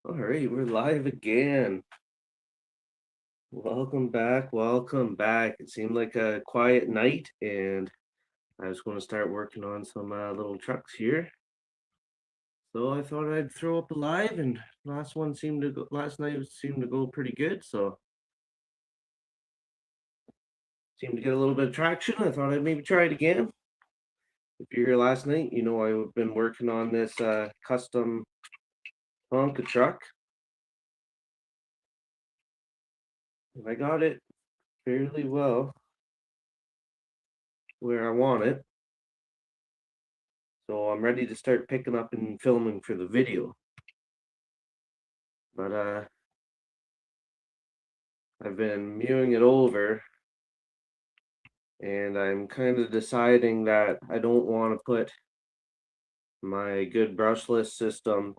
All right, we're live again. Welcome back. Welcome back. It seemed like a quiet night, and I was going to start working on some little trucks here. So I thought I'd throw up a live, and last night seemed to go pretty good. So seemed to get a little bit of traction. I thought I'd maybe try it again. If you're here last night, you know I've been working on this custom Tonka truck. And I got it fairly well where I want it. So I'm ready to start picking up and filming for the video. But I've been mewing it over, and I'm kind of deciding that I don't want to put my good brushless system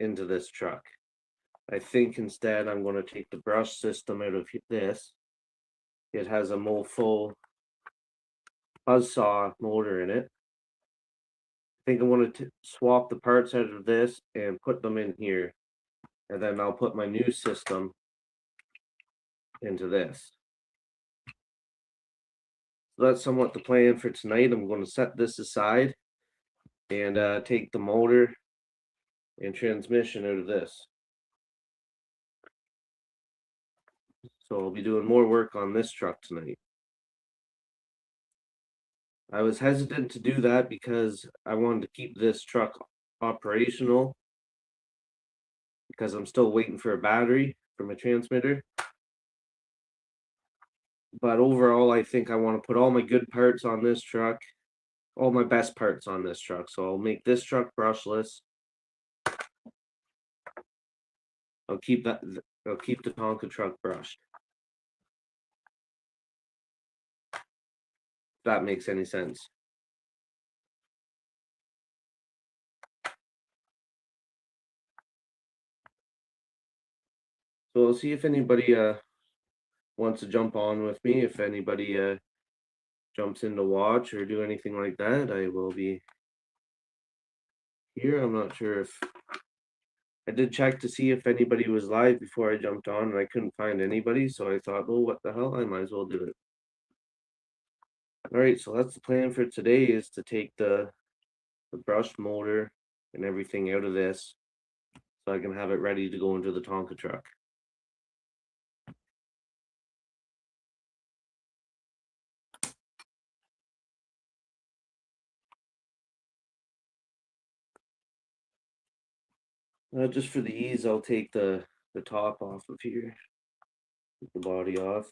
into this truck. I think instead I'm going to take the brush system out of this. It has a Mofo buzzsaw motor in it. I think I want to swap the parts out of this and put them in here, and then I'll put my new system into this. So that's somewhat the plan for tonight. I'm going to set this aside and take the motor and transmission out of this. So I'll be doing more work on this truck tonight. I was hesitant to do that because I wanted to keep this truck operational because I'm still waiting for a battery for my transmitter. But overall, I think I want to put all my good parts on this truck, all my best parts on this truck. So I'll make this truck brushless. I'll keep the Tonka truck brushed. If that makes any sense. So I'll see if anybody wants to jump on with me. If anybody jumps in to watch or do anything like that, I will be here. I'm not sure if I did check to see if anybody was live before I jumped on, and I couldn't find anybody, so I thought, well, what the hell? I might as well do it. All right, so that's the plan for today, is to take the brushed motor and everything out of this so I can have it ready to go into the Tonka truck. Just for the ease, I'll take the top off of here, take the body off.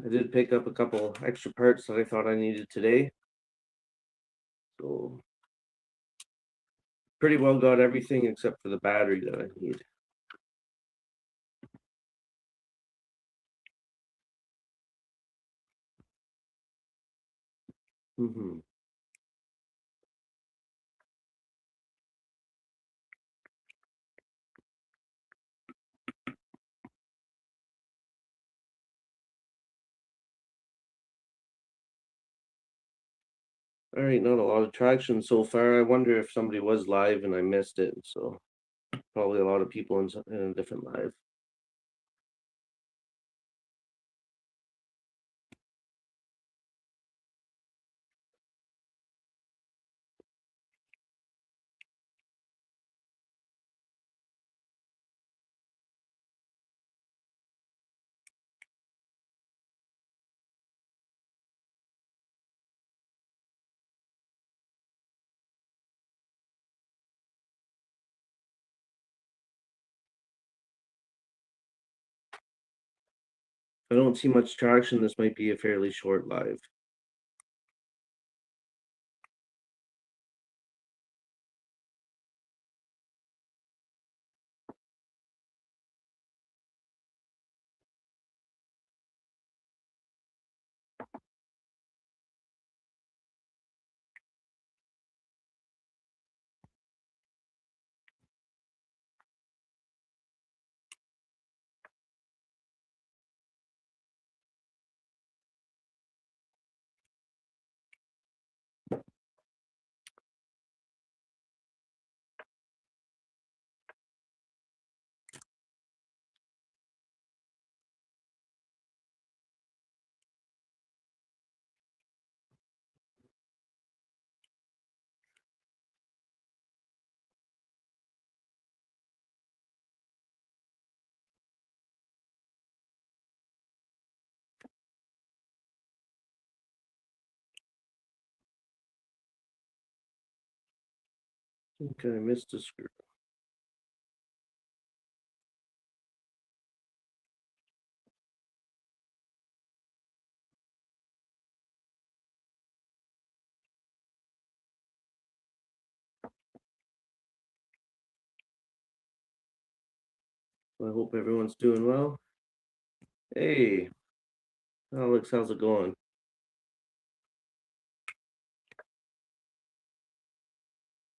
I did pick up a couple extra parts that I thought I needed today. So pretty well got everything except for the battery that I need. All right, not a lot of traction so far. I wonder if somebody was live and I missed it. So probably a lot of people in a different live. I don't see much traction. This might be a fairly short live. Okay, I missed a screw. I hope everyone's doing well. Hey, Alex, how's it going?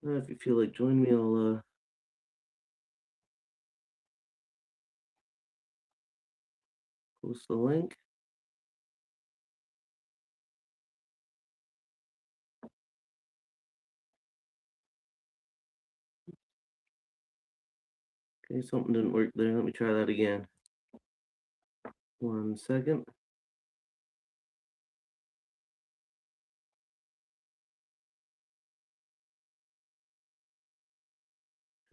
If you feel like joining me, I'll post the link. Okay, something didn't work there. Let me try that again. 1 second.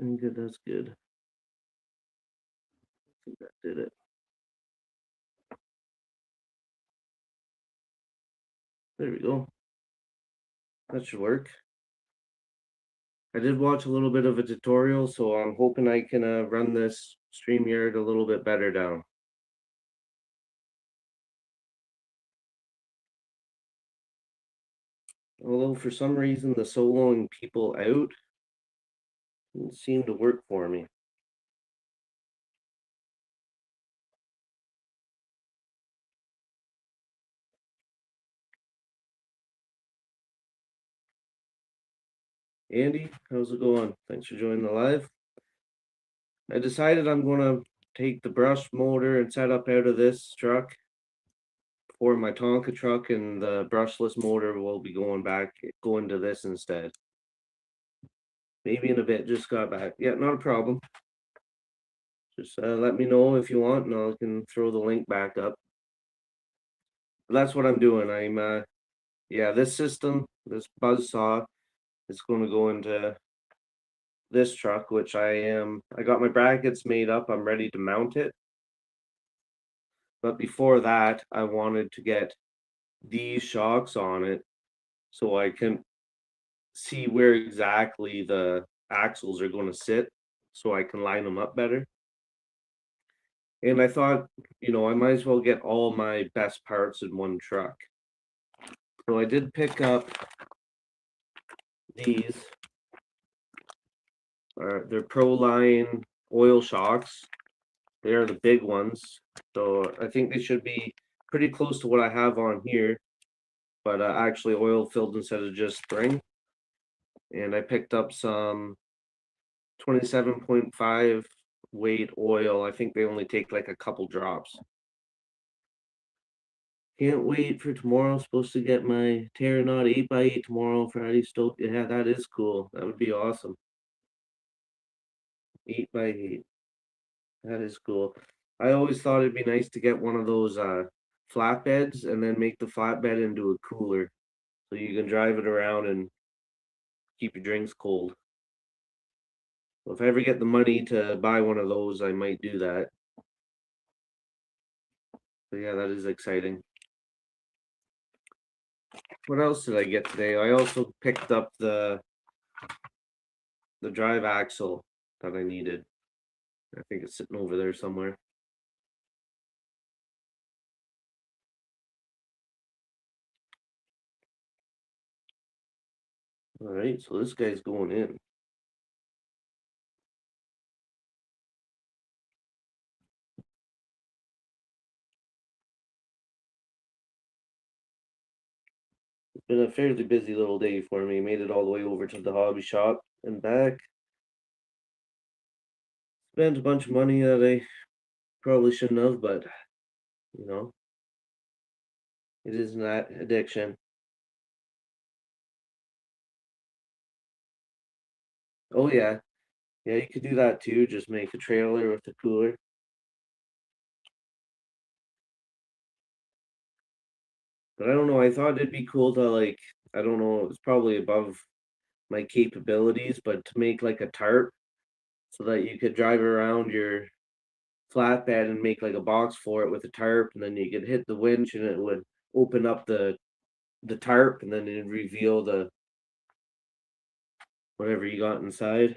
And good, that's good. I think that did it. There we go. That should work. I did watch a little bit of a tutorial, so I'm hoping I can run this StreamYard a little bit better now. Although for some reason the soloing people out didn't seem to work for me. Andy, how's it going? Thanks for joining the live. I decided I'm gonna take the brush motor and setup out of this truck for my Tonka truck, and the brushless motor will be going to this instead. Maybe in a bit, just got back. Yeah, not a problem. Just let me know if you want, and I can throw the link back up. But that's what I'm doing. Yeah, this system, this buzz saw, is going to go into this truck, which I got my brackets made up. I'm ready to mount it. But before that, I wanted to get these shocks on it so I can see where exactly the axles are going to sit so I can line them up better. And I thought, I might as well get all my best parts in one truck. So I did pick up these. They're Proline oil shocks. They are the big ones. So I think they should be pretty close to what I have on here, but actually oil filled instead of just spring. And I picked up some 27.5 weight oil. I think they only take like a couple drops. Can't wait for tomorrow. Supposed to get my Terranaught 8x8 tomorrow. Friday stoked. Yeah, that is cool. That would be awesome. 8x8. That is cool. I always thought it'd be nice to get one of those flatbeds and then make the flatbed into a cooler so you can drive it around and keep your drinks cold. Well, if I ever get the money to buy one of those, I might do that. So yeah, that is exciting. What else did I get today? I also picked up the drive axle that I needed. I think it's sitting over there somewhere. Alright, so this guy's going in. It's been a fairly busy little day for me. Made it all the way over to the hobby shop and back. Spent a bunch of money that I probably shouldn't have, but you know, it is an addiction. Oh yeah, yeah, you could do that too. Just make a trailer with a cooler. But I don't know. I thought it'd be cool to like, I don't know. It's probably above my capabilities, but to make like a tarp so that you could drive around your flatbed and make like a box for it with a tarp, and then you could hit the winch and it would open up the tarp, and then it'd reveal the whatever you got inside.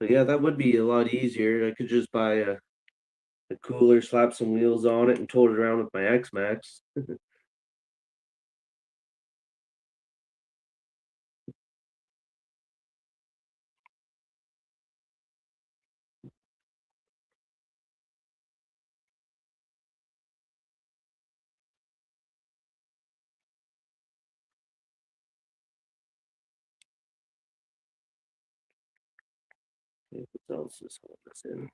But yeah, that would be a lot easier. I could just buy a cooler, slap some wheels on it, and tote it around with my X Max. What else is all this in?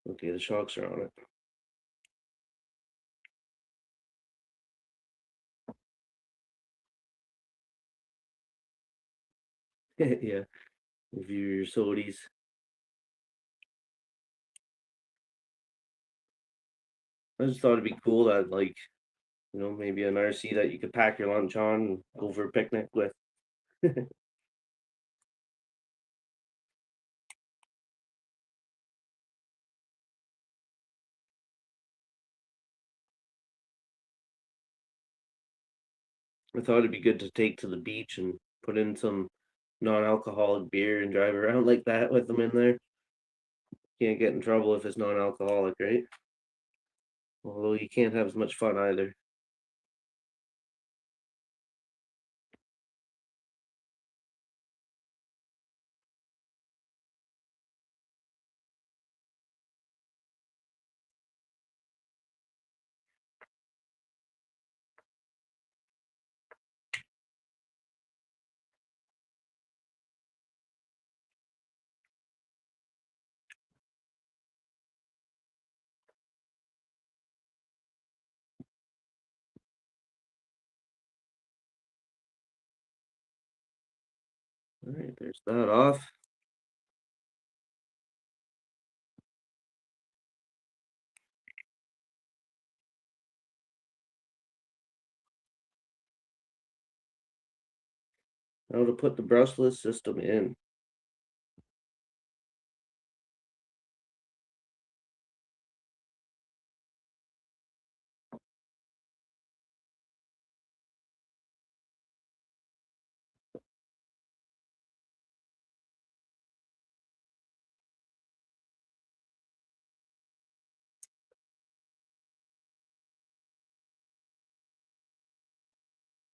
Okay, the shocks are on it. Yeah, review your sodies. I just thought it'd be cool that like maybe an RC that you could pack your lunch on and go for a picnic with. I thought it'd be good to take to the beach and put in some non-alcoholic beer and drive around like that with them in there. Can't get in trouble if it's non-alcoholic, right? Although you can't have as much fun either. All right, there's that off. Now to put the brushless system in.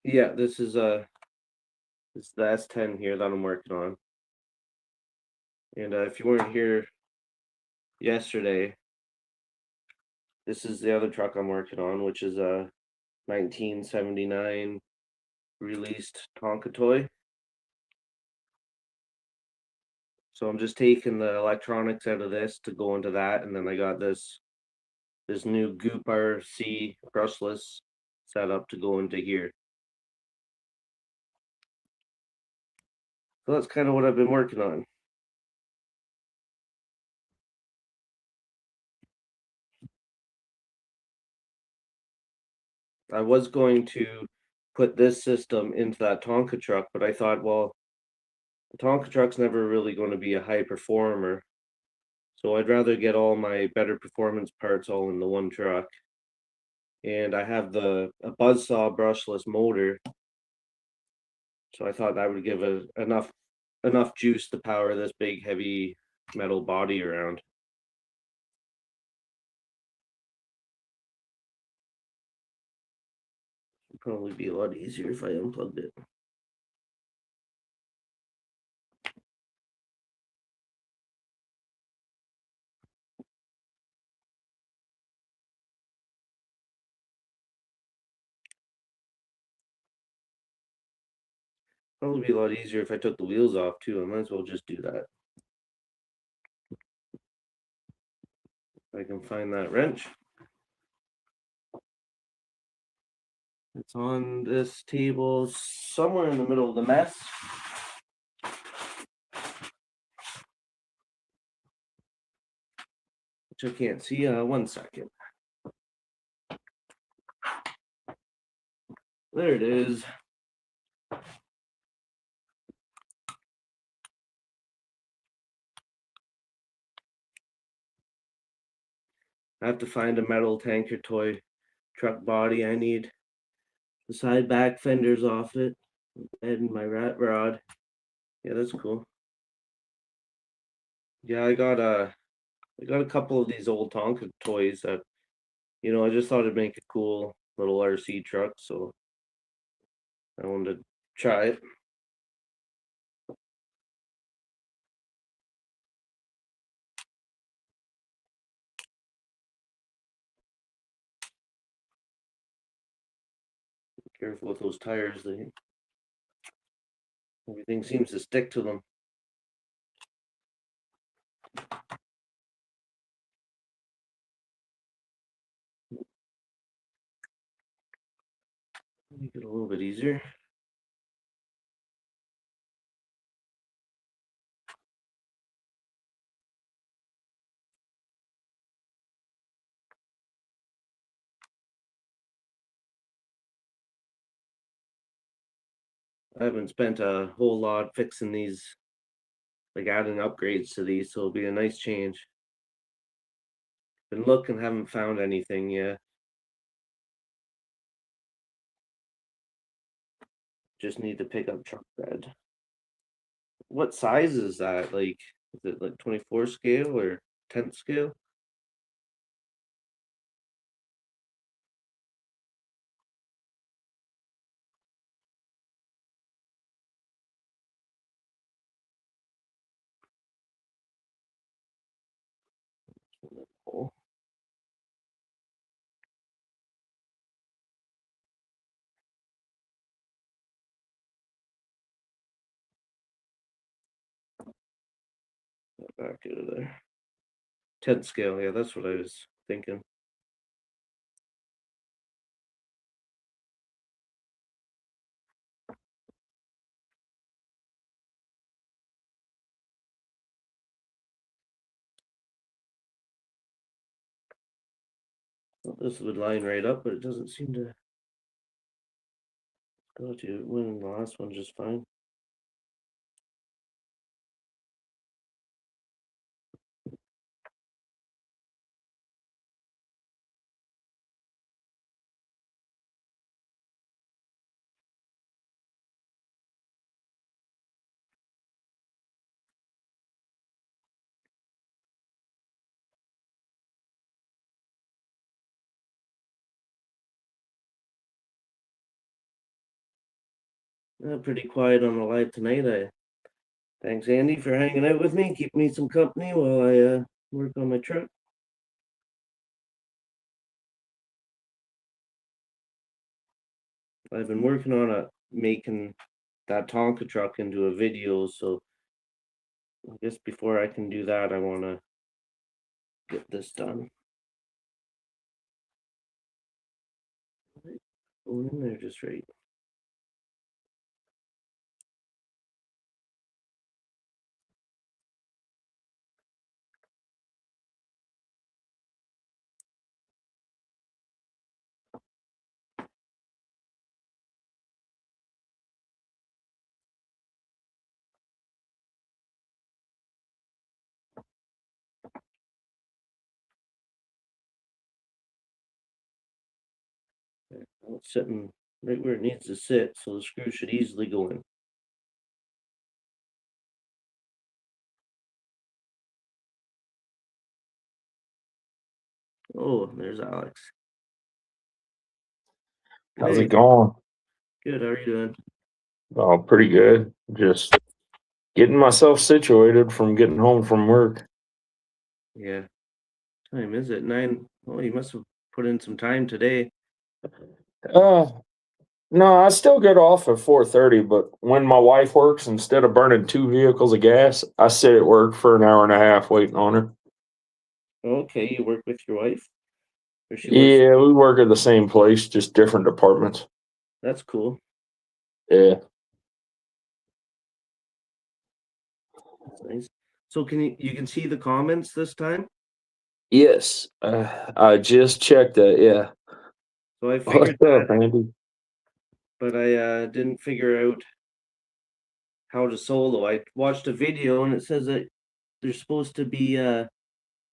Yeah, this is the S10 here that I'm working on. And if you weren't here yesterday, this is the other truck I'm working on, which is a 1979 released Tonka toy. So I'm just taking the electronics out of this to go into that, and then I got this new Goop RC brushless setup to go into here. So that's kind of what I've been working on. I was going to put this system into that Tonka truck, but I thought, well, the Tonka truck's never really going to be a high performer, so I'd rather get all my better performance parts all in the one truck. And I have a buzzsaw brushless motor, so I thought that would give enough juice to power this big heavy metal body around. It'd probably be a lot easier if I unplugged it. Probably be a lot easier if I took the wheels off too. I might as well just do that. If I can find that wrench. It's on this table somewhere in the middle of the mess. Which I can't see. 1 second. There it is. I have to find a metal tanker toy truck body. I need the side back fenders off it and my rat rod. Yeah, that's cool. Yeah, I got a couple of these old Tonka toys that I just thought it'd make a cool little RC truck, so I wanted to try it. Be careful with those tires, everything seems to stick to them. Make it a little bit easier. I haven't spent a whole lot fixing these, like adding upgrades to these, so it'll be a nice change. Been looking, haven't found anything yet. Just need to pick up truck bed. What size is that? Like, is it like 24 scale or 10th scale? Oh, back out of there. 10th scale, yeah, that's what I was thinking. Well, this would line right up, but it doesn't seem to go to win the last one just fine. Pretty quiet on the live tonight. Thanks, Andy, for hanging out with me, keeping me some company while I work on my truck. I've been working on making that Tonka truck into a video, so I guess before I can do that, I want to get this done. Going in there just right. It's sitting right where it needs to sit, so the screw should easily go in. Oh, there's Alex. How's Hey, it going? good. How are you doing? Oh, pretty good. Just getting myself situated from getting home from work. Yeah. Time is it? 9. Oh, you must have put in some time today. Uh, no, I still get off at 4:30, but when my wife works, instead of burning two vehicles of gas, I sit at work for an hour and a half waiting on her. Okay, you work with your wife, or she works. Yeah, we work at the same place, just different departments. That's cool. Yeah. That's nice. So you can see the comments this time? Yes. I just checked that. Yeah. So I What's figured up, that, Andy? but I didn't figure out how to solo. I watched a video and it says that there's supposed to be a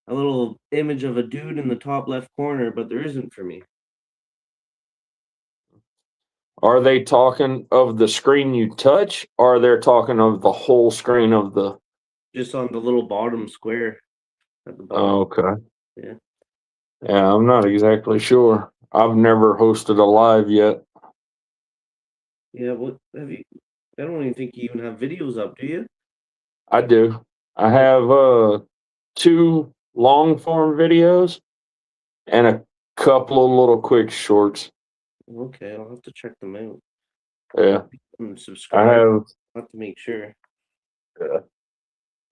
little image of a dude in the top left corner, but there isn't for me. Are they talking of the screen you touch, or they're talking of the whole screen of the? Just on the little bottom square at the bottom. Oh, okay. Yeah. Yeah, I'm not exactly sure. I've never hosted a live yet. Yeah, what have you I don't even think you even have videos up, do you? I do. I Oh, have two long form videos and a couple of little quick shorts. okay, I'll have to check them out. Yeah, I'm I subscribed. have. I'll have to make sure. Yeah,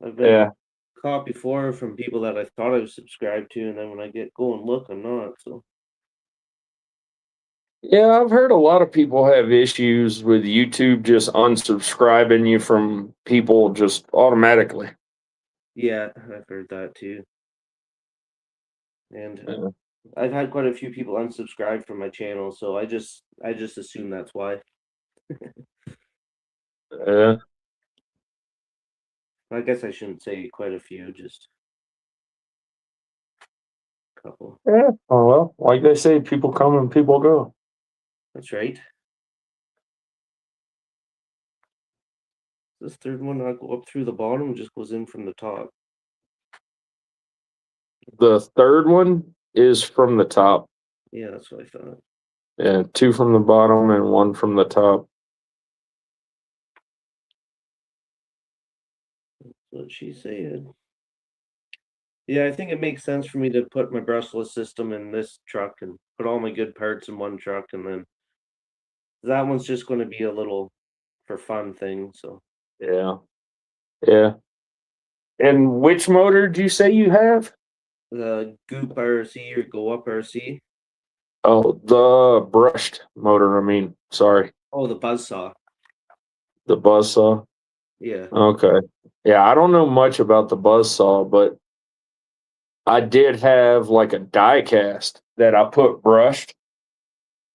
I've been yeah, caught before from people that I thought I was subscribed to, and then when I go and look, I'm not. So yeah. I've heard a lot of people have issues with YouTube just unsubscribing you from people just automatically. yeah, I've heard that too. And Yeah, I've had quite a few people unsubscribe from my channel, so I just assume that's why. yeah. I guess I shouldn't say quite a few, just a couple. Yeah. Oh well, like they say, people come and people go. That's right. This third one, I'll go up through the bottom, just goes in from the top. The third one is from the top. Yeah, that's what I thought. Yeah, two from the bottom and one from the top. That's what she said. Yeah, I think it makes sense for me to put my brushless system in this truck and put all my good parts in one truck, and then that one's just going to be a little for fun thing. So Yeah, yeah. And which motor do you say you have? the Goop RC or Go Up RC. Oh, the brushed motor. I mean, sorry, Oh, the buzzsaw. the buzzsaw. Yeah. Okay. Yeah, I don't know much about the buzzsaw, but I did have like a die cast that I put brushed,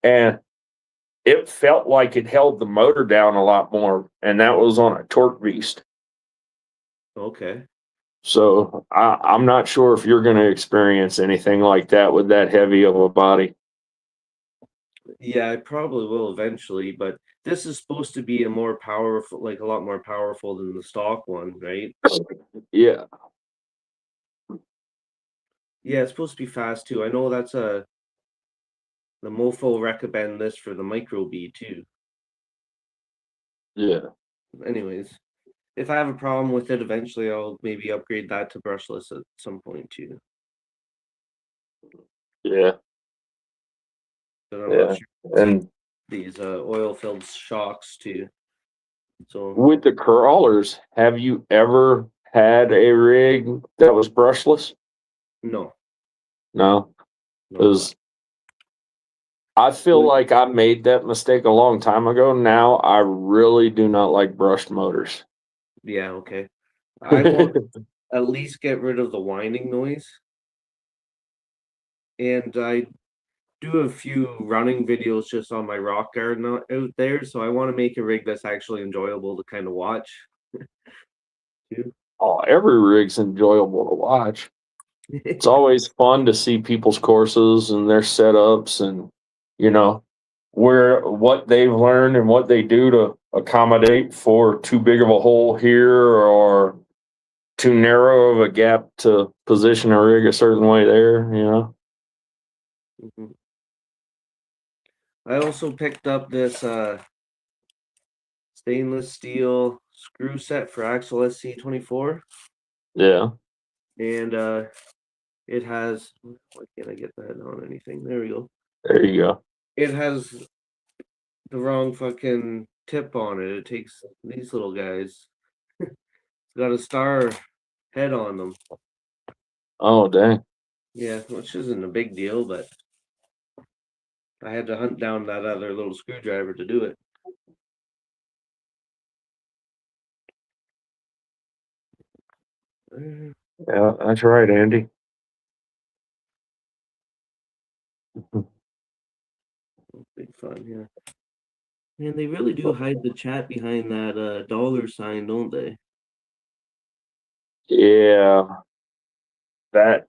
and it felt like it held the motor down a lot more, and that was on a torque beast. Okay. So I'm not sure if you're going to experience anything like that with that heavy of a body. Yeah, I probably will eventually, but this is supposed to be a more powerful, like a lot more powerful than the stock one, right? Yeah, Yeah, it's supposed to be fast too. I know that's the Mofo recommend this for the micro B too. yeah, Anyways, if I have a problem with it, eventually I'll maybe upgrade that to brushless at some point too. yeah, But I'm not yeah. sure. See And these oil-filled shocks too. So with the crawlers, have you ever had a rig that was brushless? no, No, no. because I feel Well, like I made that mistake a long time ago. Now I really do not like brushed motors. yeah, okay. I want at least get rid of the whining noise, and I do a few running videos just on my rock garden out there, so I want to make a rig that's actually enjoyable to kind of watch too. Oh, every rig's enjoyable to watch. It's always fun to see people's courses and their setups, and you know. where what they've learned and what they do to accommodate for too big of a hole here or too narrow of a gap to position a rig a certain way there, you know? Mhm. I also picked up this stainless steel screw set for Axle SC24, Yeah, and it has, why can't I get that on anything? There we go. there you go. It has the wrong fucking tip on it. It takes these little guys. It's got a star head on them. Oh, dang. Yeah, which isn't a big deal, but I had to hunt down that other little screwdriver to do it. Yeah, that's right, Andy. Big fun, yeah. Man, they really do hide the chat behind that dollar sign, don't they? Yeah, that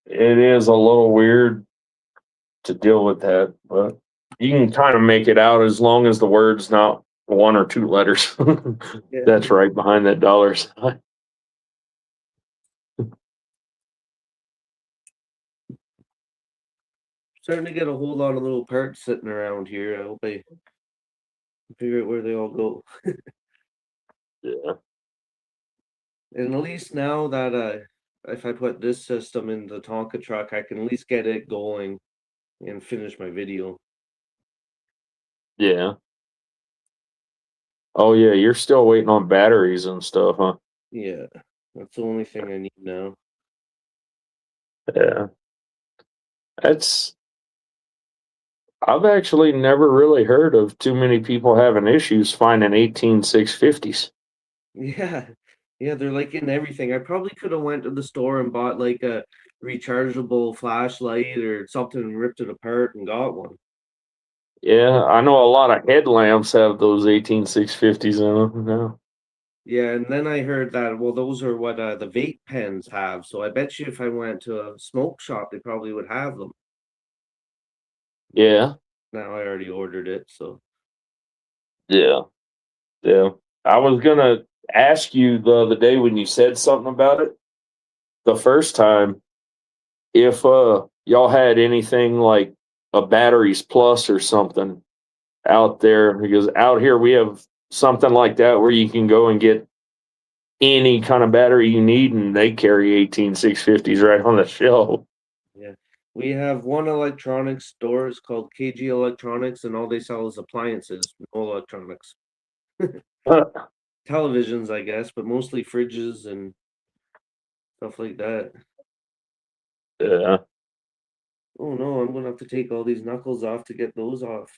it is a little weird to deal with that, but you can kind of make it out as long as the word's not one or two letters. Yeah. That's right behind that dollar sign. Starting to get a whole lot of little parts sitting around here. I hope I figure out where they all go. Yeah, And at least now that if I put this system in the Tonka truck, I can at least get it going and finish my video. yeah. Oh, yeah. You're still waiting on batteries and stuff, huh? Yeah, that's the only thing I need now. Yeah. That's, I've actually never really heard of too many people having issues finding 18650s. Yeah, yeah, they're like in everything. I probably could have went to the store and bought like a rechargeable flashlight or something and ripped it apart and got one. Yeah, I know a lot of headlamps have those 18650s in them now. Yeah, and then I heard that, well, those are what the vape pens have. So I bet you if I went to a smoke shop, they probably would have them. Yeah, Now I already ordered it, so yeah, yeah. I was gonna ask you the other day when you said something about it the first time if y'all had anything like a batteries plus or something out there because out here we have something like that where you can go and get any kind of battery you need and they carry 18650s right on the shelf. yeah. We have one electronics store. It's called KG Electronics, and all they sell is appliances, no electronics. Televisions, I guess, but mostly fridges and stuff like that. Yeah. Oh no, I'm gonna have to take all these knuckles off to get those off.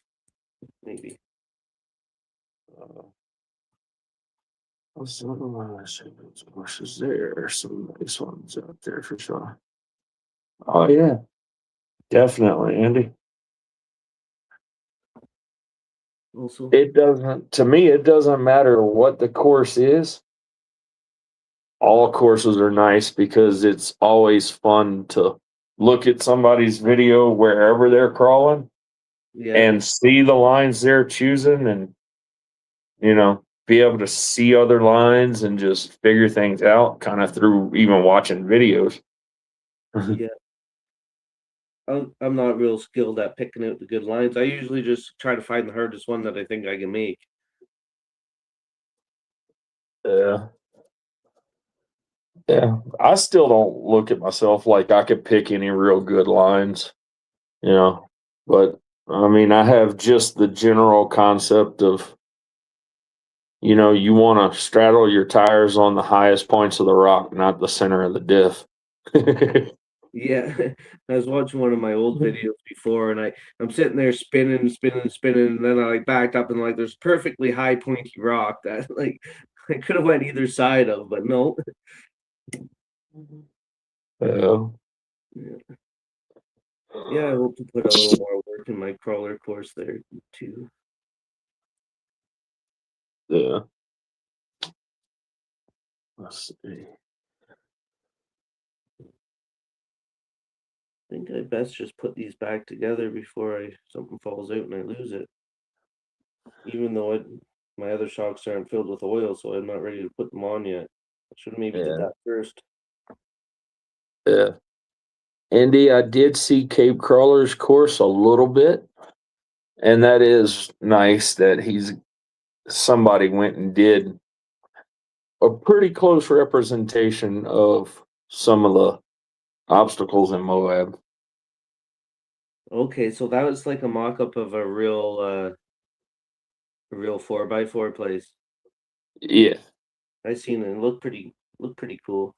Maybe. Uh, those bushes there. Some nice ones out there for sure. Oh yeah, definitely, Andy. Also, It doesn't to me. It doesn't matter what the course is. All courses are nice because it's always fun to look at somebody's video wherever they're crawling yeah, and see the lines they're choosing and be able to see other lines and just figure things out kind of through even watching videos. yeah. I'm not real skilled at picking out the good lines. I usually just try to find the hardest one that I think I can make. Yeah. Yeah. I still don't look at myself like I could pick any real good lines, you know. But I mean, I have just the general concept of, you want to straddle your tires on the highest points of the rock, not the center of the diff. Yeah, I was watching one of my old videos before, and I'm sitting there spinning, spinning, spinning, and then I like backed up and like there's perfectly high pointy rock that like I could have went either side of, but no. Yeah. Yeah. Yeah, I hope to put a little more work in my crawler course there too. Yeah. Let's see. think I best just put these back together before something falls out and I lose it. Even though my other shocks aren't filled with oil, so I'm not ready to put them on yet. I should have maybe did Yeah. that first. Yeah. Andy, I did see Cape Crawler's course a little bit, and that is nice that somebody went and did a pretty close representation of some of the obstacles in Moab. Okay, so that was like a mock-up of a real 4x4 place. Yeah. I seen it. It looked pretty cool.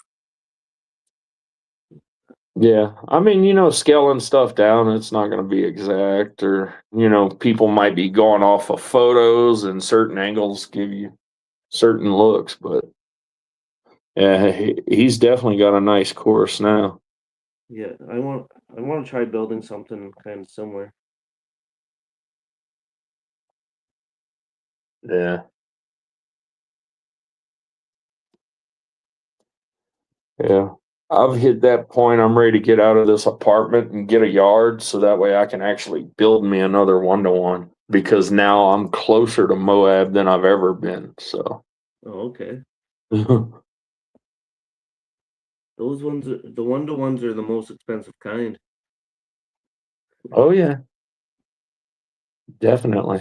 Yeah. I mean, scaling stuff down, it's not going to be exact, or, people might be going off of photos and certain angles give you certain looks, but yeah, he's definitely got a nice course now. Yeah, I want to try building something kind of similar. Yeah. Yeah. I've hit that point. I'm ready to get out of this apartment and get a yard so that way I can actually build me another 1-to-1 because now I'm closer to Moab than I've ever been. So, Oh, okay. oh, Those ones, the 1-to-ones are the most expensive kind. yeah, definitely.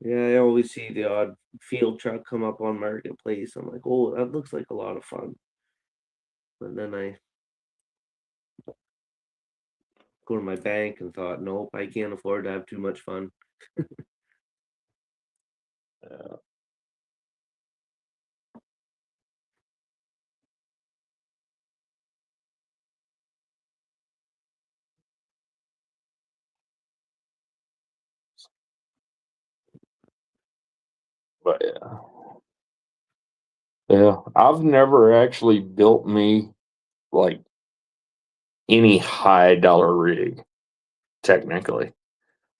Yeah, I always see the odd field truck come up on Marketplace. I'm like, oh, that looks like a lot of fun. But then I go to my bank and thought, nope, I can't afford to have too much fun. Yeah. But yeah. Yeah. I've never actually built me like any high dollar rig, technically.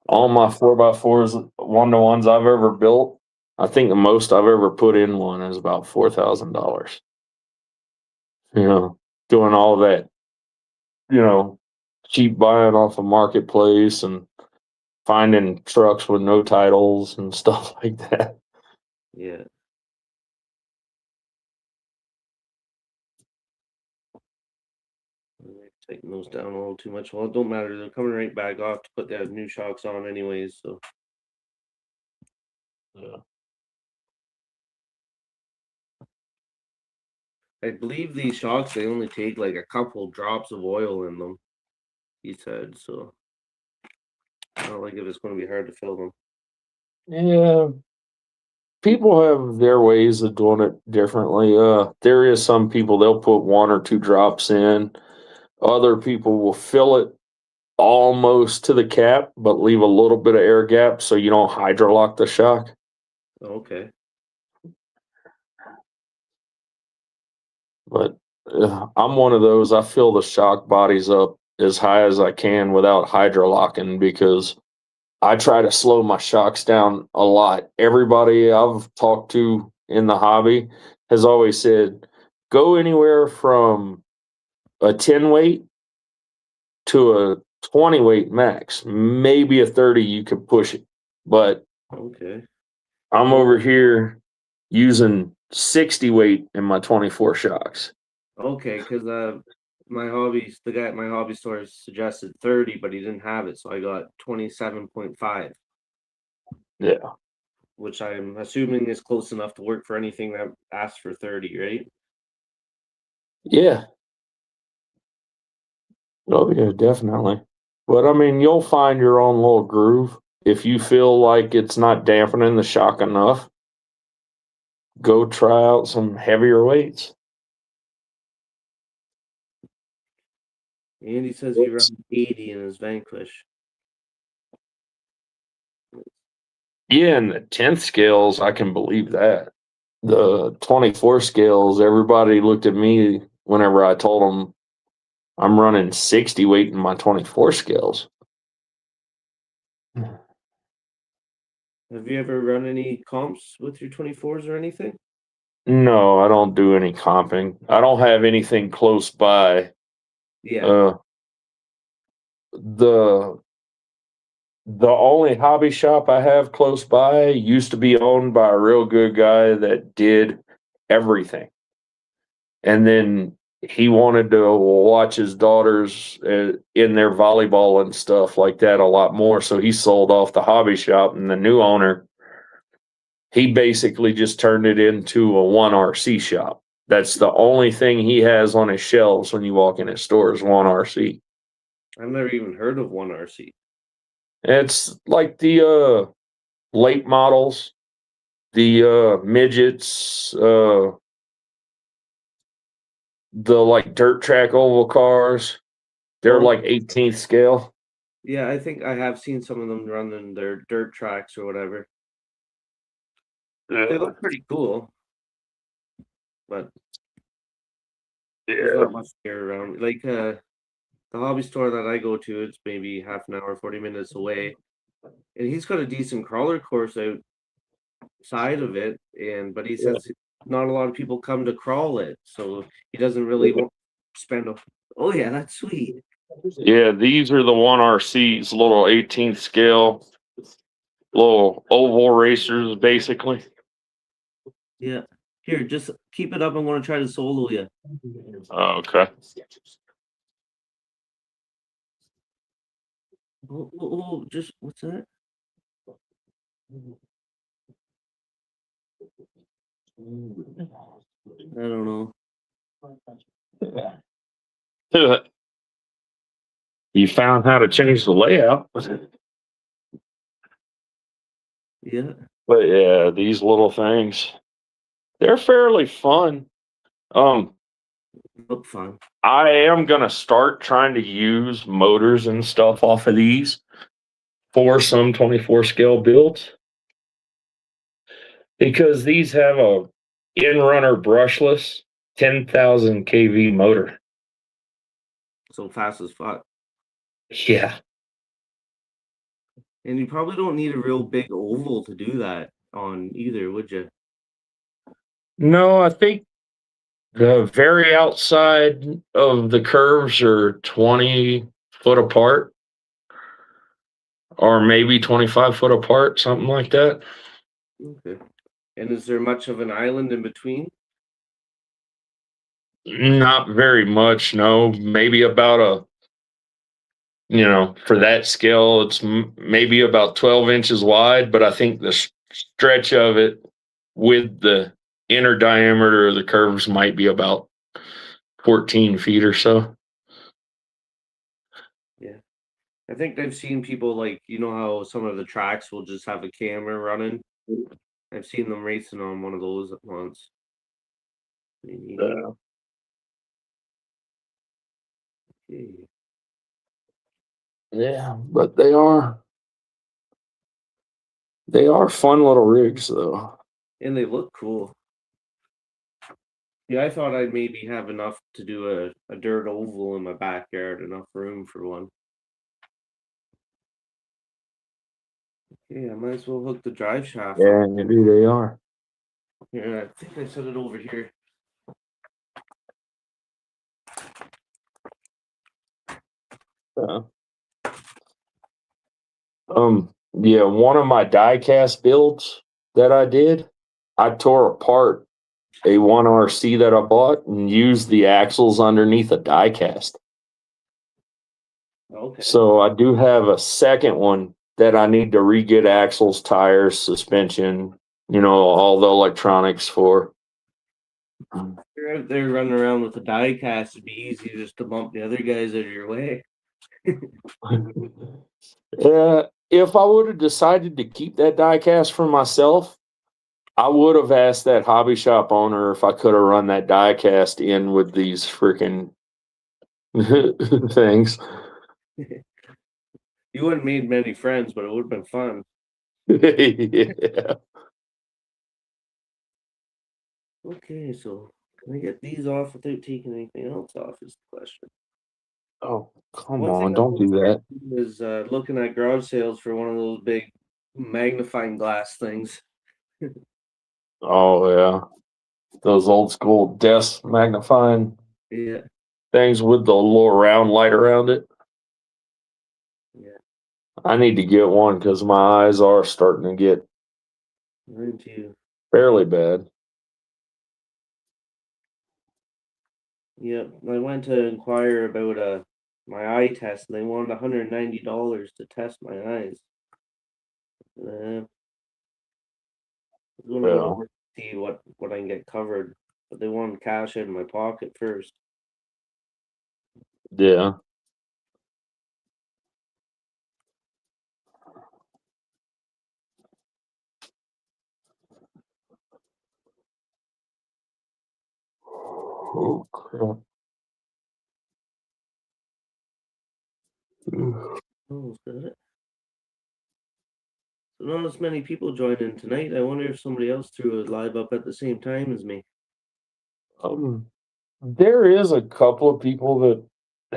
All Uh, my 4x4s, 1-to-1s I've ever built, I think the most I've ever put in one is about $4,000. You know, doing all that, you know, cheap buying off a marketplace and finding trucks with no titles and stuff like that. yeah, I'm taking those down a little too much. Well, it don't matter. They're coming right back off to put the new shocks on anyways. So Yeah. I believe these shocks, they only take like a couple drops of oil in them, he said. So not like if it's going to be hard to fill them. Yeah, people have their ways of doing it differently. There is some people they'll put 1 or 2 drops in. Other people will fill it almost to the cap, but leave a little bit of air gap so you don't hydrolock the shock. Okay. But I'm one of those. I fill the shock bodies up as high as I can without hydrolocking because I try to slow my shocks down a lot. Everybody I've talked to in the hobby has always said go anywhere from a 10 weight to a 20 weight max. Maybe a 30 you could push it. But Okay. I'm Well, over here using 60 weight in my 24 shocks. okay, because the guy at my hobby store suggested 30, but he didn't have it, so I got 27.5, Yeah. which I'm assuming is close enough to work for anything that asks for 30, right? Yeah. Oh, yeah, definitely. But I mean, you'll find your own little groove. If you feel like it's not dampening the shock enough, go try out some heavier weights. And he says he runs 80 in his Vanquish. Yeah, and the 10th scales, I can believe that. The 24 scales, everybody looked at me whenever I told them I'm running 60 weight in my 24 scales. Have you ever run any comps with your 24s or anything? No, I don't do any comping. I don't have anything close by. Yeah. Uh, the the only hobby shop I have close by used to be owned by a real good guy that did everything. And then he wanted to watch his daughters in their volleyball and stuff like that a lot more. So he sold off the hobby shop, and the new owner, he basically just turned it into a one RC shop. That's the only thing he has on his shelves when you walk in his store is one RC. I've never even heard of one RC. It's like the late models, the midgets, the like dirt track oval cars. They're Oh, like 18th scale. yeah, I think I have seen some of them running their dirt tracks or whatever. They Yeah. look pretty cool, but there's Yeah. not much here around. Like the hobby store that I go to, it's maybe half an hour, 40 minutes away, and he's got a decent crawler course outside of it, and but he says not a lot of people come to crawl it, so he doesn't really want to spend a. Oh yeah, that's sweet. Yeah, these are the one RCs, little 18th scale, little oval racers, basically. Yeah. Here, just keep it up. I'm gonna try to solo you. Oh, okay. Just what's that? I don't know. You found how to change the layout. Yeah, But yeah, these little things, they're fairly fun. Um, look fun. I am gonna start trying to use motors and stuff off of these for some 24 scale builds because these have a in runner brushless 10,000 kV motor. So fast as fuck. Yeah. And you probably don't need a real big oval to do that on either, would you? No, I think the very outside of the curves are 20 foot apart or maybe 25 foot apart, something like that. Okay. And is there much of an island in between? Not very much, no. Maybe about for that scale, it's maybe about 12 inches wide, but I think the stretch of it with the inner diameter of the curves might be about 14 feet or so. Yeah. I think I've seen people like, you know how some of the tracks will just have a camera running? I've seen them racing on one of those at once. Pretty neat. Yeah. Okay. Yeah, but they are fun little rigs though. And they look cool. Yeah, I thought I'd maybe have enough to do a dirt oval in my backyard, enough room for one. Yeah, I might as well hook the drive shaft up. Yeah, maybe they are. Here, I think I set it over here. Uh, yeah, one of my die cast builds that I did, I tore apart a one RC that I bought and used the axles underneath a die cast. Okay. So I do have a second one that I need to re-get axles, tires, suspension, all the electronics for. You're out there running around with a die cast, it'd be easy just to bump the other guys out of your way. If I would have decided to keep that die cast for myself, I would have asked that hobby shop owner if I could have run that die cast in with these freaking things. You wouldn't made many friends, but it would have been fun. Yeah. Okay, so can I get these off without taking anything else off is the question. Oh, come One thing on, I'm don't gonna do start that. doing is looking at garage sales for one of those big magnifying glass things. Oh, yeah. those old school desk magnifying Yeah, things with the little round light around it. yeah. I need to get one because my eyes are starting to get Mine too. fairly bad. Yep. I went to inquire about my eye test, and they wanted $190 to test my eyes. I was gonna go to Yeah, work to see what I can get covered, but they wanted cash out of my pocket first. yeah. Oh crap. Oh, is that it? So not as many people joined in tonight. I wonder if somebody else threw a live up at the same time as me. Um, there is a couple of people that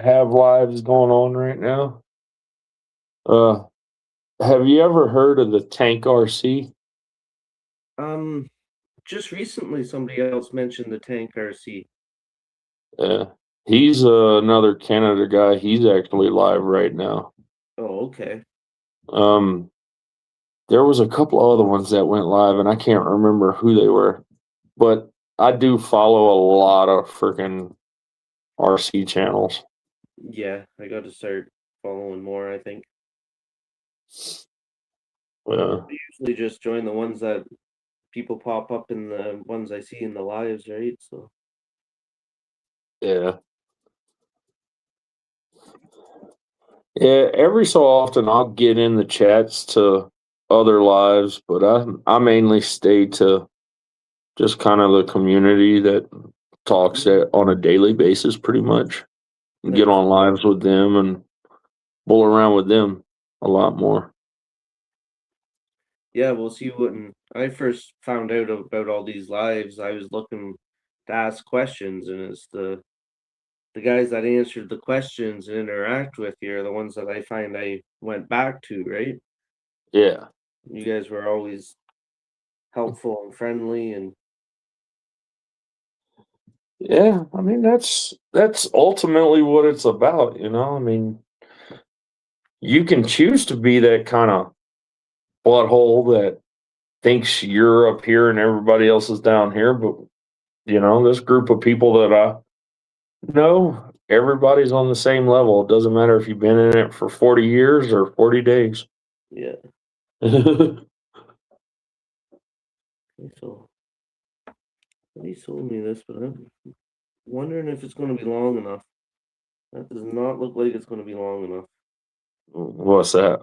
have lives going on right now. Uh, have you ever heard of the Tank RC? Um, just recently somebody else mentioned the Tank RC. Yeah, he's another Canada guy. He's actually live right now. Oh, okay. Um, there was a couple other ones that went live, and I can't remember who they were, but I do follow a lot of freaking RC channels. Yeah, I got to start following more, I think. Yeah, I usually just join the ones that people pop up in the ones I see in the lives, right? So, yeah, yeah. Every so often, I'll get in the chats to other lives, but I mainly stay to just kind of the community that talks mm, on a daily basis, pretty much. Get nice. on lives with them and bull around with them a lot more. Yeah, we'll see. When I first found out about all these lives, I was looking to ask questions, and it's the guys that answered the questions and interact with you are the ones that I find I went back to, right? Yeah. You guys were always helpful and friendly, and Yeah, I mean that's ultimately what it's about, you know. I mean, you can choose to be that kind of butthole that thinks you're up here and everybody else is down here, but this group of people that I know, everybody's on the same level. It doesn't matter if you've been in it for 40 years or 40 days. yeah. So he sold me this, but I'm wondering if it's going to be long enough. That does not look like it's going to be long enough. What's that?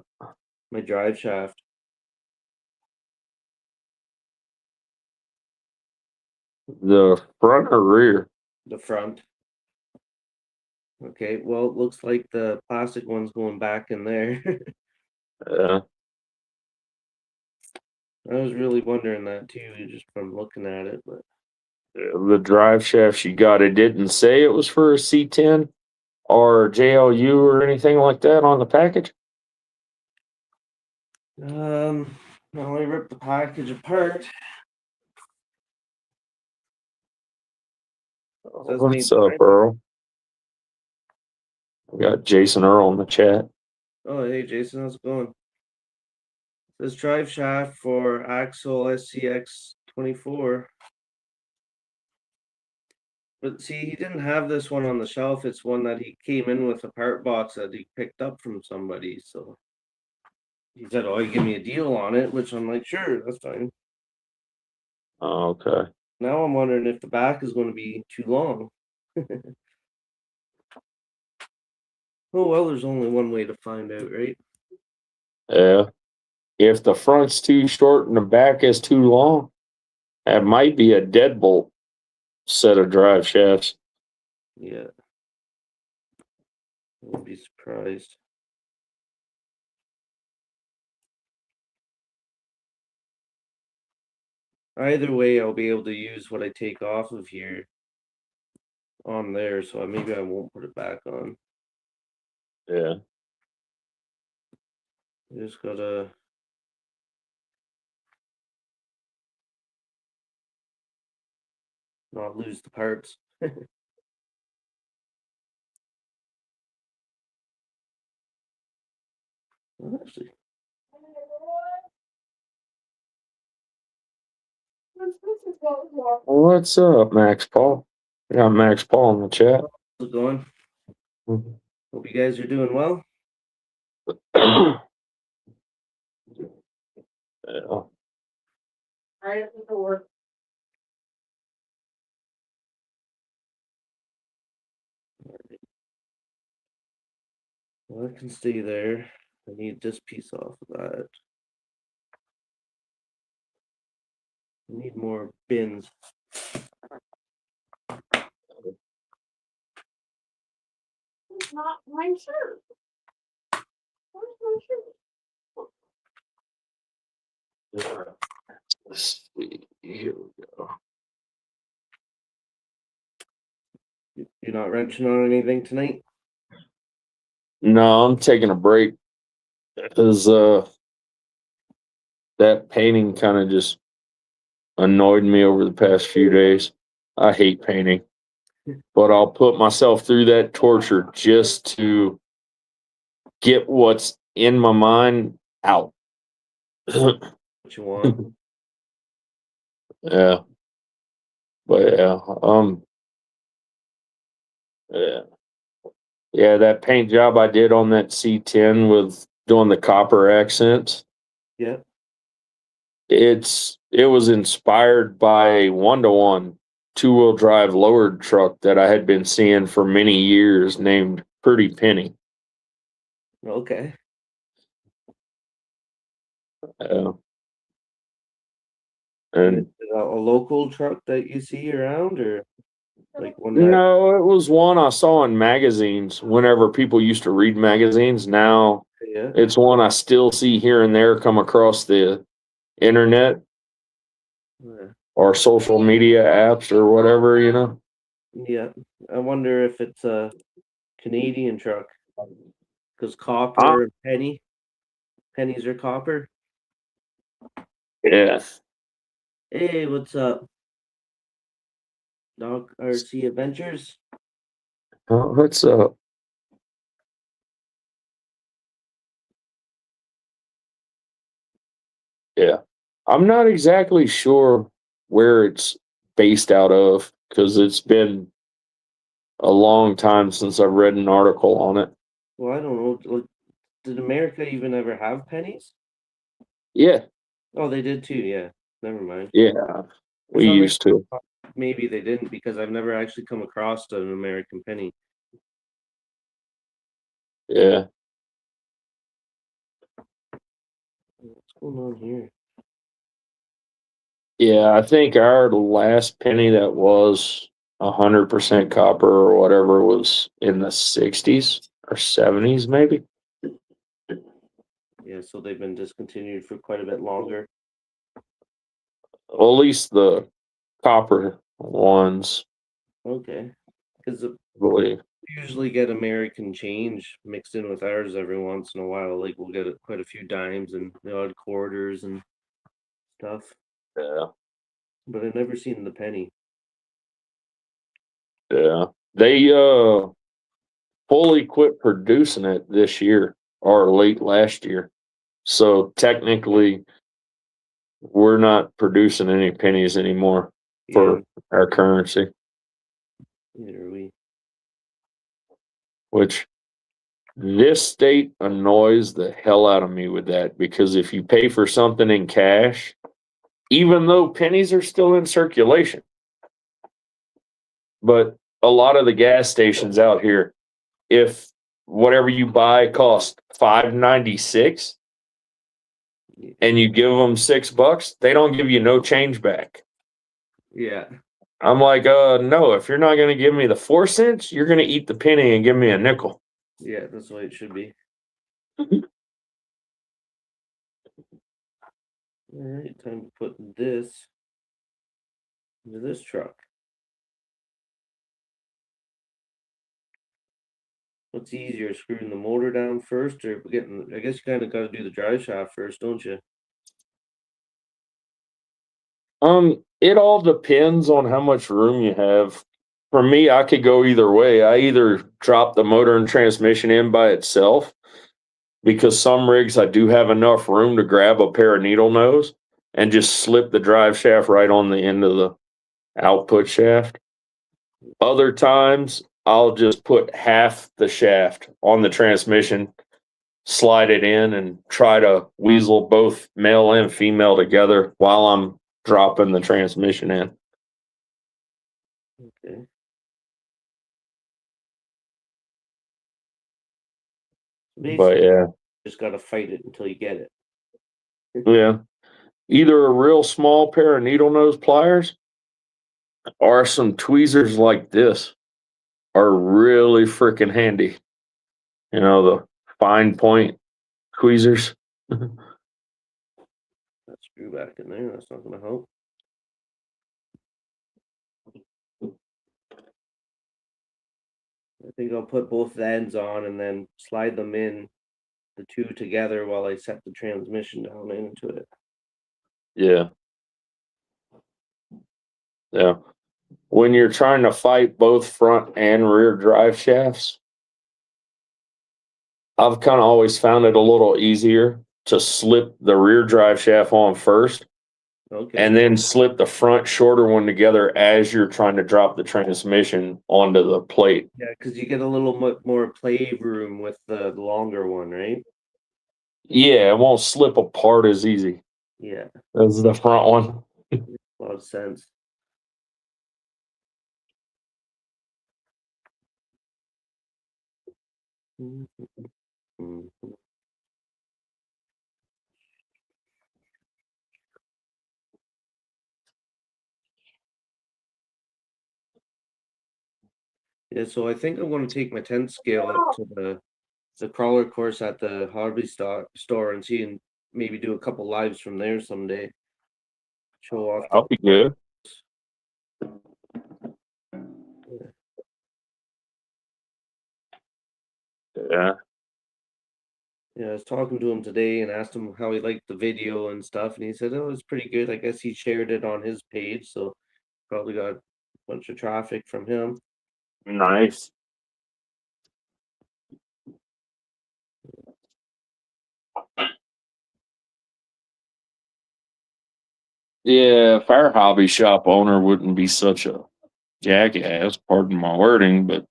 My drive shaft, The front or rear? the front. Okay, well, it looks like the plastic one's going back in there. Yeah. I was really wondering that too, just from looking at it, but The drive shaft she got, it didn't say it was for a C10 or JLU or anything like that on the package. now I ripped the package apart. It says made What's up, China. Earl? We got Jason Earl in the chat. Oh, hey Jason, how's it going? This drive shaft for Axle SCX 24. But see, he didn't have this one on the shelf. It's one that he came in with a part box that he picked up from somebody. So he said, "Oh, you give me a deal on it," which I'm like, "Sure, that's fine." Oh, okay. Now I'm wondering if the back is going to be too long. Oh well, there's only one way to find out, right? Yeah. If the front's too short and the back is too long, that might be a deadbolt set of drive shafts. Yeah, I would be surprised. Either way, I'll be able to use what I take off of here on there, so maybe I won't put it back on. Yeah. I just gotta. not lose the parts. Well, actually, What's up, Max Paul? We got Max Paul in the chat. how's it going? Hope you guys are doing well. Yeah. Well, I can stay there. I need this piece off of that. I need more bins. It's not my shirt. Where's my shirt? Let's see. Here we go. You're not wrenching on anything tonight? No, I'm taking a break because that painting kind of just annoyed me over the past few days. I hate painting, but I'll put myself through that torture just to get what's in my mind out. What you want? Yeah. But yeah. Yeah, that paint job I did on that C10 with doing the copper accents, Yeah. it was inspired by a 1-to-1 two-wheel drive lowered truck that I had been seeing for many years named Pretty Penny. Okay. Uh, Is and it a local truck that you see around, or like one that? no, it was one I saw in magazines whenever people used to read magazines. Now Yeah. it's one I still see here and there come across the internet Yeah. or social media apps or whatever, you know. Yeah. I wonder if it's a Canadian truck, because Uh, copper and pennies are copper. yeah. Hey, what's up, Dog RC Adventures? What's up? Yeah. I'm not exactly sure where it's based out of because it's been a long time since I've read an article on it. Well, I don't know. Like, did America even ever have pennies? Yeah. Oh, they did too. Yeah. Never mind. Yeah. For We some reason, used to. maybe they didn't, because I've never actually come across an American penny. Yeah. What's going on here? Yeah. I think our last penny that was 100% copper or whatever was in the 60s or 70s, maybe. Yeah, so they've been discontinued for quite a bit longer. Well, at least the copper ones, Okay, because I believe. usually get American change mixed in with ours every once in a while. Like we'll get quite a few dimes and the odd quarters and stuff, Yeah. but I've never seen the penny. Yeah. They fully quit producing it this year or late last year. So technically, we're not producing any pennies anymore Yeah, for our currency, neither are we. which this state annoys the hell out of me with that because if you pay for something in cash, even though pennies are still in circulation, but a lot of the gas stations out here, if whatever you buy costs $5.96 and you give them $6, they don't give you no change back. Yeah, I'm like, no, if you're not going to give me the 4 cents, you're going to eat the penny and give me a nickel. yeah, that's the way it should be. All right, time to put this into this truck. What's easier, screwing the motor down first, or getting? I guess you kind of got to do the drive shaft first, don't you? It all depends on how much room you have. For me, I could go either way. I either drop the motor and transmission in by itself because some rigs I do have enough room to grab a pair of needle nose and just slip the drive shaft right on the end of the output shaft. Other times, I'll just put half the shaft on the transmission, slide it in, and try to weasel both male and female together while I'm dropping the transmission in. Okay. But Basically, yeah, just gotta fight it until you get it. yeah. Either a real small pair of needle nose pliers or some tweezers like this are really freaking handy. The fine point tweezers. That screw back in there, that's not gonna help. I think I'll put both ends on and then slide them in, the two together, while I set the transmission down into it. Yeah. Yeah. When you're trying to fight both front and rear drive shafts, I've kind of always found it a little easier to slip the rear drive shaft on first Okay. and then slip the front shorter one together as you're trying to drop the transmission onto the plate. Yeah, because you get a little more play room with the longer one, right? Yeah, it won't slip apart as easy Yeah, as the front one. a lot of sense. Mhm. Yeah, so I think I'm gonna take my 10 scale up to the crawler course at the hobby store and see, and maybe do a couple lives from there someday. Show off I'll the be good. yeah. Yeah. Yeah, I was talking to him today and asked him how he liked the video and stuff, and he said, "Oh, it's pretty good." I guess he shared it on his page, so probably got a bunch of traffic from him. Nice. Yeah, if our hobby shop owner wouldn't be such a jackass, pardon my wording, but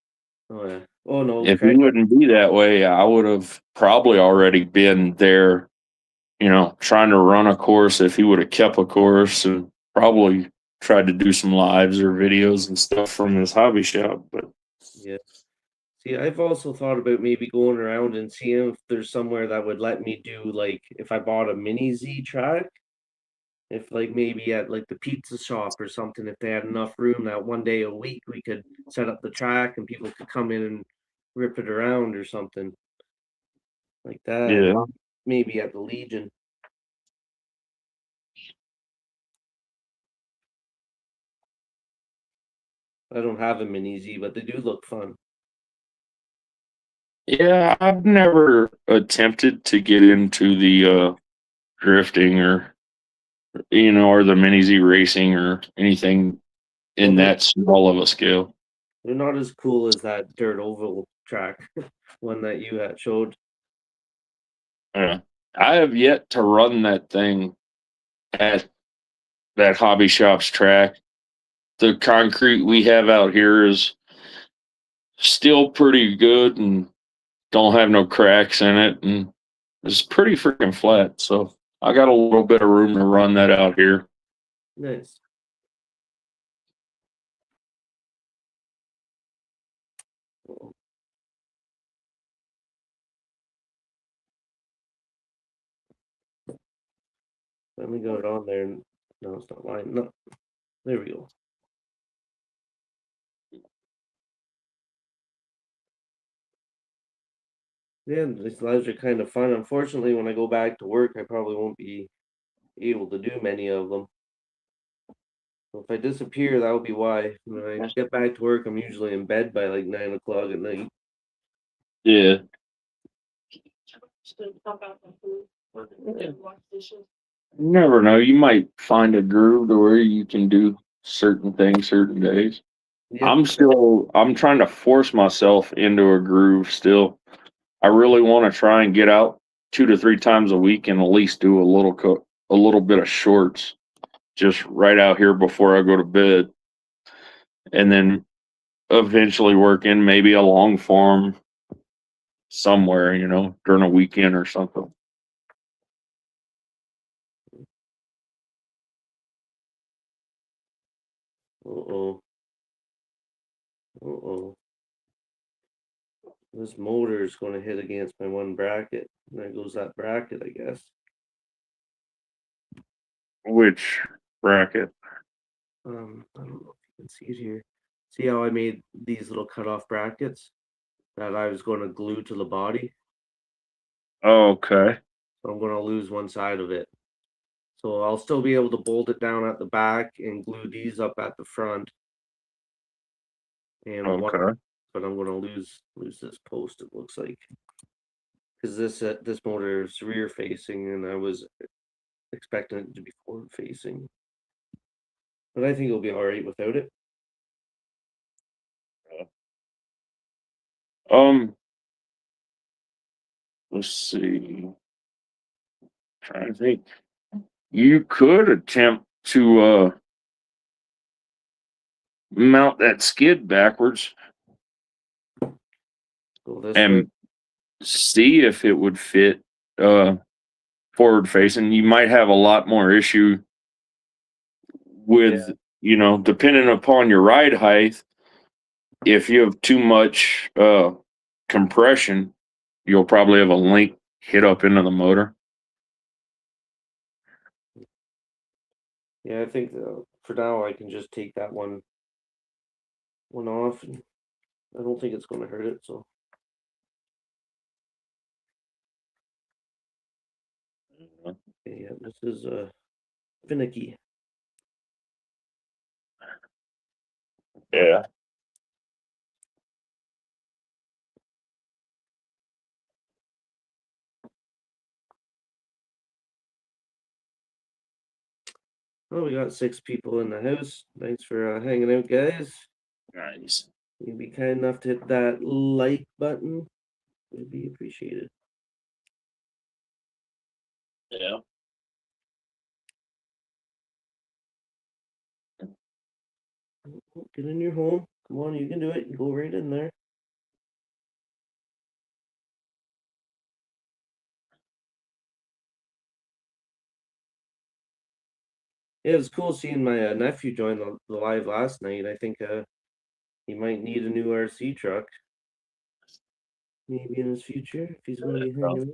Oh yeah. Oh no, if he Craig. wouldn't be that way, I would have probably already been there, trying to run a course if he would have kept a course and probably tried to do some lives or videos and stuff from his hobby shop. But Yeah. See, I've also thought about maybe going around and seeing if there's somewhere that would let me do, like, if I bought a mini Z track, if like maybe at like the pizza shop or something, if they had enough room that one day a week we could set up the track and people could come in and rip it around or something like that. yeah, Maybe at the Legion. I don't have a mini Z, but they do look fun. yeah, I've never attempted to get into the drifting or the mini Z racing or anything Well, in that small of a scale. they're not as cool as that dirt oval track one that you had showed. Yeah. I have yet to run that thing at that hobby shop's track. The concrete we have out here is still pretty good and don't have no cracks in it, and it's pretty freaking flat. So I got a little bit of room to run that out here. Nice. Let me go on there. No, it's not mine. No, there we go. Yeah, these lives are kind of fun. Unfortunately, when I go back to work, I probably won't be able to do many of them. So if I disappear, that would be why. When I get back to work, I'm usually in bed by like 9 o'clock at night. Yeah. Just talk about the food. Wash dishes. You never know. You might find a groove to where you can do certain things certain days. Yep. I'm trying to force myself into a groove still. I really want to try and get out 2 to 3 times a week and at least do a little bit of shorts just right out here before I go to bed, and then eventually work in maybe a long form somewhere, during a weekend or something. Uh-oh. Uh-oh. This motor is going to hit against my one bracket. And there goes that bracket, I guess. Which bracket? I don't know if you can see it here. See how I made these little cutoff brackets that I was going to glue to the body? Oh, okay. So I'm going to lose one side of it. So I'll still be able to bolt it down at the back and glue these up at the front. And one, Okay. but I'm going to lose this post, it looks like. Because this motor is rear facing and I was expecting it to be forward facing. But I think it'll be all right without it. Um, let's see. Trying to think. You could attempt to mount that skid backwards Go this way. and see if it would fit forward facing. You might have a lot more issue with, depending upon your ride height. If you have too much compression, you'll probably have a link hit up into the motor. Yeah, I think for now I can just take that one off, and I don't think it's going to hurt it. So okay, yeah, this is finicky. Yeah. Well, we got 6 people in the house. Thanks for hanging out, guys. Nice. You'd be kind enough to hit that like button. It'd be appreciated. Yeah. Get in your home. Come on, you can do it. Go right in there. Yeah, it was cool seeing my nephew join the live last night. I think he might need a new RC truck. Maybe in his future, if he's going to be hanging out.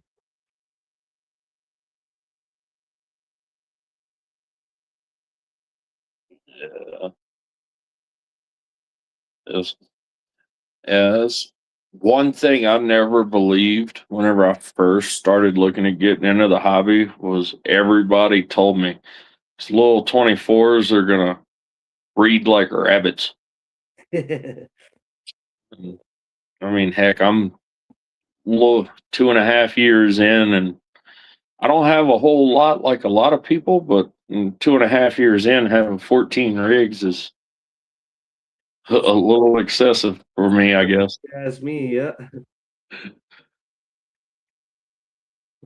Yeah. It's, yeah, it's one thing I never believed whenever I first started looking at getting into the hobby was everybody told me these little 24s are gonna breed like rabbits. I mean, heck, I'm little 2.5 years in, and I don't have a whole lot like a lot of people, but in 2.5 years in, having 14 rigs is a little excessive for me, I guess. That's me, yeah.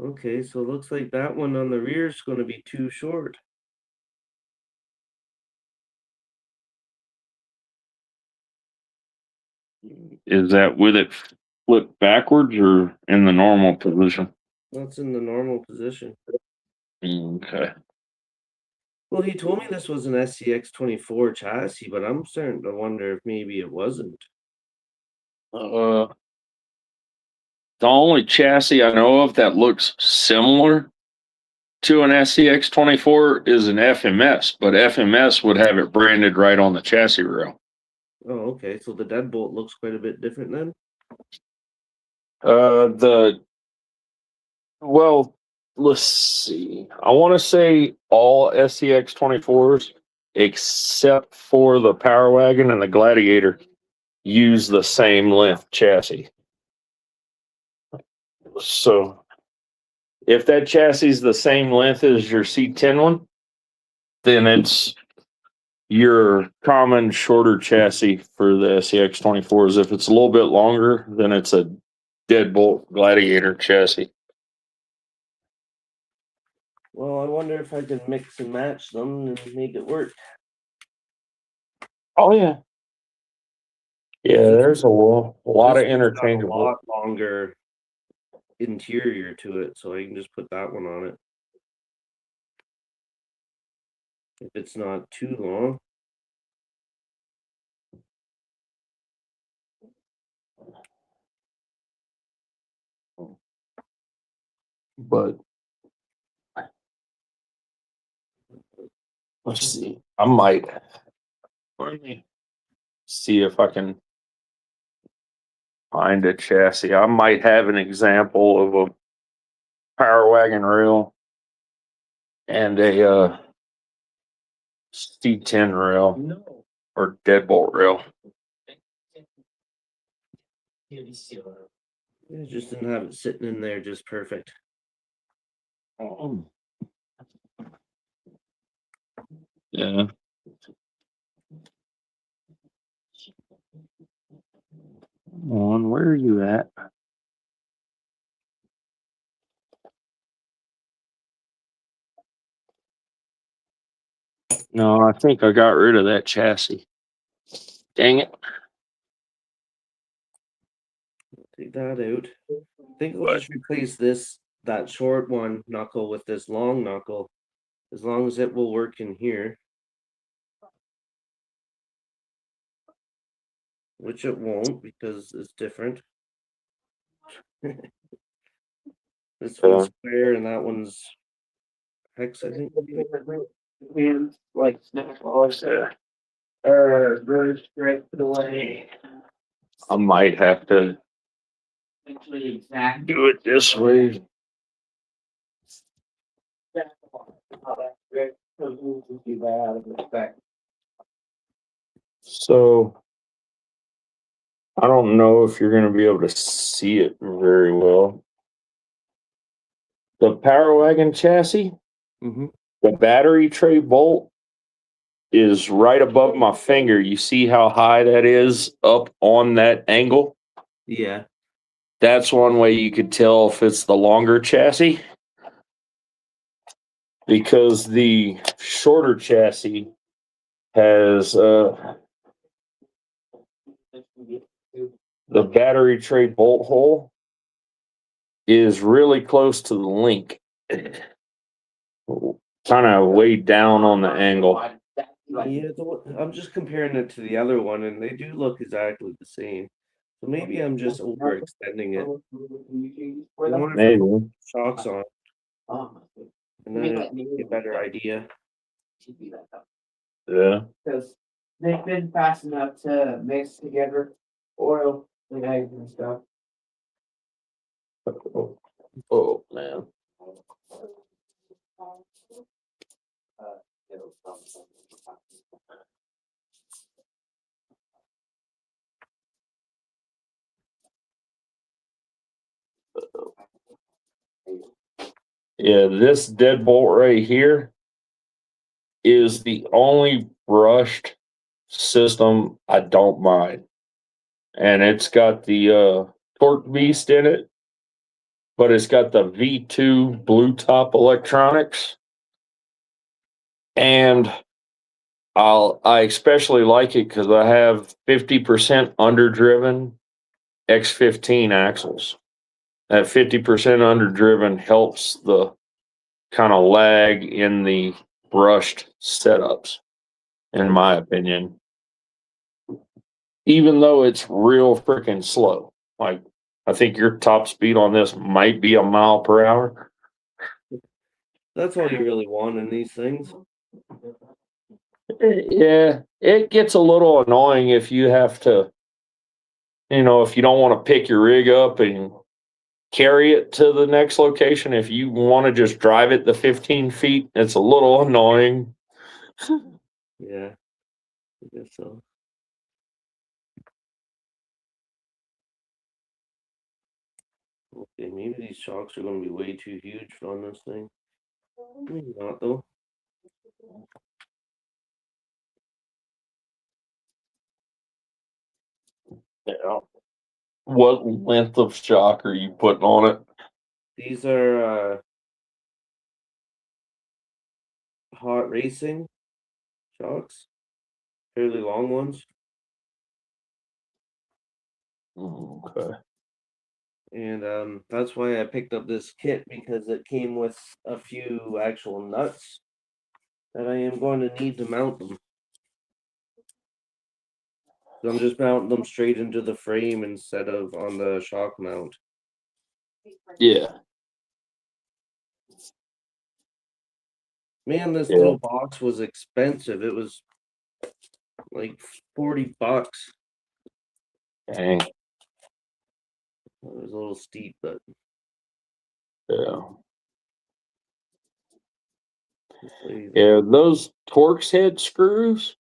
Okay, so it looks like that one on the rear is going to be too short. Is that with it flipped backwards or in the normal position? That's in the normal position. Okay. Well, he told me this was an SCX 24 chassis, but I'm starting to wonder if maybe it wasn't. Uh, the only chassis I know of that looks similar to an SCX 24 is an FMS, but FMS would have it branded right on the chassis rail. Oh, okay. So the deadbolt looks quite a bit different then. Well, let's see. I want to say all SCX 24s except for the Power Wagon and the Gladiator use the same length chassis. So if that chassis is the same length as your C10 one, then it's your common shorter chassis for the SEX 24s. If it's a little bit longer, then it's a deadbolt Gladiator chassis. Well, I wonder if I can mix and match them and make it work. Oh yeah. Yeah, there's a lot This of one's got a interchangeable. lot longer interior to it, so I can just put that one on it. If it's not too long. But let's see. I might let me see if I can find a chassis. I might have an example of a power wagon rail and a C10 rail or deadbolt rail. I just didn't have it sitting in there just perfect. Yeah. Where are you at? No, I think I got rid of that chassis. Dang it. Take that out. I think I'll just replace that short one knuckle with this long knuckle, as long as it will work in here. Which it won't, because it's different. This one's square and that one's hex, I think. And like snack balls or very straight away. I might have to do it this way. So I don't know if you're going to be able to see it very well. The Power Wagon chassis, the battery tray bolt is right above my finger. You see how high that is up on that angle? Yeah. That's one way you could tell if it's the longer chassis. Because the shorter chassis has the battery tray bolt hole is really close to the link, kind of way down on the angle. Yeah, I'm just comparing it to the other one, and they do look exactly the same. So maybe I'm just overextending it. I wonder if I Maybe. put shocks on, and then it'll give you a better idea. Yeah. Because they've been fast enough to mix together oil and eggs and stuff. Oh man. Yeah, this deadbolt right here is the only brushed system I don't mind. And it's got the torque beast in it, but it's got the V2 blue top electronics. And I especially like it because I have 50% underdriven X15 axles. That 50% underdriven helps the kind of lag in the brushed setups, in my opinion. Even though it's real freaking slow. Like, I think your top speed on this might be a mile per hour. That's all you really want in these things. Yeah, it gets a little annoying if you have to, if you don't want to pick your rig up and carry it to the next location. If you want to just drive it the 15 feet, it's a little annoying. Yeah, I guess so. Okay, maybe these shocks are gonna be way too huge on this thing. Maybe not though. Yeah. What length of shock are you putting on it? These are hot racing shocks, fairly long ones. Okay. And that's why I picked up this kit, because it came with a few actual nuts that I am going to need to mount them. So I'm just mounting them straight into the frame instead of on the shock mount. Yeah. Man, this Yeah. little box was expensive. It was like $40. Dang. It was a little steep, but Yeah. hopefully, Yeah. Those Torx head screws,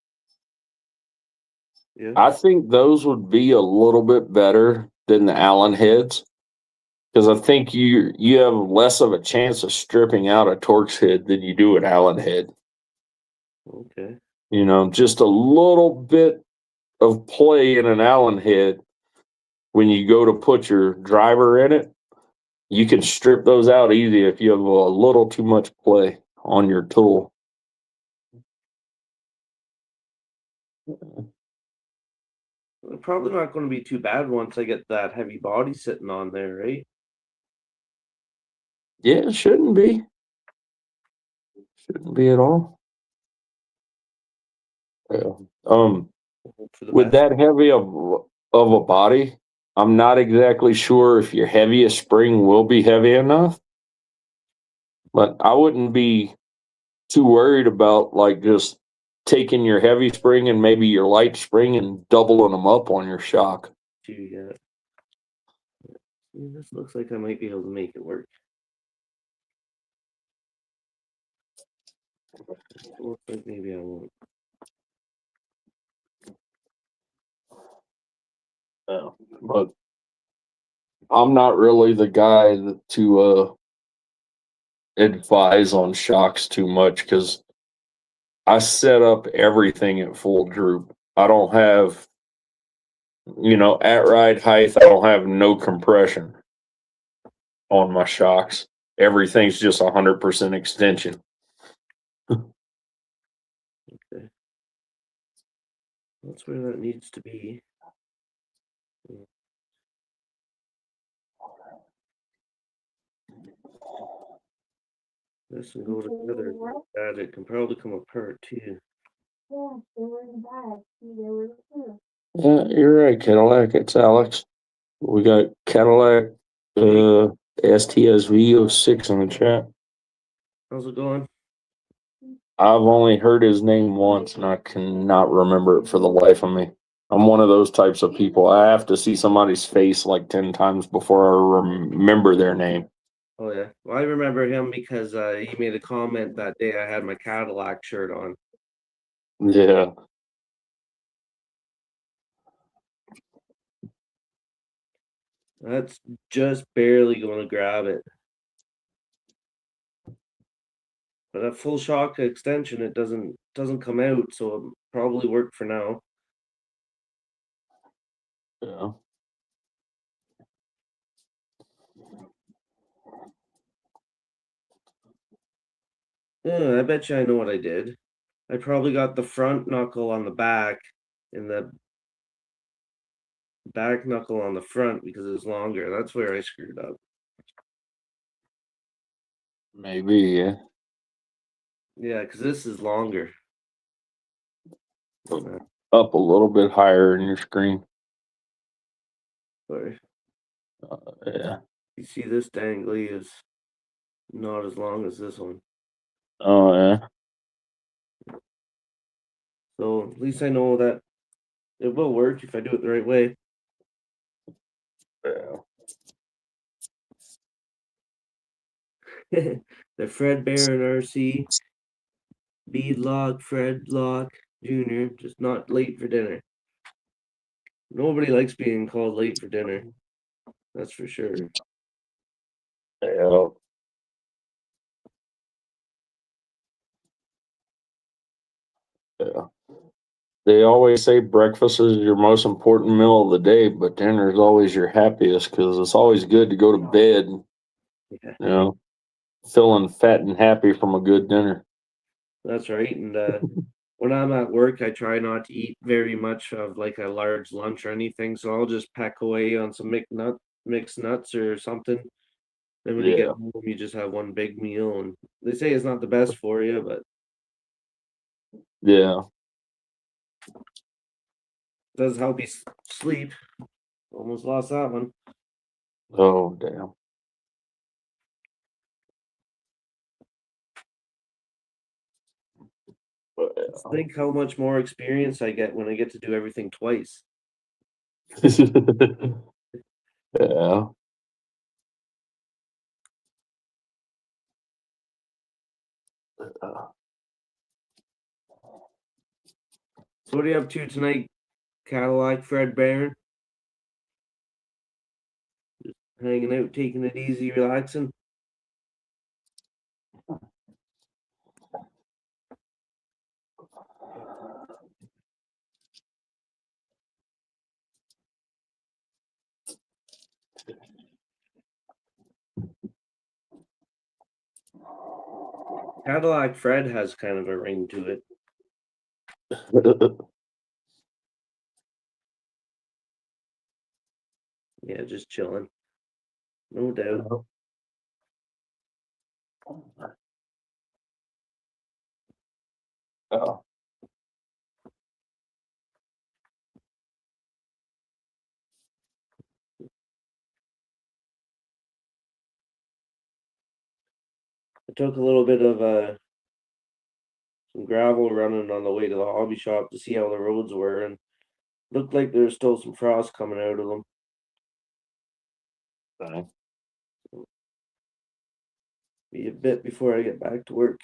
yeah. I think those would be a little bit better than the Allen heads. Because I think you have less of a chance of stripping out a Torx head than you do an Allen head. Okay. You know, just a little bit of play in an Allen head when you go to put your driver in it, you can strip those out easy if you have a little too much play on your tool. They're probably not going to be too bad once I get that heavy body sitting on there, right? Yeah, it shouldn't be. Shouldn't be at all. Yeah. Hope for the With best. that heavy of a body, I'm not exactly sure if your heaviest spring will be heavy enough. But I wouldn't be too worried about like just taking your heavy spring and maybe your light spring and doubling them up on your shock. Too yet. Yeah, this looks like I might be able to make it work. Looks like maybe I won't. Yeah. But I'm not really the guy to advise on shocks too much because I set up everything at full droop. I don't have, at ride height, I don't have no compression on my shocks. Everything's just 100% extension. Okay. That's where that needs to be. This and go together. That it can probably come apart too. Yeah, they were in the bag. They were too. Yeah, you're right, Cadillac. It's Alex. We got Cadillac STSV 06 in the chat. How's it going? I've only heard his name once and I cannot remember it for the life of me. I'm one of those types of people. I have to see somebody's face like 10 times before I remember their name. Oh yeah. Well, I remember him because he made a comment that day I had my Cadillac shirt on. Yeah. That's just barely going to grab it. But a full shock extension, it doesn't come out, so it probably worked for now. Yeah. I bet you I know what I did. I probably got the front knuckle on the back and the back knuckle on the front because it's longer. That's where I screwed up. Maybe, yeah. Yeah, because this is longer. Up a little bit higher in your screen. Sorry. Yeah. You see this dangly is not as long as this one. Oh, yeah. So at least I know that it will work if I do it the right way. Yeah. The Fred Barron RC, Beadlock, Fred Lock Jr., just not late for dinner. Nobody likes being called late for dinner. That's for sure. Yeah. Yeah. They always say breakfast is your most important meal of the day, but dinner is always your happiest because it's always good to go to bed, Yeah, feeling fat and happy from a good dinner. that's right. And when I'm at work, I try not to eat very much of like a large lunch or anything. So I'll just pack away on some mixed nuts or something. Then when you get Yeah. home, you just have one big meal. And they say it's not the best for you, but Yeah. it does help you sleep. Almost lost that one. Oh, damn. But, Just think how much more experience I get when I get to do everything twice. yeah. So what are you up to tonight, Cadillac Fred Baron? Hanging out, taking it easy, relaxing. Cadillac Fred has kind of a ring to it. Yeah, just chilling. No doubt. Oh. I took a little bit of some gravel running on the way to the hobby shop to see how the roads were, and looked like there's still some frost coming out of them. Okay. Be a bit before I get back to work.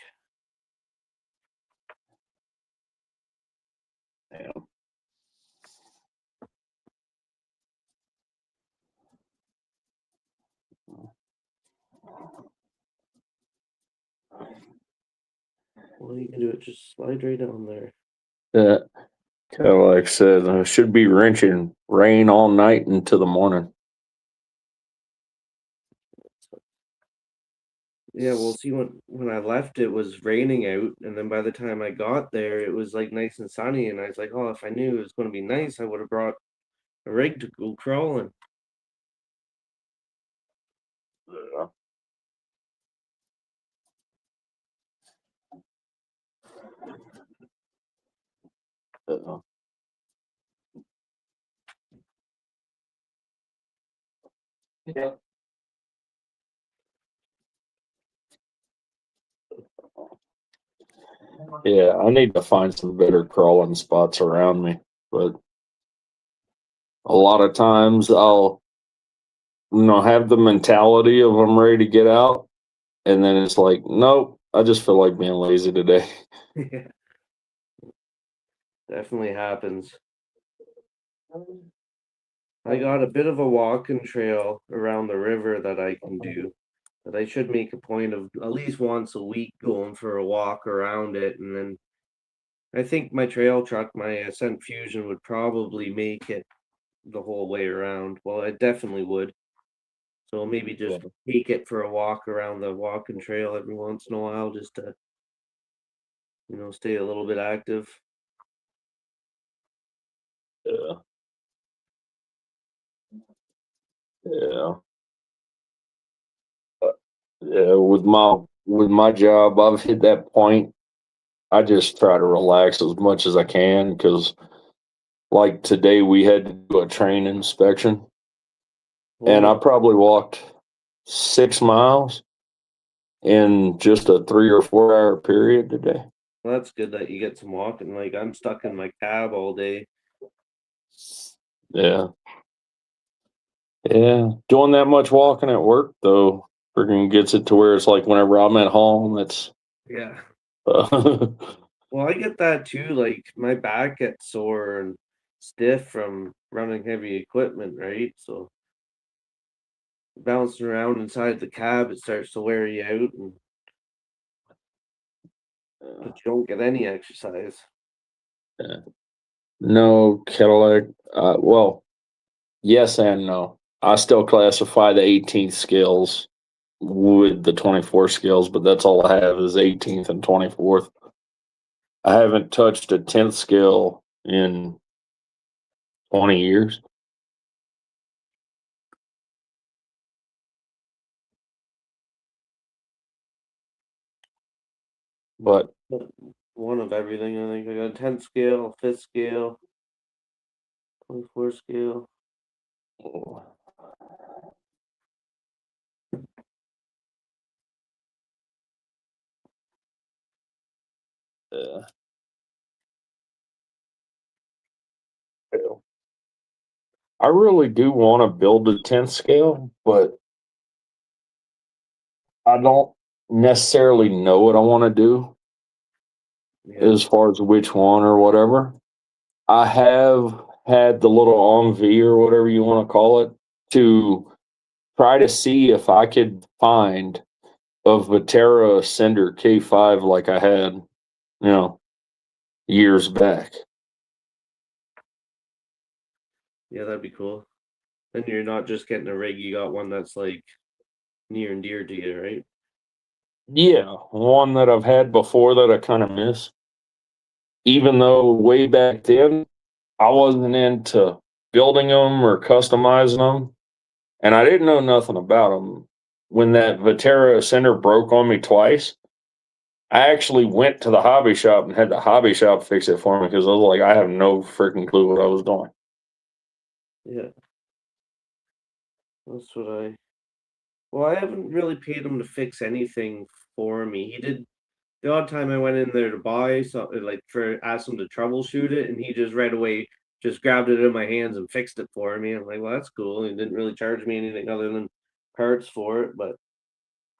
Yeah. Well, you can do it. Just slide right down there. Yeah. Kind of like I said, should be wrenching rain all night into the morning. Yeah, well, see, when I left, it was raining out, and then by the time I got there, it was like nice and sunny, and I was like, oh, if I knew it was going to be nice, I would have brought a rig to go crawling. Yeah. Yeah. Yeah. Yeah, I need to find some better crawling spots around me. But a lot of times I'll, have the mentality of I'm ready to get out. And then it's like, nope, I just feel like being lazy today. Yeah, definitely happens. I got a bit of a walking trail around the river that I can do. That I should make a point of at least once a week going for a walk around it, and then I think my trail truck, my Ascent Fusion, would probably make it the whole way around. Well, it definitely would. So maybe just take it for a walk around the walking trail every once in a while, just to stay a little bit active. Yeah. Yeah. Yeah. With my job, I've hit that point. I just try to relax as much as I can because, like today, we had to do a train inspection, and I Oh, probably walked 6 miles in just a 3 or 4 hour period today. well, that's good that you get some walking. Like I'm stuck in my cab all day. Yeah. Yeah. Doing that much walking at work, though, freaking gets it to where it's like whenever I'm at home, it's. Yeah. Uh, Well, I get that too. Like my back gets sore and stiff from running heavy equipment, right? So bouncing around inside the cab, it starts to wear you out, and but you don't get any exercise. No, Cadillac. Well, yes and no. I still classify the 18th scales with the 24 scales, but that's all I have is 18th and 24th. I haven't touched a 10th scale in 20 years. But One of everything, I think. I got a 10th scale, 5th scale, 24 scale. uh, I really do want to build a 10th scale, but I don't necessarily know what I want to do Yeah. as far as which one or whatever. I have had the little envy or whatever you want to call it to try to see if I could find a Vatera Ascender K5 like I had, years back. Yeah, that'd be cool. Then you're not just getting a rig, you got one that's like near and dear to you, right? Yeah, one that I've had before that I kind of miss. Even though way back then I wasn't into building them or customizing them, and I didn't know nothing about them. When that Vatera Ascender broke on me twice, I actually went to the hobby shop and had the hobby shop fix it for me because I was like, I have no freaking clue what I was doing. Yeah. That's what I. Well, I haven't really paid him to fix anything for me. He did the odd time I went in there to buy something, like for ask him to troubleshoot it, and he just right away just grabbed it in my hands and fixed it for me. I'm like, well, that's cool. He didn't really charge me anything other than parts for it, but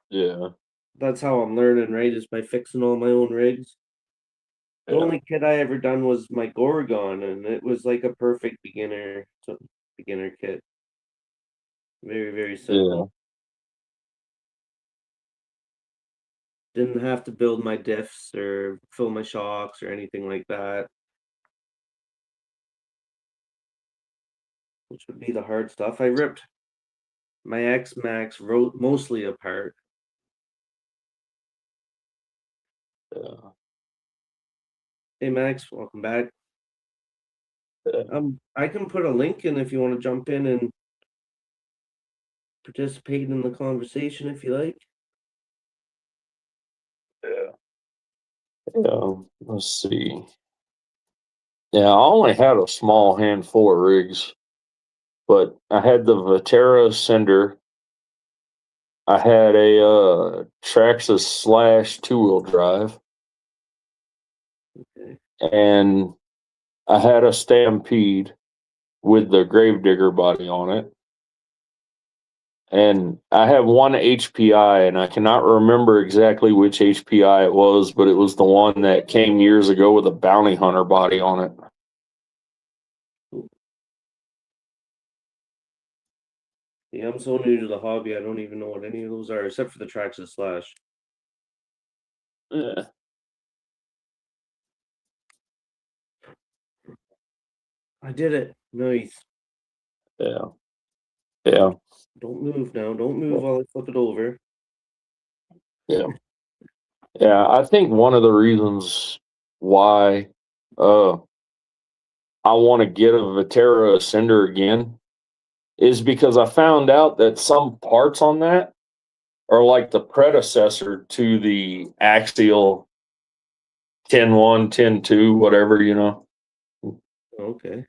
Yeah, that's how I'm learning, right? Is by fixing all my own rigs. The yeah, only kit I ever done was my Gorgon, and it was like a perfect beginner kit. Very, very yeah, simple. Didn't have to build my diffs or fill my shocks or anything like that, which would be the hard stuff. I ripped my X Max wrote mostly apart. yeah, Hey Max, welcome back. yeah. I can put a link in if you want to jump in and participate in the conversation if you like. Let's see. Yeah, I only had a small handful of rigs, but I had the Vatera Ascender. I had a Traxxas Slash 2-wheel drive, Okay. and I had a Stampede with the Gravedigger body on it. And I have one HPI, and I cannot remember exactly which HPI it was, but it was the one that came years ago with a bounty hunter body on it. Yeah, I'm so new to the hobby, I don't even know what any of those are, except for the Traxxas Slash. Yeah, I did it. Nice. yeah, yeah, Don't move now. Don't move while I flip it over. yeah. Yeah, I think one of the reasons why uh, I want to get a Vatera Ascender again is because I found out that some parts on that are like the predecessor to the Axial 10-1, 10-2, whatever, Okay.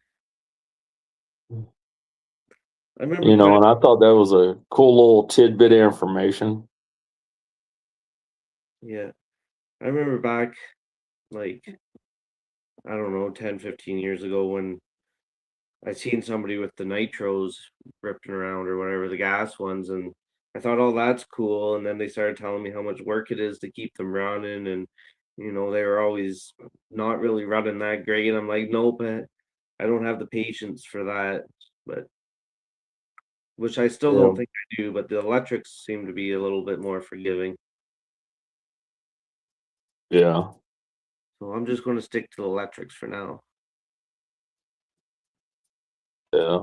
I remember back. And I thought that was a cool little tidbit of information. Yeah, I remember back, like, I don't know, 10, 15 years ago when I seen somebody with the nitros ripping around or whatever, the gas ones, and I thought, oh, that's cool. And then they started telling me how much work it is to keep them running, and they were always not really running that great. I'm like, nope, I don't have the patience for that. But which I still Yeah. don't think I do, but the electrics seem to be a little bit more forgiving. Yeah. So I'm just going to stick to the electrics for now. Yeah.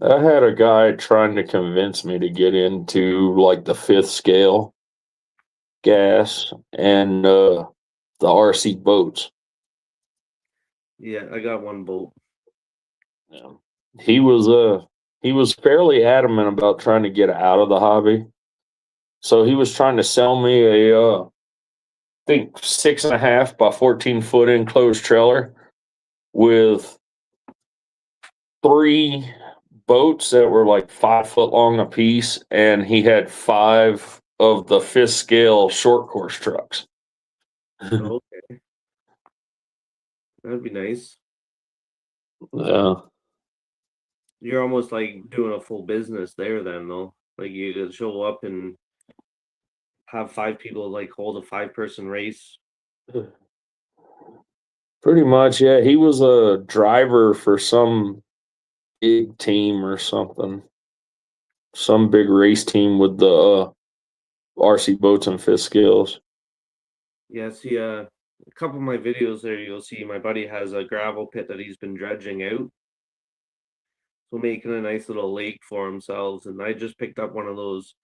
I had a guy trying to convince me to get into like the fifth scale gas and the RC boats. Yeah, I got one bolt. Yeah. He was fairly adamant about trying to get out of the hobby. So he was trying to sell me a I think 6.5 by 14-foot enclosed trailer with 3 boats that were like 5 foot long a piece, and he had 5 of the fifth scale short course trucks. Okay, that'd be nice. Yeah. You're almost like doing a full business there then, though. Like you could show up and have 5 people like hold a 5-person race. Pretty much, yeah. He was a driver for some big team or something. Some big race team with the RC boats and fifth scales. Yeah, see, a couple of my videos there, you'll see my buddy has a gravel pit that he's been dredging out. So making a nice little lake for himself. And I just picked up one of those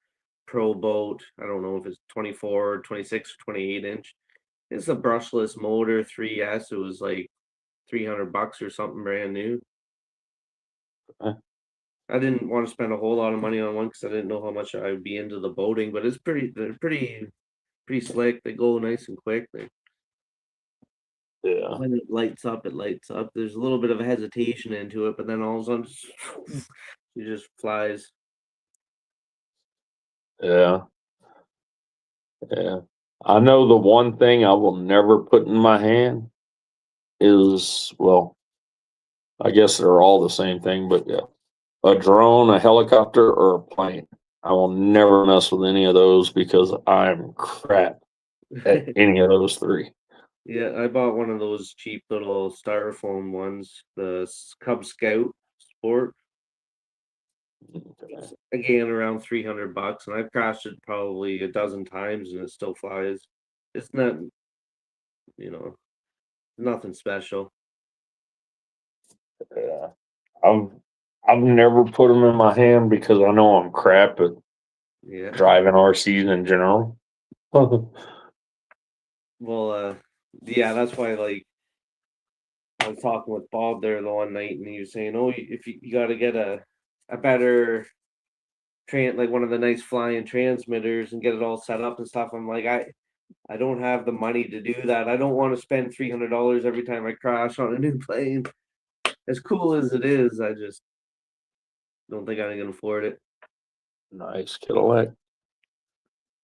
pro boat. I don't know if it's 24, 26, or 28 inch. It's a brushless motor 3S. It was like $300 or something brand new. Uh. I didn't want to spend a whole lot of money on one because I didn't know how much I would be into the boating, but they're pretty slick. They go nice and quick. Yeah. When it lights up, it lights up. There's a little bit of a hesitation into it, but then all of a sudden, it just flies. Yeah. Yeah. I know the one thing I will never put in my hand is, well, I guess they're all the same thing, but yeah, a drone, a helicopter, or a plane. I will never mess with any of those because I'm crap at any of those 3. Yeah, I bought one of those cheap little styrofoam ones, the Cub Scout Sport. It's again around $300, and I've crashed it probably a dozen times, and it still flies. It's not, you know, nothing special. Yeah. I've I've never put them in my hand because I know I'm crap at Yeah. driving RCs in general. Well, yeah, that's why like I was talking with Bob there the one night, and he was saying, "Oh, if you got to get a better like one of the nice flying transmitters and get it all set up and stuff." I'm like, I don't have the money to do that. I don't want to spend $300 every time I crash on a new plane. As cool as it is, I just don't think I can afford it. Nice Cadillac.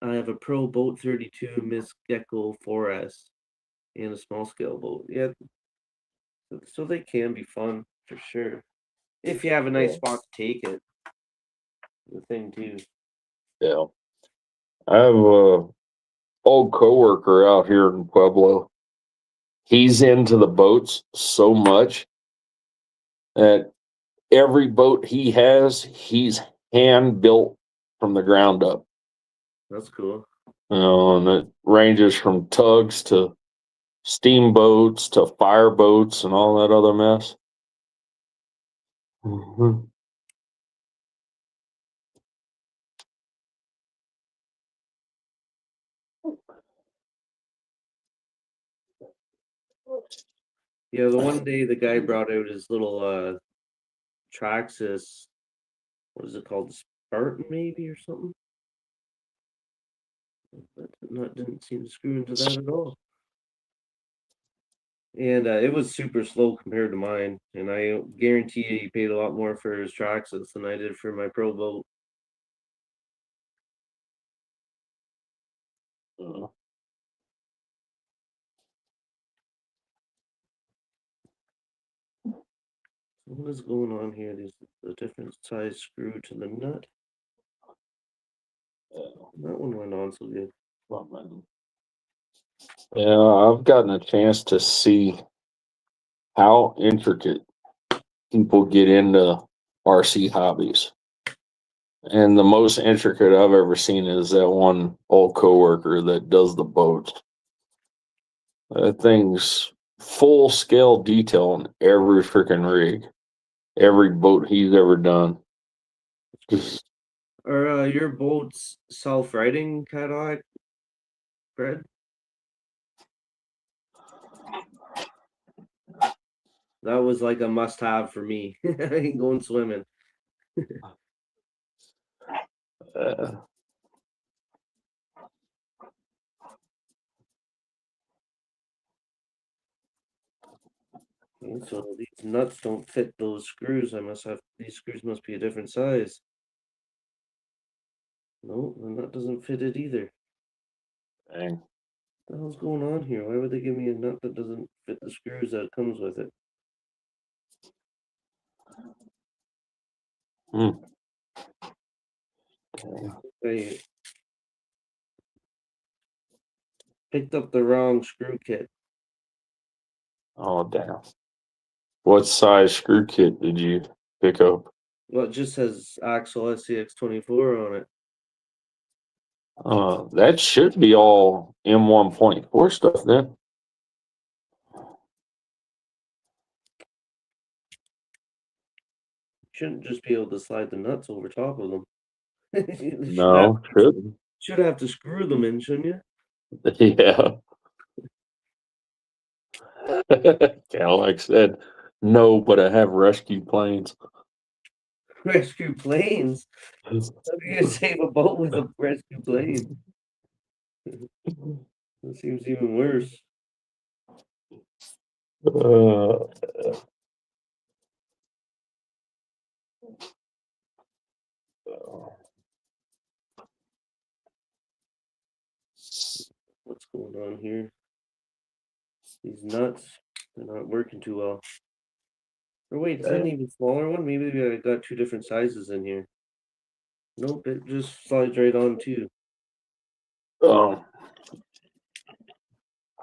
I have a Pro Boat 32 Miss Gecko 4S and a small scale boat. Yeah, so they can be fun for sure. If you have a nice Yeah. spot to take it. The thing too. Yeah. I have a old coworker out here in Pueblo. He's into the boats so much that every boat he has, he's hand built from the ground up. That's cool. And it ranges from tugs to steamboats to fireboats and all that other mess. Mhm. Yeah, the one day the guy brought out his little Traxxas, what is it called? Spartan maybe or something? Didn't seem to screw into that at all. And it was super slow compared to mine. And I guarantee you he paid a lot more for his Traxxas than I did for my Pro Boat. Uh, What is going on here? There's a different size screw to the nut. That one went on so good. Yeah, I've gotten a chance to see how intricate people get into RC hobbies. And the most intricate I've ever seen is that one old coworker that does the boats. That thing's full scale detail on every freaking rig, every boat he's ever done. Just Are your boats self-righting, Cadillac, Fred? That was like a must-have for me. Going swimming. uh, Okay, so these nuts don't fit those screws. These screws must be a different size. No, the nut doesn't fit it either. dang. What the hell's going on here? Why would they give me a nut that doesn't fit the screws that comes with it? Hmm. They picked up the wrong screw kit. Oh, damn. What size screw kit did you pick up? Well, it just says Axle SCX24 on it. That should be all M1.4 stuff then. Shouldn't just be able to slide the nuts over top of them. You No, shouldn't. should have to screw them in, shouldn't you? Yeah. Cadillac said, no, but I have rescue planes. Rescue planes. How are you gonna save a boat with a rescue plane? That seems even worse. Uh, What's going on here? These nuts, they're not working too well. Or wait, is that an even smaller one? Maybe I got two different sizes in here. Nope, it just slides right on too. um,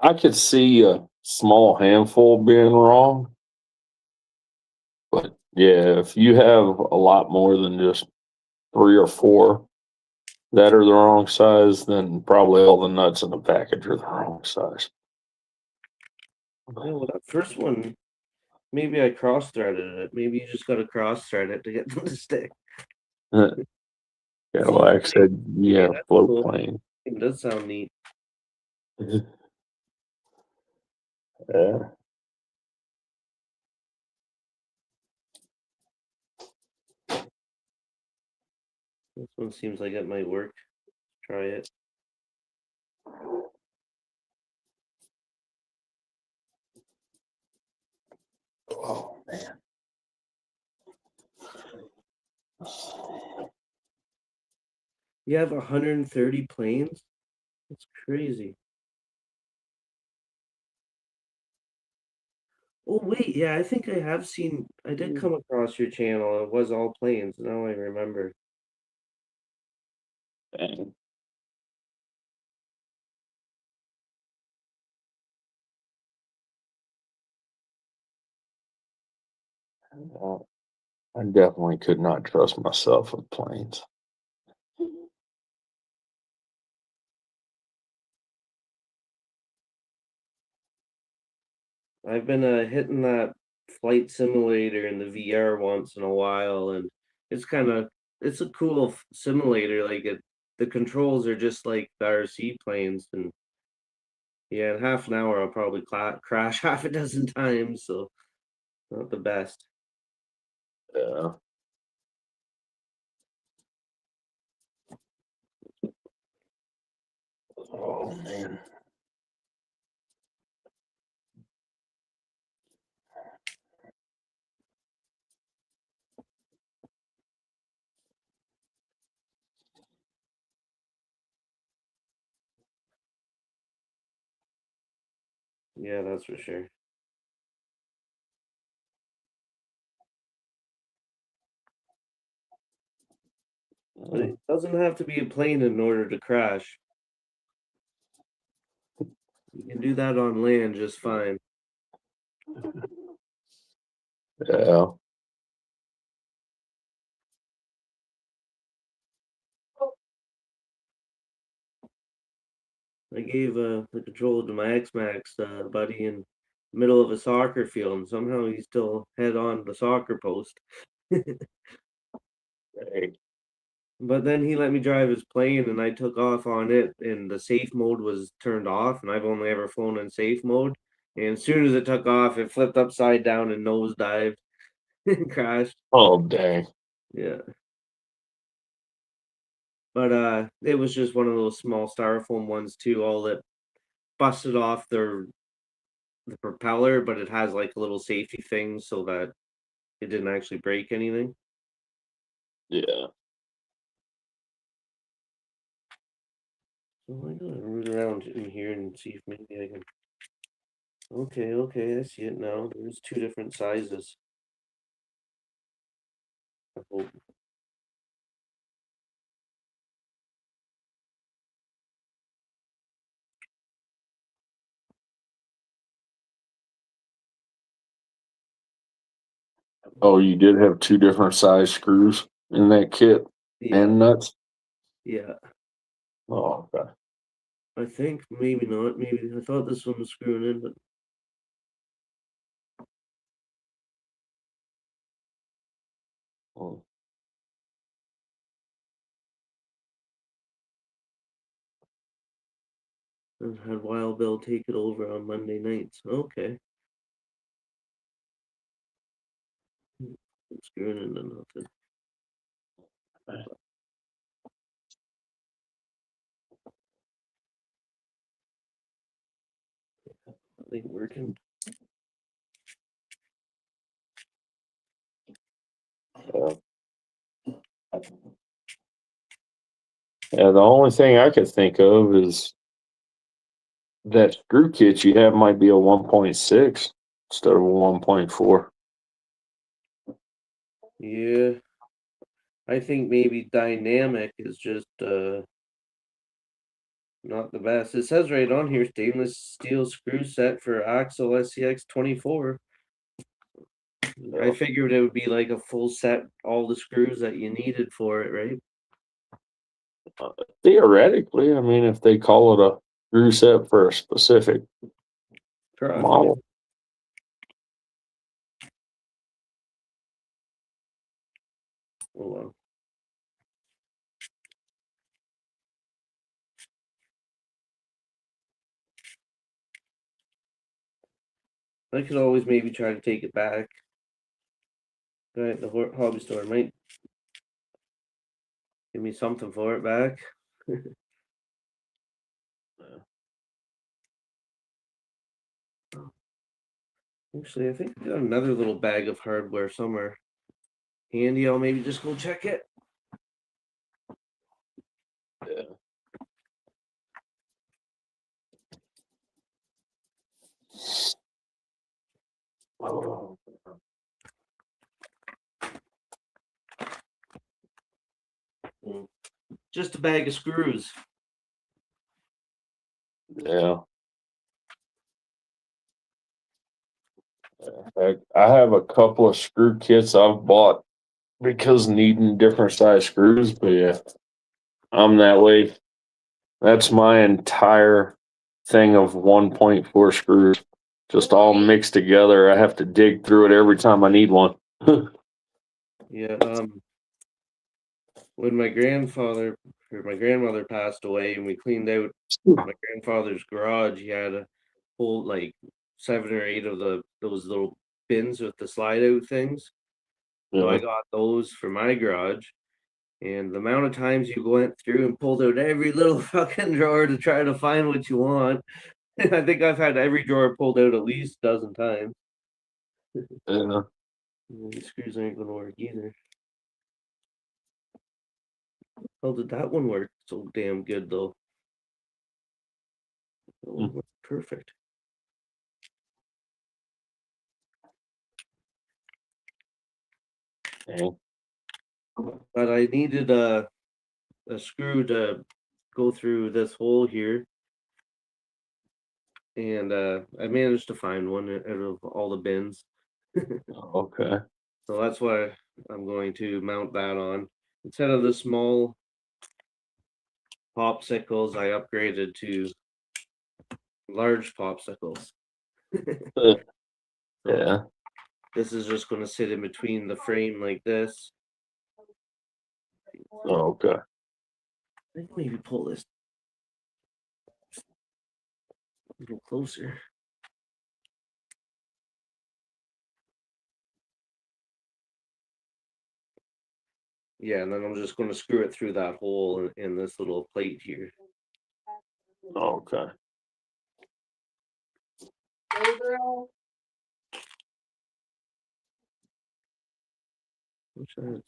I could see a small handful being wrong, but yeah, if you have a lot more than just 3 or 4 that are the wrong size, then probably all the nuts in the package are the wrong size. Yeah, well, that first one, maybe I cross-threaded it. Maybe you just got to cross-thread it to get them to stick. Cadillac said, yeah, That's float cool. plane. It does sound neat. Yeah. This one seems like it might work. Try it. Oh man. You have 130 planes? That's crazy. Oh wait, yeah, I think I have seen. I did come across your channel. It was all planes. Now I remember. Dang. I definitely could not trust myself with planes. I've been hitting that flight simulator in the VR once in a while, and it's kind of it's a cool simulator. Like the controls are just like the RC planes, and yeah, in half an hour I'll probably crash half a dozen times. So not the best. Yeah. Oh man. Yeah, that's for sure. But it doesn't have to be a plane in order to crash. You can do that on land just fine. Yeah. I gave the controller to my X-Max buddy in the middle of a soccer field, and somehow he still head on the soccer post. Hey, But then he let me drive his plane, and I took off on it, and the safe mode was turned off, and I've only ever flown in safe mode. And as soon as it took off, it flipped upside down and nosedived and crashed. oh dang. Yeah. But it was just one of those small styrofoam ones too, all that busted off the propeller, but it has like a little safety thing so that it didn't actually break anything. Yeah. So I gotta root around in here and see if maybe I can. Okay, I see it now. There's two different sizes. I hope. Oh, you did have two different size screws in that kit Yeah, and nuts. yeah. Oh, okay. I think maybe not. Maybe I thought this one was screwing in, but Oh, I had Wild Bill take it over on Monday nights. Okay, it's screwing into nothing. I think working. yeah. Yeah, the only thing I could think of is that screw kit you have might be a 1.6 instead of a 1.4. Yeah, I think maybe dynamic is just not the best. It says right on here stainless steel screw set for Axle SCX 24. I figured it would be like a full set, all the screws that you needed for it, right? Theoretically, I mean, if they call it a screw set for a specific Truck. model. Hold on. I could always maybe try to take it back. Right, the hobby store might give me something for it back. Actually, I think I got another little bag of hardware somewhere handy. I'll maybe just go check it. Yeah. Oh, Just a bag of screws. yeah. I have a couple of screw kits I've bought because needing different size screws, but yeah, I'm that way. That's my entire thing of 1.4 screws, just all mixed together. I have to dig through it every time I need one. Yeah, when my grandfather or my grandmother passed away and we cleaned out my grandfather's garage, he had a whole like 7 or 8 of those little bins with the slide out things. So I Yeah. got those for my garage. And the amount of times you went through and pulled out every little fucking drawer to try to find what you want. I think I've had every drawer pulled out at least a dozen times. Yeah. These screws aren't gonna work either. How did that one work so damn good though? That one worked perfect. Okay. But I needed a screw to go through this hole here. And I managed to find one out of all the bins. Okay. So that's why I'm going to mount that on. Instead of the small popsicles, I upgraded to large popsicles. Yeah. This is just going to sit in between the frame like this. Oh, okay. I think maybe pull this a little closer. Yeah, and then I'm just going to screw it through that hole in this little plate here. Okay. Hey, girl. Which is,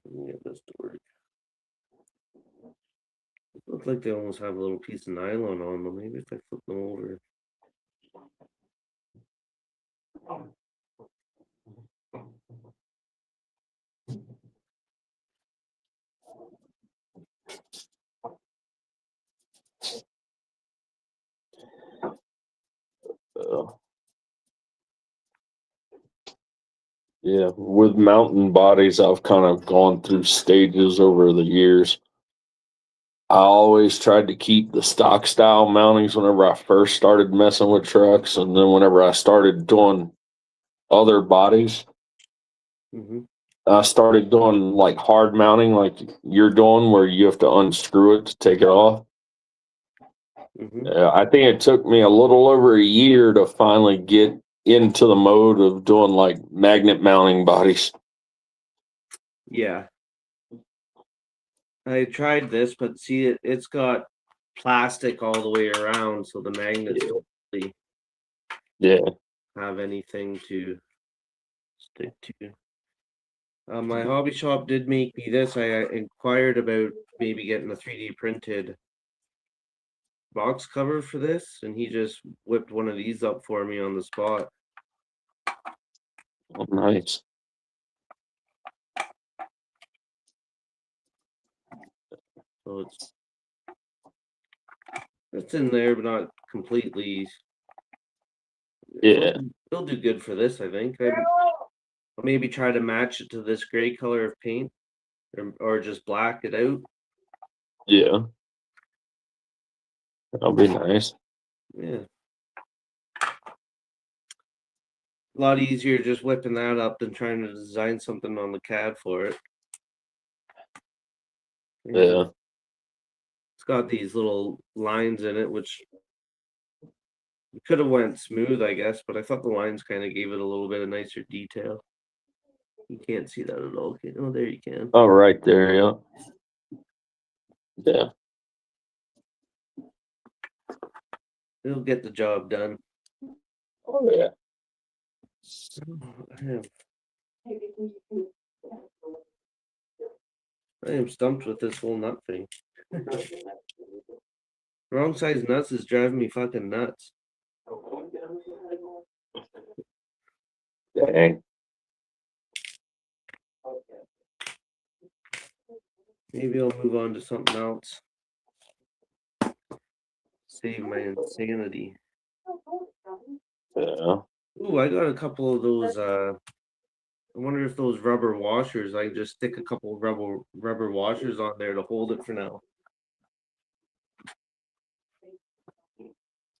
let me get this to work. It looks like they almost have a little piece of nylon on them. Maybe if I flip them over. Uh, yeah, with mountain bodies, I've kind of gone through stages over the years. I always tried to keep the stock style mountings whenever I first started messing with trucks, and then whenever I started doing other bodies, Mm-hmm. I started doing like hard mounting, like you're doing, where you have to unscrew it to take it off. Mm-hmm. I think it took me a little over a year to finally get into the mode of doing like magnet mounting bodies. Yeah. I tried this, but see, it's got plastic all the way around, so the magnets don't really Yeah, have anything to stick to. My hobby shop did make me this. I inquired about maybe getting a 3D printed box cover for this, and he just whipped one of these up for me on the spot. oh, nice. So it's in there, but not completely. Yeah, It'll do good for this, I think. I'll maybe try to match it to this gray color of paint, or just black it out. yeah, that'll be nice. Yeah. A lot easier just whipping that up than trying to design something on the CAD for it. Yeah, It's got these little lines in it, which could have went smooth, I guess, but I thought the lines kind of gave it a little bit of nicer detail. You can't see that at all. Okay. Oh, there you can. oh, right there, yeah, yeah, It'll get the job done. oh yeah. I am stumped with this whole nut thing. Wrong size nuts is driving me fucking nuts. Dang. Maybe I'll move on to something else. Save my insanity. Yeah. Ooh, I got a couple of those. I wonder if those rubber washers. I can just stick a couple of rubber washers on there to hold it for now.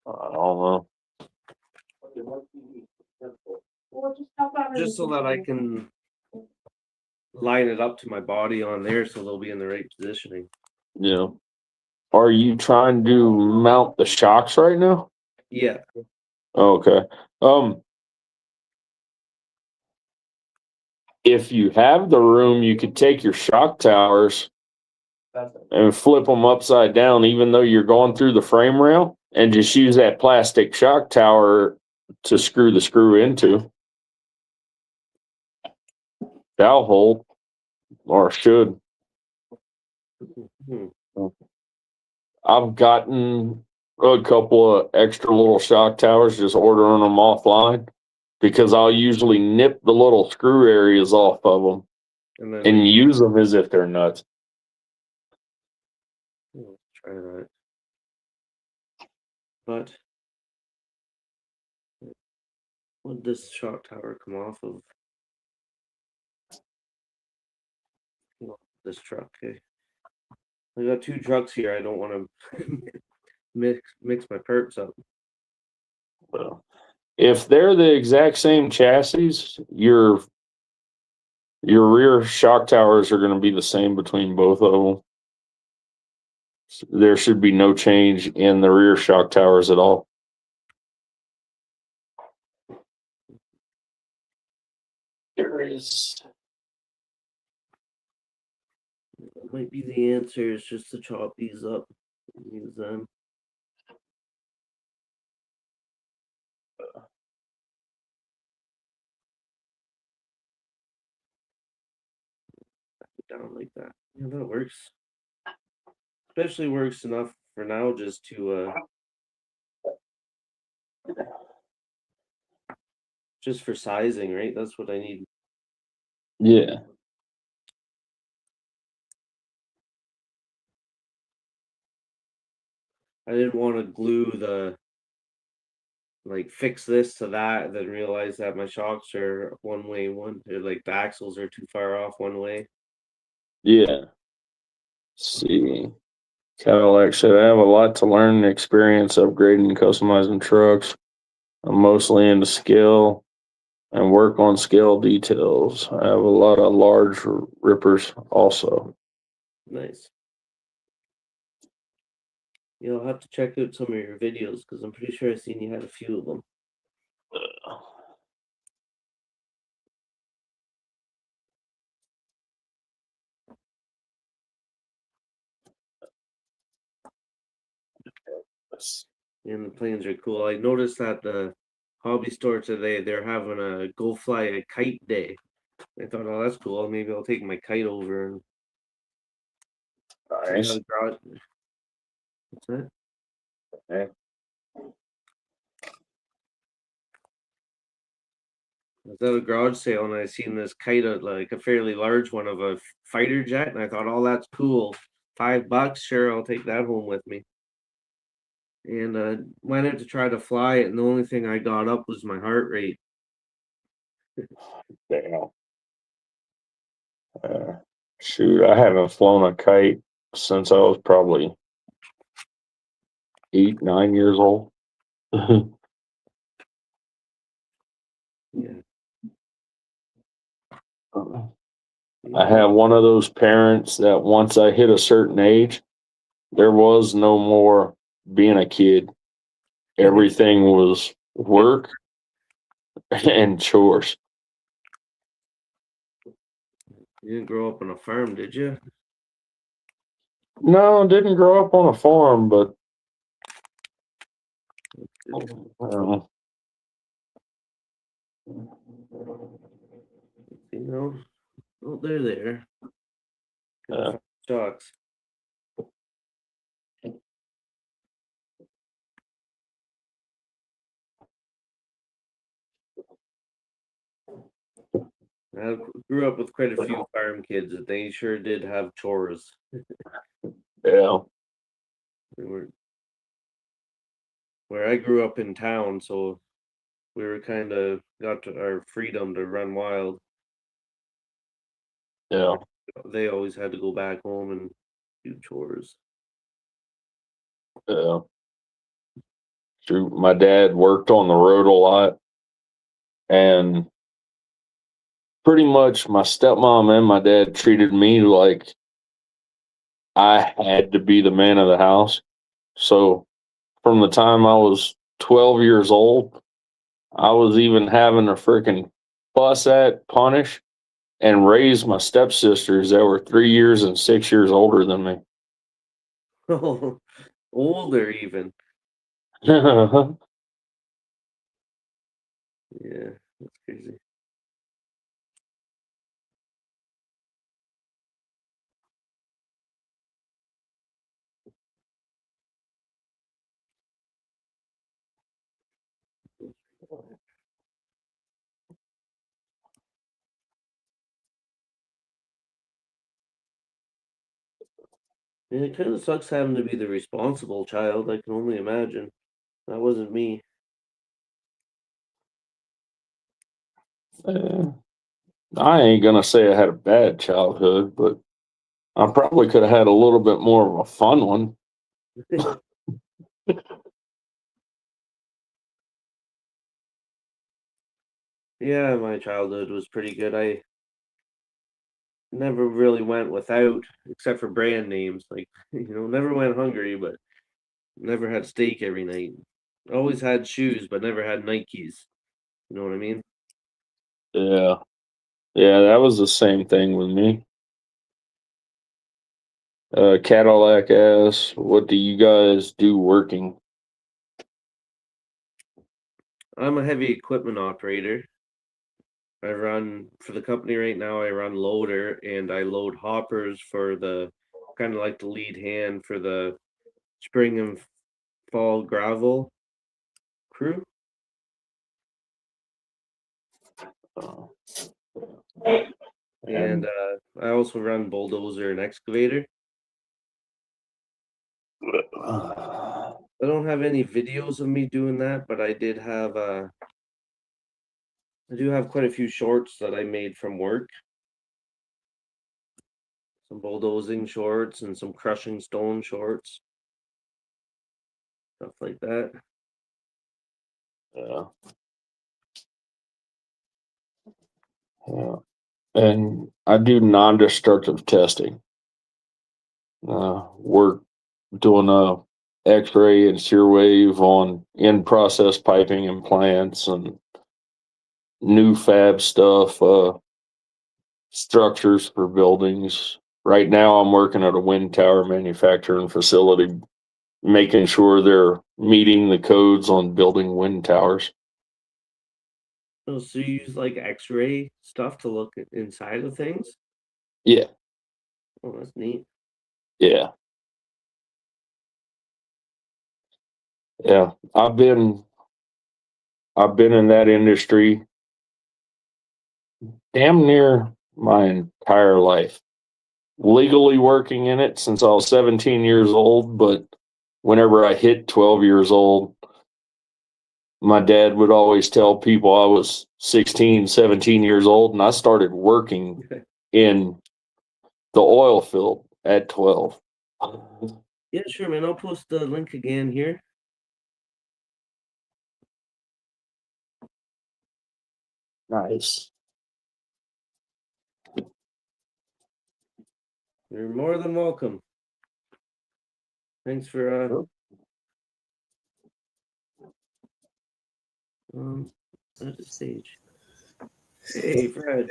I don't know. Well, just help out in Just the so that I kitchen. can line it up to my body on there, so they'll be in the right positioning. Yeah. Are you trying to mount the shocks right now? Yeah. Okay. If you have the room, you could take your shock towers and flip them upside down, even though you're going through the frame rail, and just use that plastic shock tower to screw the screw into. That'll hold, or should. Hmm. I've gotten a couple of extra little shock towers, just ordering them offline, because I'll usually nip the little screw areas off of them And then and use them as if they're nuts. let's try that. But would this shock tower come off of this truck? Okay. I got two trucks here. I don't want to mix my parts up. Well, if they're the exact same chassis, your rear shock towers are going to be the same between both of them. There should be no change in the rear shock towers at all. There is. That might be the answer, is just to chop these up and use them. Down like that. Yeah, that works. Especially works enough for now just to just for sizing, right? That's what I need. Yeah. I didn't want to glue the fix this to that and then realize that my shocks are one way or like the axles are too far off one way. Yeah. Let's see. Cadillac said, I have a lot to learn and experience upgrading and customizing trucks. I'm mostly into skill and work on scale details. I have a lot of large rippers also. Nice. You'll have to check out some of your videos because I'm pretty sure I've seen you had a few of them. And the planes are cool. I noticed that the hobby store today, they're having a go fly a kite day. I thought, oh, that's cool. Maybe I'll take my kite over and Nice. What's that? Yeah. I was at a garage sale and I seen this kite, like a fairly large one of a fighter jet, and I thought, oh, that's cool. $5, sure, I'll take that home with me. And went out to try to fly it, and the only thing I got up was my heart rate. Damn. Shoot, I haven't flown a kite since I was probably 8, 9 years old. Yeah. I have one of those parents that once I hit a certain age, there was no more being a kid. Everything was work and chores. You didn't grow up on a farm, did you? No, didn't grow up on a farm, but You know, oh, they're there. Yeah. Shocks. I grew up with quite a few farm kids. They sure did have chores. yeah, We were where I grew up in town, so we were kind of got our freedom to run wild. yeah. They always had to go back home and do chores. Yeah. Shoot, my dad worked on the road a lot, and pretty much my stepmom and my dad treated me like I had to be the man of the house. So from the time I was 12 years old, I was even having to freaking fuss at, punish, and raise my stepsisters that were 3 years and 6 years older than me. Oh, older even. Yeah. Yeah, that's crazy. Yeah, it kind of sucks having to be the responsible child. I can only imagine. That wasn't me. I ain't gonna say I had a bad childhood, but I probably could have had a little bit more of a fun one. Yeah, my childhood was pretty good. I never really went without, except for brand names. Like, never went hungry, but never had steak every night. Always had shoes, but never had Nikes. You know what I mean? Yeah. Yeah, that was the same thing with me. Cadillac asks, what do you guys do working? I'm a heavy equipment operator. I run for the company right now. I run loader and I load hoppers for the kind of like the lead hand for the spring and fall gravel crew. Uh, And I also run bulldozer and excavator. uh, I don't have any videos of me doing that, but I do have quite a few shorts that I made from work. Some bulldozing shorts and some crushing stone shorts. Stuff like that. yeah. Yeah. And I do non-destructive testing. Work doing a X-ray and shear wave on in-process piping and plants and new fab stuff, structures for buildings. Right now, I'm working at a wind tower manufacturing facility, making sure they're meeting the codes on building wind towers. Oh, so you use like X-ray stuff to look inside of things? Yeah, Oh, that's neat. yeah, yeah. I've been in that industry damn near my entire life. Legally working in it since I was 17 years old, but whenever I hit 12 years old, my dad would always tell people I was 16, 17 years old, and I started working in the oil field at 12. Yeah, sure, man. I'll post the link again here. Nice. You're more than welcome. Thanks for at the stage. Hey, Fred.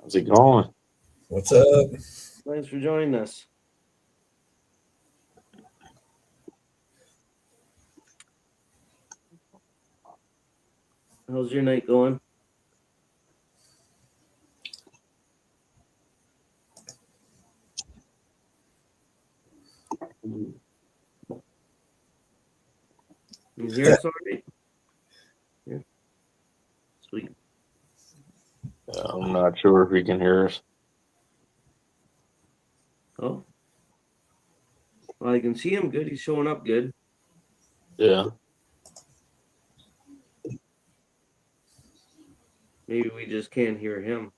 How's it going? What's up? Thanks for joining us. How's your night going? You hear us all right? Yeah. Sweet. I'm not sure if you can hear us. Oh. Well, I can see him good. He's showing up good. Yeah. Maybe we just can't hear him.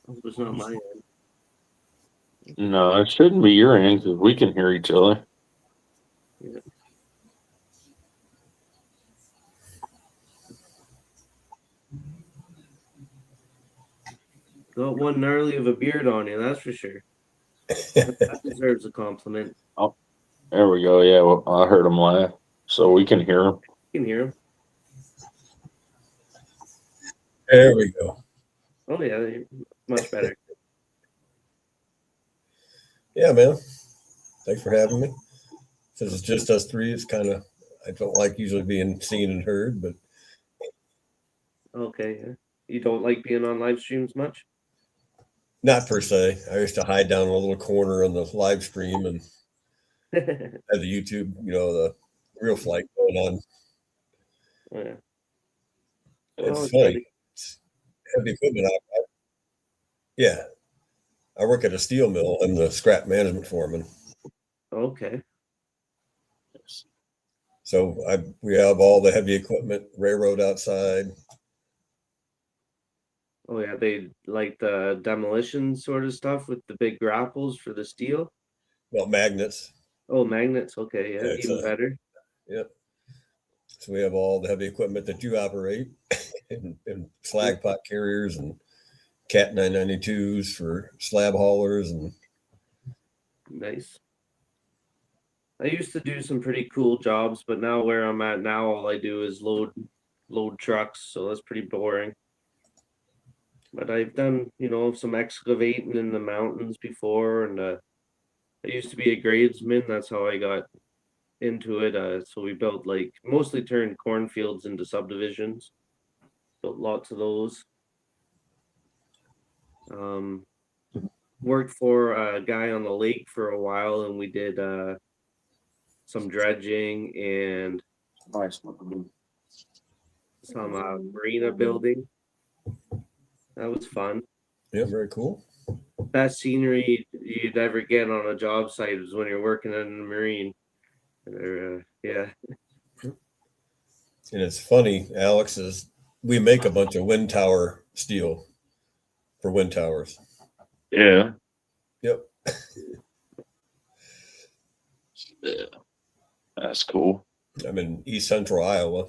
Hope it's not my end. No, it shouldn't be your end because we can hear each other. Yeah. Got one gnarly of a beard on you, that's for sure. That deserves a compliment. Oh, there we go. Yeah, well, I heard him laugh, so we can hear him. You can hear him. There we go. Oh yeah, much better. Yeah, man. Thanks for having me. Since it's just us three, it's kind of, I don't like usually being seen and heard, but Okay. Yeah. You don't like being on live streams much? not per se. I used to hide down in a little corner on the live stream and Oh have the YouTube, the real flight going on. yeah. It's Oh, funny. It's heavy equipment. Yeah. I work at a steel mill. I'm the scrap management foreman. Okay. So we have all the heavy equipment, railroad outside. Oh yeah, they like the demolition sort of stuff with the big grapples for the steel. Well, magnets. Oh, magnets. Okay, yeah, It's even better. Yep. So we have all the heavy equipment that you operate, and slag pot carriers and Cat 992s for slab haulers, and Nice. I used to do some pretty cool jobs, but now where I'm at now, all I do is load trucks, so that's pretty boring. But I've done, some excavating in the mountains before, and I used to be a gradesman. That's how I got into it. So we built mostly turned cornfields into subdivisions. Built lots of those. Worked for a guy on the lake for a while, and we did some dredging and Nice looking. some marina building. That was fun. yeah, very cool. Best scenery you'd ever get on a job site is when you're working in a marine. Yeah. And it's funny, Alex, is we make a bunch of wind tower steel for wind towers. Yeah. Yep. Yeah. That's cool. I'm in East Central Iowa,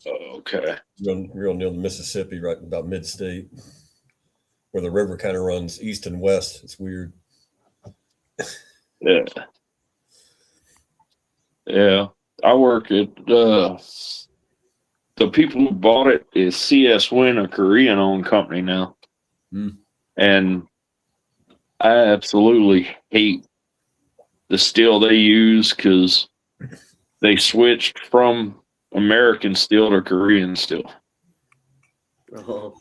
Okay. real near the Mississippi, right about mid-state, where the river kind of runs east and west. It's weird. Yeah. Yeah. I work at the people who bought it is CS Wind, a Korean owned company now. Hmm. And I absolutely hate the steel they use because they switched from American steel to Korean steel. Oh,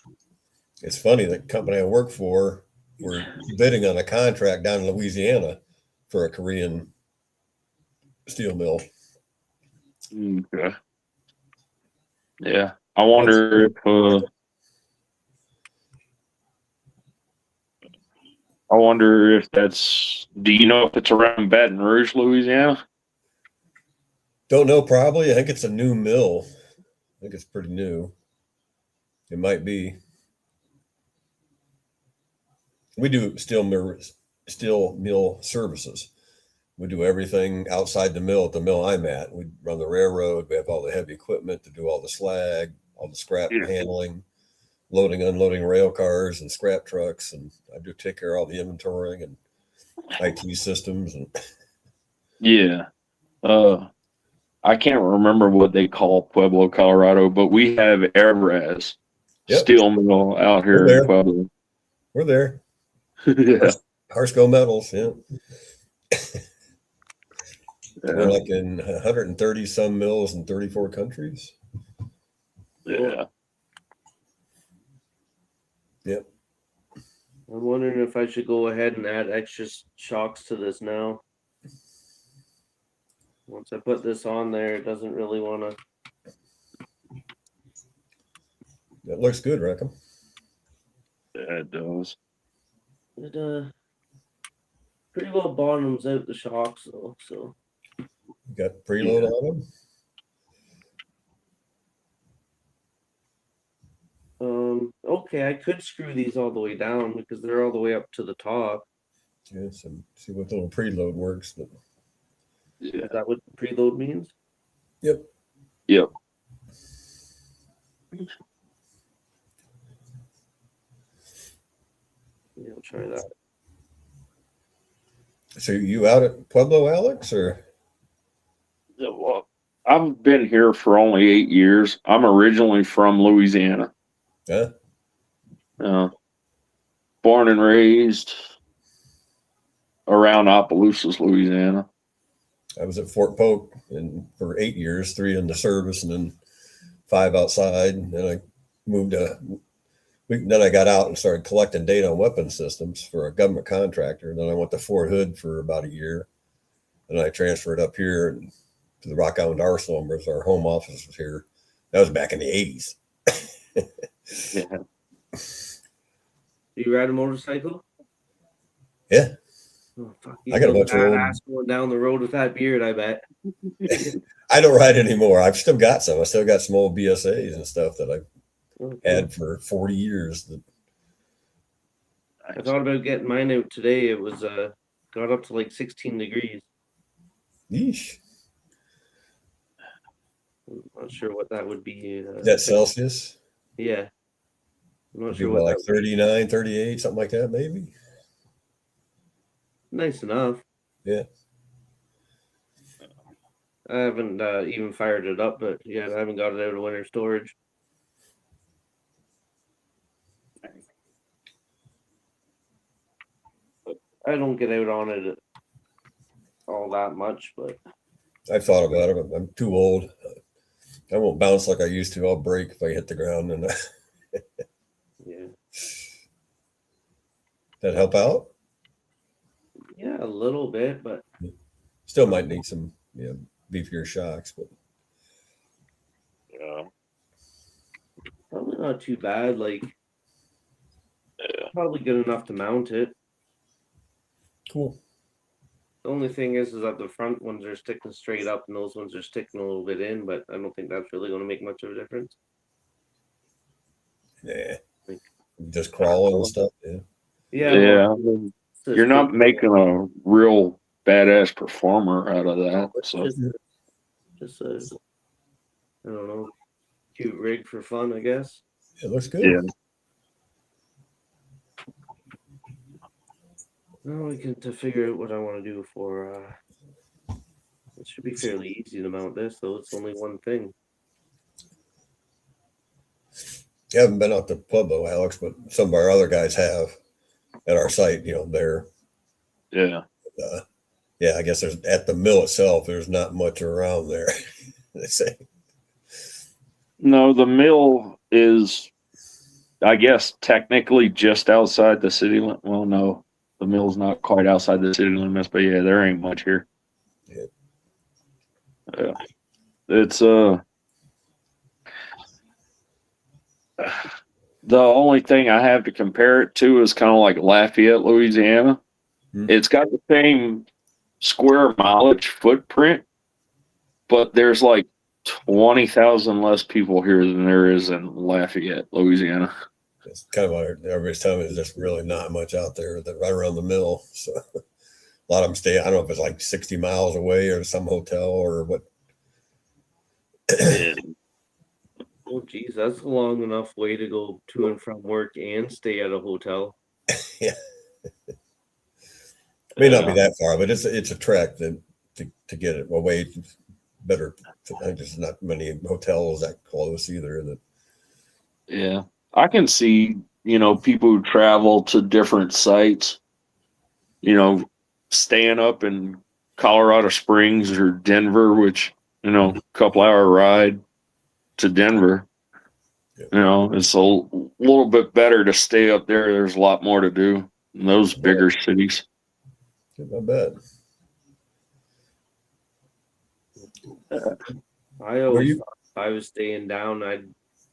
It's funny, the company I work for, we're bidding on a contract down in Louisiana for a Korean steel mill. Okay. Yeah. I wonder if that's, do you know if it's around Baton Rouge, Louisiana? Don't know, probably. I think it's a new mill. I think it's pretty new. It might be. We do steel mill services. We do everything outside the mill at the mill I'm at. We run the railroad. We have all the heavy equipment to do all the slag, all the scrap Yeah. handling, loading, unloading rail cars and scrap trucks. And I do take care of all the inventorying and IT systems. And Yeah. I can't remember what they call Pueblo, Colorado, but we have Evraz Yep. steel mill out here We're there. in Pueblo. We're there. Yeah. Harsco Metals. Yeah. We're Yeah. like in 130 some mills in 34 countries. Yeah. Yep. I'm wondering if I should go ahead and add extra shocks to this now. Once I put this on there, it doesn't really want to. That looks good, Rackham. Yeah, it does. It pretty well bottoms out the shocks though, so. You got preload on them? Okay, I could screw these all the way down because they're all the way up to the top. Yeah, so see what little preload works. But Yeah. Is that what preload means? yep. Yep. Yeah, I'll try that. So you out at Pueblo, Alex, or? Yeah, well, I've been here for only 8 years. I'm originally from Louisiana. Huh? Born and raised around Opelousas, Louisiana. I was at Fort Polk for 8 years, 3 in the service and then 5 outside. And then I moved then I got out and started collecting data on weapon systems for a government contractor. And then I went to Fort Hood for about a year. And I transferred up here to the Rock Island Arsenal, where our home office was here. That was back in the 80s. Yeah. You ride a motorcycle? Yeah. Oh, fuck, I got a bunch of old- badass going down the road with that beard, I bet. I don't ride anymore. I've still got some. I still got some old BSAs and stuff that I've Oh, had for 40 years. That, I thought about getting mine out today. It was got up to like 16 degrees. yeesh. I'm not sure what that would be. Is that Celsius? Yeah. I'm not It'd be sure about what like that would be. 39, 38, something like that, maybe. Nice enough. Yeah. I haven't even fired it up, but yeah, I haven't got it out of winter storage. I don't get out on it all that much, but I've thought about it, but I'm too old. I won't bounce like I used to. I'll break if I hit the ground. And yeah. that help out? Yeah, a little bit, but Still might need some beefier shocks, but Yeah. probably not too bad. Like, Yeah. probably good enough to mount it. cool. The only thing is that the front ones are sticking straight up and those ones are sticking a little bit in, but I don't think that's really going to make much of a difference. Yeah. Like, Just crawling and stuff. Yeah. yeah, Yeah. well, it's You're not just- making a real badass performer out of that. it's So just a, I don't know, cute rig for fun, I guess. It looks good. yeah. Now we get to figure out what I want to do for. It should be fairly easy to mount this, though. It's only one thing. I haven't been out to Pueblo, Alex, but some of our other guys have at our site, there. Yeah. Yeah, I guess there's at the mill itself, there's not much around there. They say. No, the mill is, I guess, technically just outside the city limit. Well, no, the mill's not quite outside the city limits, but yeah, there ain't much here. Yeah. Yeah. It's the only thing I have to compare it to is kind of like Lafayette, Louisiana. Hmm. It's got the same square mileage footprint, but there's like 20,000 less people here than there is in Lafayette, Louisiana. It's kind of what everybody's telling me. There's just really not much out there that right around the mill. So a lot of them stay. I don't know if it's like 60 miles away or some hotel or what. Oh, geez, that's a long enough way to go to and from work and stay at a hotel. Yeah. May not be that far, but it's a trek to get it away. Better. I think there's not many hotels that close either. That Yeah. I can see, people who travel to different sites, staying up in Colorado Springs or Denver, which, couple hour ride to Denver. Yeah. It's a little bit better to stay up there. There's a lot more to do in those bigger cities. I bet. I always thought if I was staying down,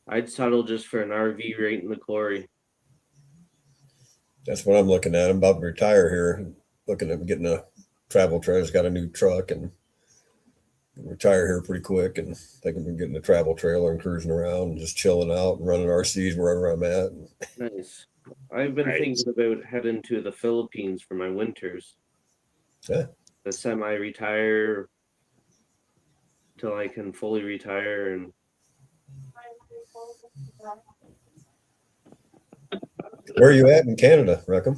I'd settle just for an RV right in the quarry. That's what I'm looking at. I'm about to retire here. Looking at getting a travel trailer. It's got a new truck and retire here pretty quick. And thinking of getting a travel trailer and cruising around and just chilling out and running RCs wherever I'm at. Nice. I've been thinking about heading to the Philippines for my winters. Yeah. The semi-retire till I can fully retire and Where are you at in Canada, Reckham?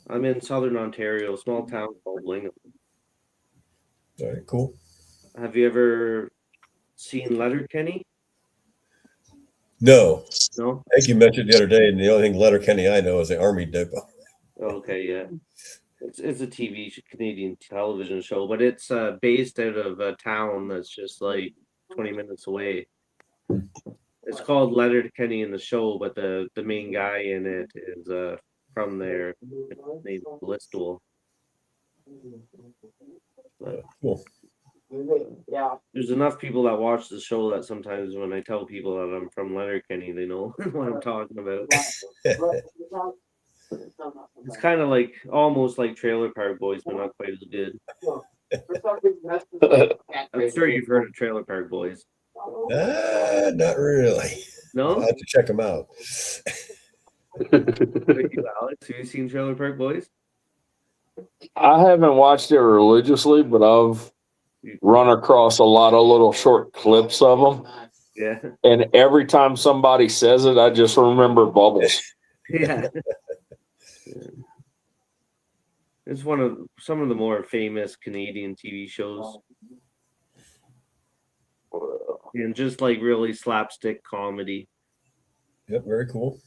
I'm in southern Ontario, a small town called Lingham. All right, cool. Have you ever seen Letterkenny? No, No? I think you mentioned the other day, and the only thing Letterkenny I know is the Army Depot. Okay, yeah. It's a Canadian television show, but it's based out of a town that's just like 20 minutes away. It's called Letterkenny in the show, but the main guy in it is from there. His name's Listowel. But Cool. Yeah. there's enough people that watch the show that sometimes when I tell people that I'm from Letterkenny, they know what I'm talking about. It's kind of like almost like Trailer Park Boys, but not quite as good. I'm sure you've heard of Trailer Park Boys. Not really. I'll No? have to check them out. With you, Alex, have you seen Trailer Park Boys? I haven't watched it religiously, but I've run across a lot of little short clips of them. Yeah. And every time somebody says it, I just remember Bubbles. Yeah. It's one of some of the more famous Canadian TV shows. And just like really slapstick comedy. Yep, very cool.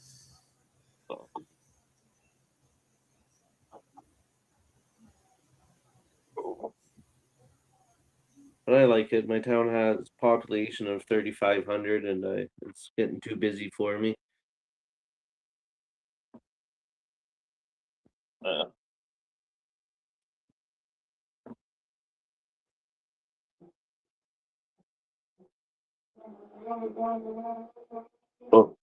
But I like it. My town has a population of 3,500 and it's getting too busy for me. Oh,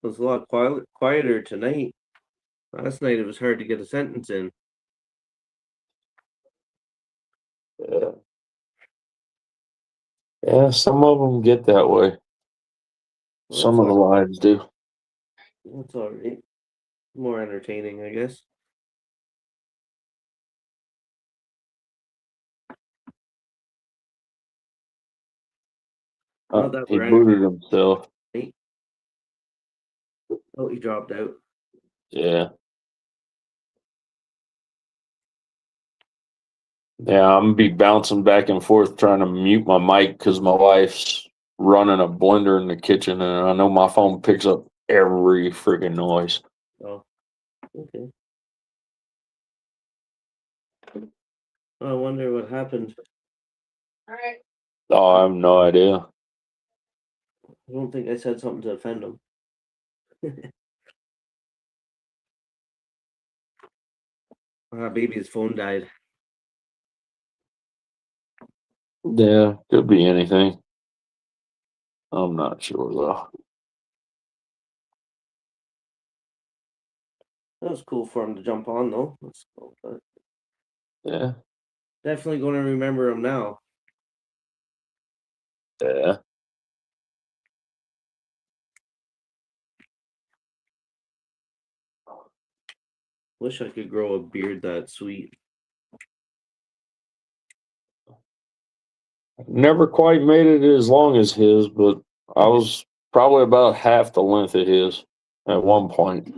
It was a lot quieter tonight. Last night it was hard to get a sentence in. yeah. Yeah, some of them get that way. Some of the lines do. That's all right. More entertaining, I guess. Not that He we're booted himself. Oh, he dropped out. Yeah. Yeah, I'm gonna be bouncing back and forth trying to mute my mic because my wife's running a blender in the kitchen, and I know my phone picks up every freaking noise. Oh, okay. Oh, I wonder what happened. Alright. Oh, I have no idea. I don't think I said something to offend him. Maybe his phone died. Yeah, could be anything. I'm not sure though. That was cool for him to jump on, though. That's cool, but Yeah, definitely going to remember him now. yeah. Wish I could grow a beard that sweet. Never quite made it as long as his, but I was probably about half the length of his at one point.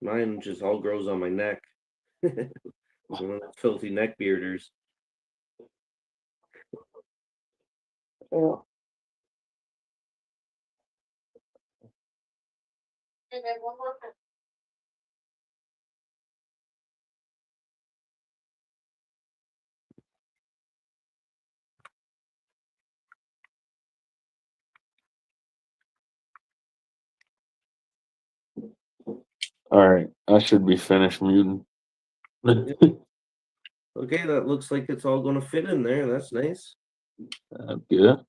Mine just all grows on my neck. One of those filthy neck bearders. Yeah. And then one more time. All right, I should be finished muting. Okay, that looks like it's all going to fit in there. That's nice. Good.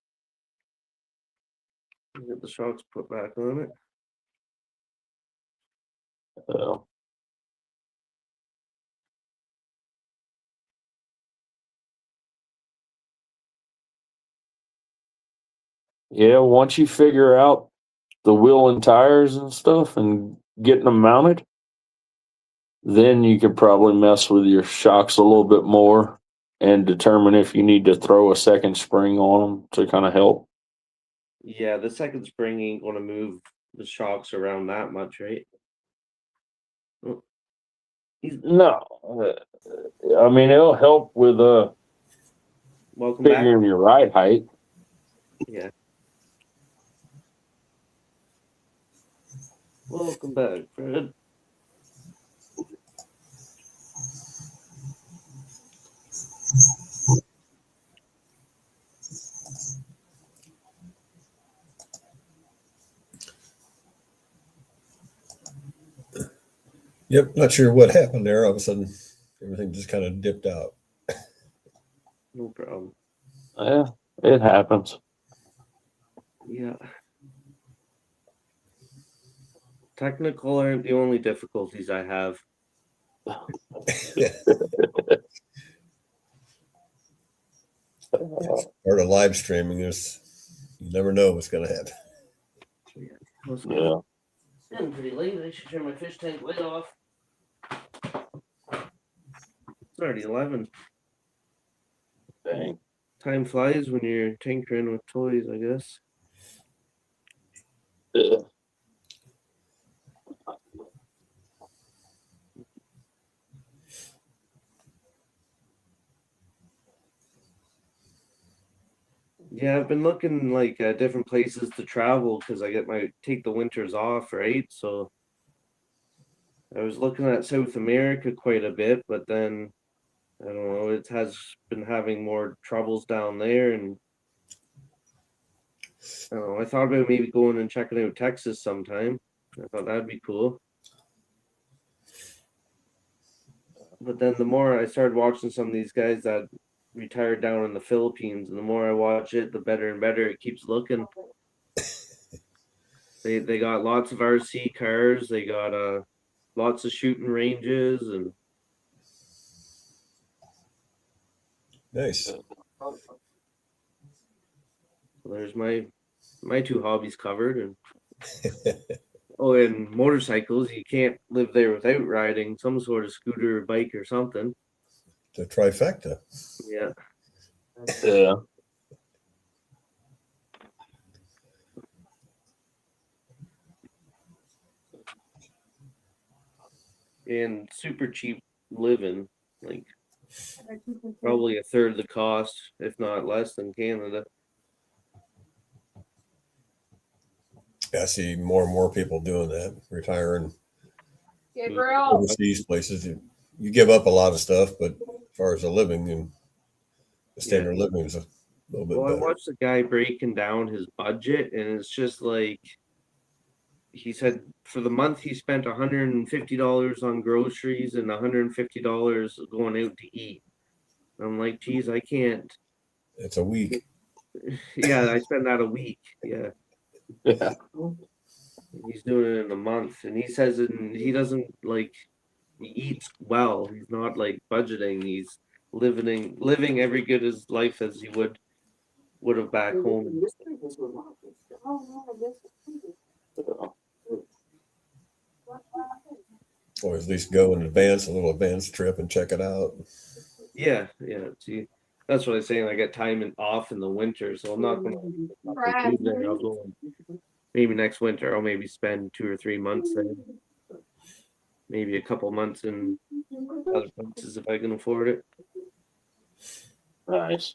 Get the shocks put back on it. Yeah, once you figure out the wheel and tires and stuff and getting them mounted, then you could probably mess with your shocks a little bit more and determine if you need to throw a second spring on them to kind of help. Yeah, the second spring ain't going to move the shocks around that much, right? Oh, No, I mean it'll help with welcome back. figuring your ride height. Yeah. Welcome back, Fred. Yep, not sure what happened there. All of a sudden, everything just kind of dipped out. No problem. Yeah, it happens. Yeah. Technical aren't the only difficulties I have. Part of live streaming is you never know what's going to happen. Yeah. It's getting pretty late. I should turn my fish tank lid off. It's already 11. Dang. Time flies when you're tinkering with toys, I guess. Yeah. Yeah, I've been looking like at different places to travel because I take the winters off, right? So I was looking at South America quite a bit, but then I don't know, it has been having more troubles down there, and I don't know, I thought about maybe going and checking out Texas sometime. I thought that'd be cool. But then the more I started watching some of these guys that retired down in the Philippines, and the more I watch it, the better and better it keeps looking. They got lots of RC cars, they got lots of shooting ranges, and Nice. so there's my two hobbies covered. And oh, and motorcycles, you can't live there without riding some sort of scooter or bike or something. The trifecta. Yeah. Yeah. And super cheap living, like probably a third of the cost, if not less, than Canada. I see more and more people doing that, retiring Gabriel. overseas places. You give up a lot of stuff, but as far as the living and the standard of living is a little bit Well, I better. watched the guy breaking down his budget, and it's just like he said for the month he spent $150 on groceries and $150 going out to eat. I'm like, geez, I can't. It's a week. Yeah, I spend that a week. Yeah, Yeah. he's doing it in a month, and he says he doesn't like he eats well. He's not like budgeting. He's living every good as life as he would have back home. Or at least go in advance, a little advanced trip and check it out. Yeah, yeah. See, that's what I'm saying. I get time off in the winter, so I'm not going to do there. I'll go maybe next winter. I'll maybe spend 2 or 3 months there. Maybe a couple months in other places if I can afford it. Nice.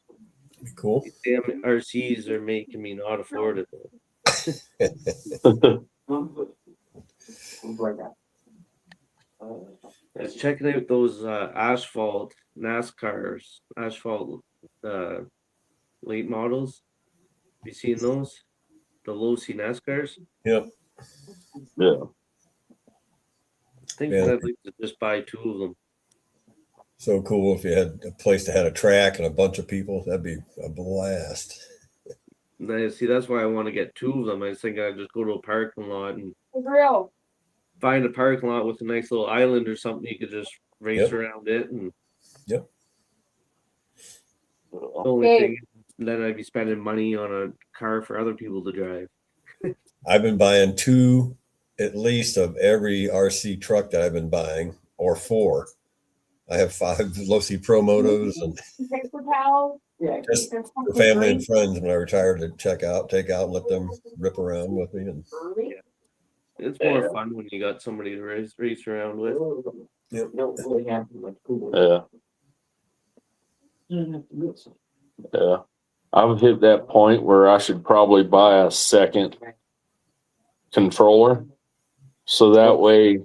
Be cool. These damn RCs are making me not afford it. I was checking out those asphalt NASCARs, asphalt late models. Have you seen those? The low C NASCARs? Yep. Yeah. Thinking Yeah. I'd like to just buy 2 of them. So cool if you had a place that had a track and a bunch of people. That'd be a blast. See, that's why I want to get 2 of them. I was thinking I'd just go to a parking lot and Gabriel. find a parking lot with a nice little island or something. You could just race Yep. around it. And Yep. the only Hey. thing is then I'd be spending money on a car for other people to drive. I've been buying 2 at least of every RC truck that I've been buying, or 4. I have 5 Losi Pro Motos and Paper towel. Yeah. just for family and friends when I retire to take out, and let them rip around with me. And It's more fun when you got somebody to race around with. Yep. Yeah. Yeah. I've hit that point where I should probably buy a second controller. So that way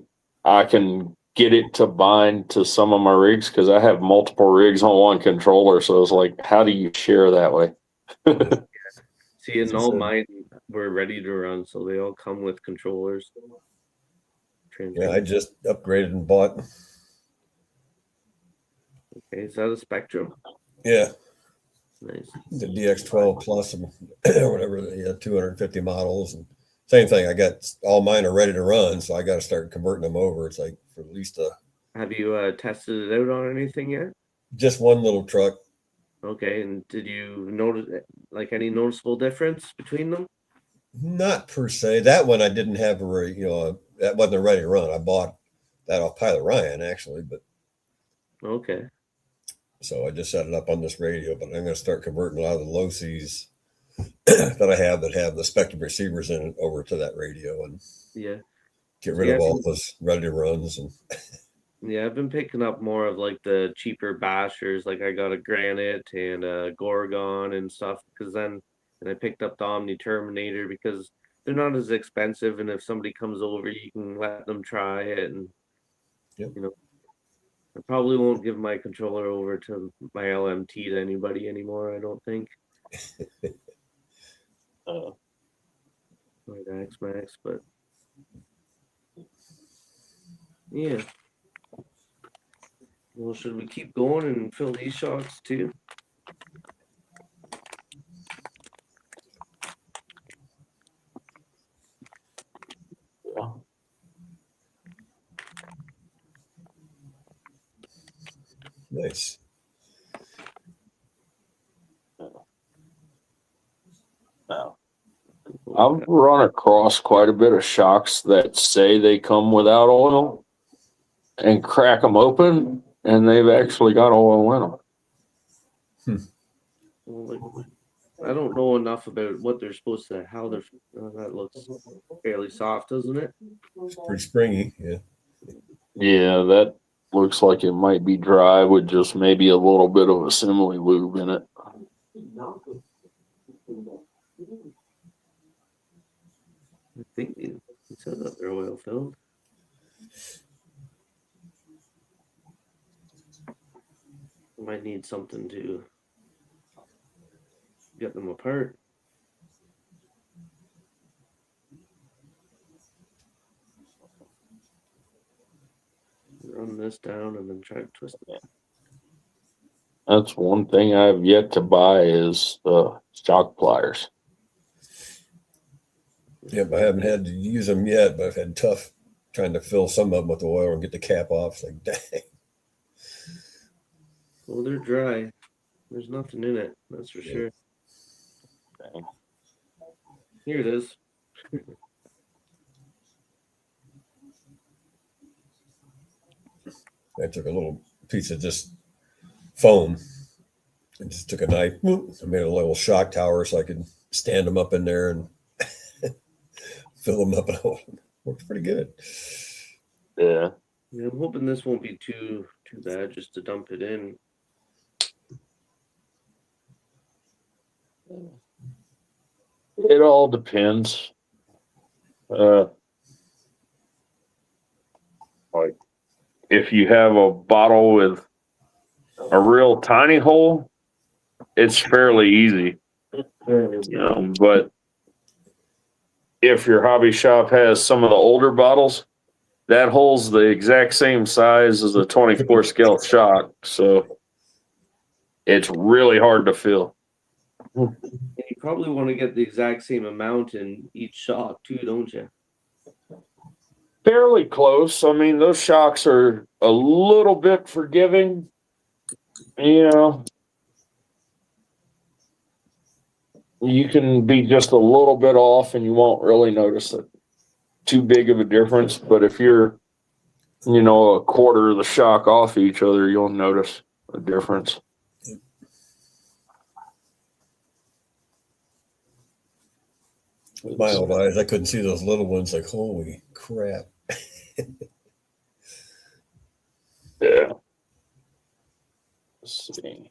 I can get it to bind to some of my rigs because I have multiple rigs on one controller. So it's like, how do you share that way? See, and all mine were ready to run, so they all come with controllers. Yeah, I just upgraded and bought. Okay, is that a Spectrum? Yeah, Nice. the DX12 Plus or whatever. Yeah, 250 models and same thing. I got all mine are ready to run, so I got to start converting them over. It's like for at least Have you tested it out on anything yet? just one little truck. Okay, and did you notice like any noticeable difference between them? Not per se. That one I didn't have that wasn't ready to run. I bought that off Pilot Ryan actually, but Okay. so I just set it up on this radio. But I'm going to start converting a lot of the low Cs that I have that have the Spectrum receivers in it over to that radio and Yeah. get rid Yeah, of all those ready runs. And yeah, I've been picking up more of like the cheaper bashers. Like I got a Granite and a Gorgon and stuff because and I picked up the Omni Terminator because they're not as expensive, and if somebody comes over, you can let them try it. And Yep. you know, I probably won't give my controller over to my LMT to anybody anymore. I don't think. Or the X Max, but yeah. Well, should we keep going and fill these shocks too? nice. I've run across quite a bit of shocks that say they come without oil and crack them open, and they've actually got oil in them. Well, like, I don't know enough about what they're supposed to, how they're. That looks fairly soft, doesn't it? It's pretty springy. Yeah. Yeah, that looks like it might be dry with just maybe a little bit of assembly lube in it. I think he said that they're oil filled. Might need something to get them apart. Run this down and then try to twist it. That's one thing I've yet to buy is the shock pliers. Yep. I haven't had to use them yet, but I've had tough trying to fill some of them with oil and get the cap off. It's like, dang. Well, they're dry. There's nothing in it, that's for sure. Dang. Here it is. I took a little piece of just foam and just took a knife. I made a little shock tower so I could stand them up in there and fill them up. And works pretty good. Yeah. Yeah, I'm hoping this won't be too bad just to dump it in. It all depends. Like if you have a bottle with a real tiny hole, it's fairly easy. But if your hobby shop has some of the older bottles, that hole's the exact same size as a 24 scale shock, so it's really hard to fill. And you probably want to get the exact same amount in each shock too, don't you? Fairly close. I mean, those shocks are a little bit forgiving, you know. You can be just a little bit off and you won't really notice it too big of a difference. But if you're, a quarter of the shock off each other, you'll notice a difference. With my old eyes, I couldn't see those little ones. Like, holy crap. Yeah. Let's see.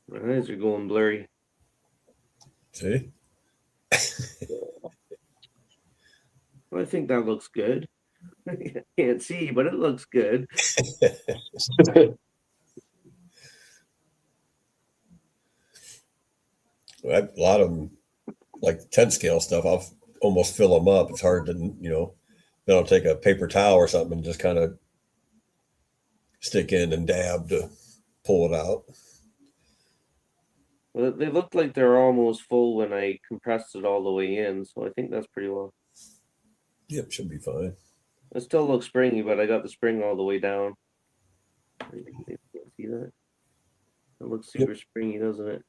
My eyes are going blurry. See? Well, I think that looks good. I can't see, but it looks good. A lot of them, like 10 scale stuff, I'll almost fill them up. It's hard to, then I'll take a paper towel or something and just kind of stick in and dab to pull it out. Well, they looked like they're almost full when I compressed it all the way in, so I think that's pretty well. Yep, should be fine. It still looks springy, but I got the spring all the way down. You can see that? It looks super springy, doesn't it?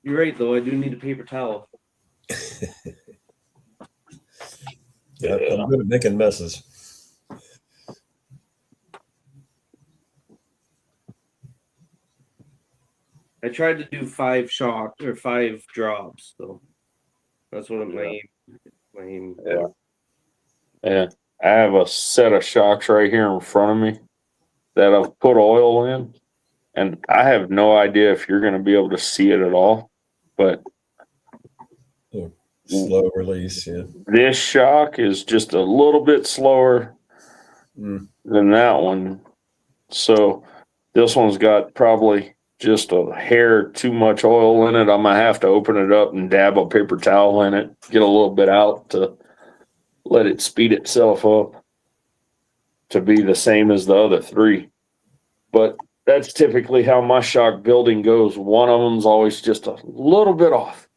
You're right, though. I do need a paper towel. Yeah, I'm good at making messes. I tried to do 5 shocks or 5 drops, so that's what my aim. Yeah. Yeah. I have a set of shocks right here in front of me that I've put oil in, and I have no idea if you're going to be able to see it at all, but Slow release, yeah. this shock is just a little bit slower than that one. So this one's got probably just a hair too much oil in it. I'm going to have to open it up and dab a paper towel in it, get a little bit out to let it speed itself up to be the same as the other 3. But that's typically how my shock building goes. One of them's always just a little bit off.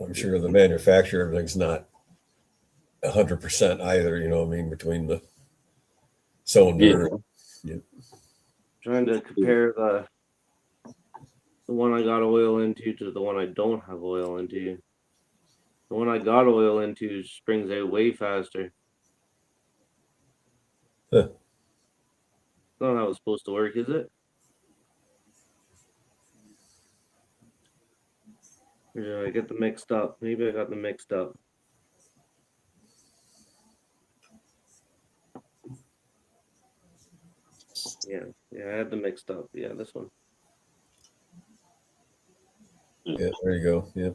I'm sure the manufacturer, everything's not 100% either, between the cylinder. Yeah. Trying to compare the one I got oil into to the one I don't have oil into. The one I got oil into springs out way faster. Huh. Not how it's supposed to work, is it? Or did I get them mixed up? Maybe I got them mixed up. Yeah, I had them mixed up. Yeah, this one. Yeah, there you go. Yeah.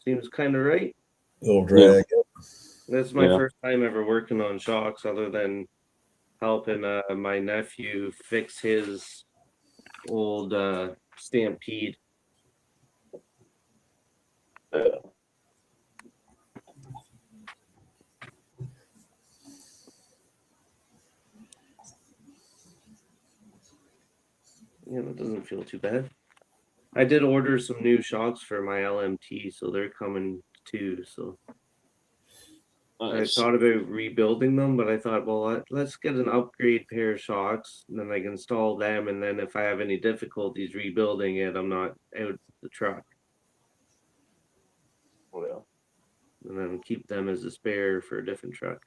Seems kind of right. Little drag. That's my first time ever working on shocks, other than helping my nephew fix his old Stampede. Yeah, that doesn't feel too bad. I did order some new shocks for my LMT, so they're coming too. So Nice. I thought about rebuilding them, but I thought, well, let's get an upgrade pair of shocks, and then I can install them. And then if I have any difficulties rebuilding it, I'm not out the truck. Well, And then keep them as a spare for a different truck.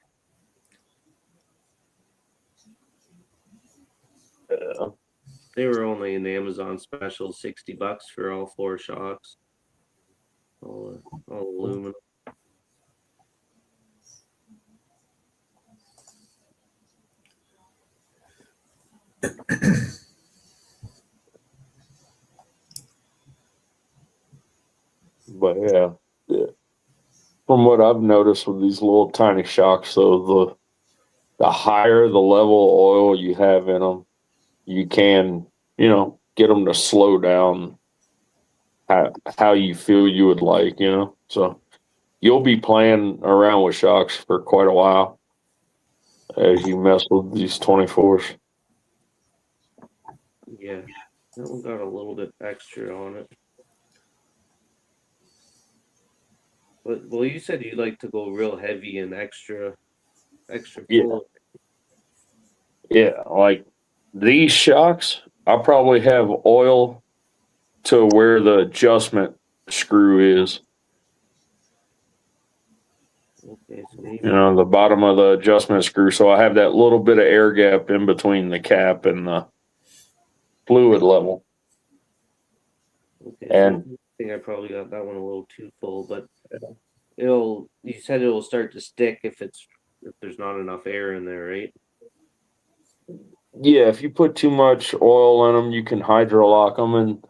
They were only in the Amazon special, $60 for all 4 shocks. All aluminum. But yeah, from what I've noticed with these little tiny shocks, though, the higher the level of oil you have in them, you can, get them to slow down how you feel you would like, So you'll be playing around with shocks for quite a while as you mess with these 24s. Yeah, that one got a little bit extra on it. But well, you said you like to go real heavy and extra full. Yeah, like these shocks, I probably have oil to where the adjustment screw is. Okay, so maybe The bottom of the adjustment screw. So I have that little bit of air gap in between the cap and the fluid level. okay, And so I think I probably got that one a little too full, but you said it'll start to stick if there's not enough air in there, right? yeah, if you put too much oil in them, you can hydrolock them. And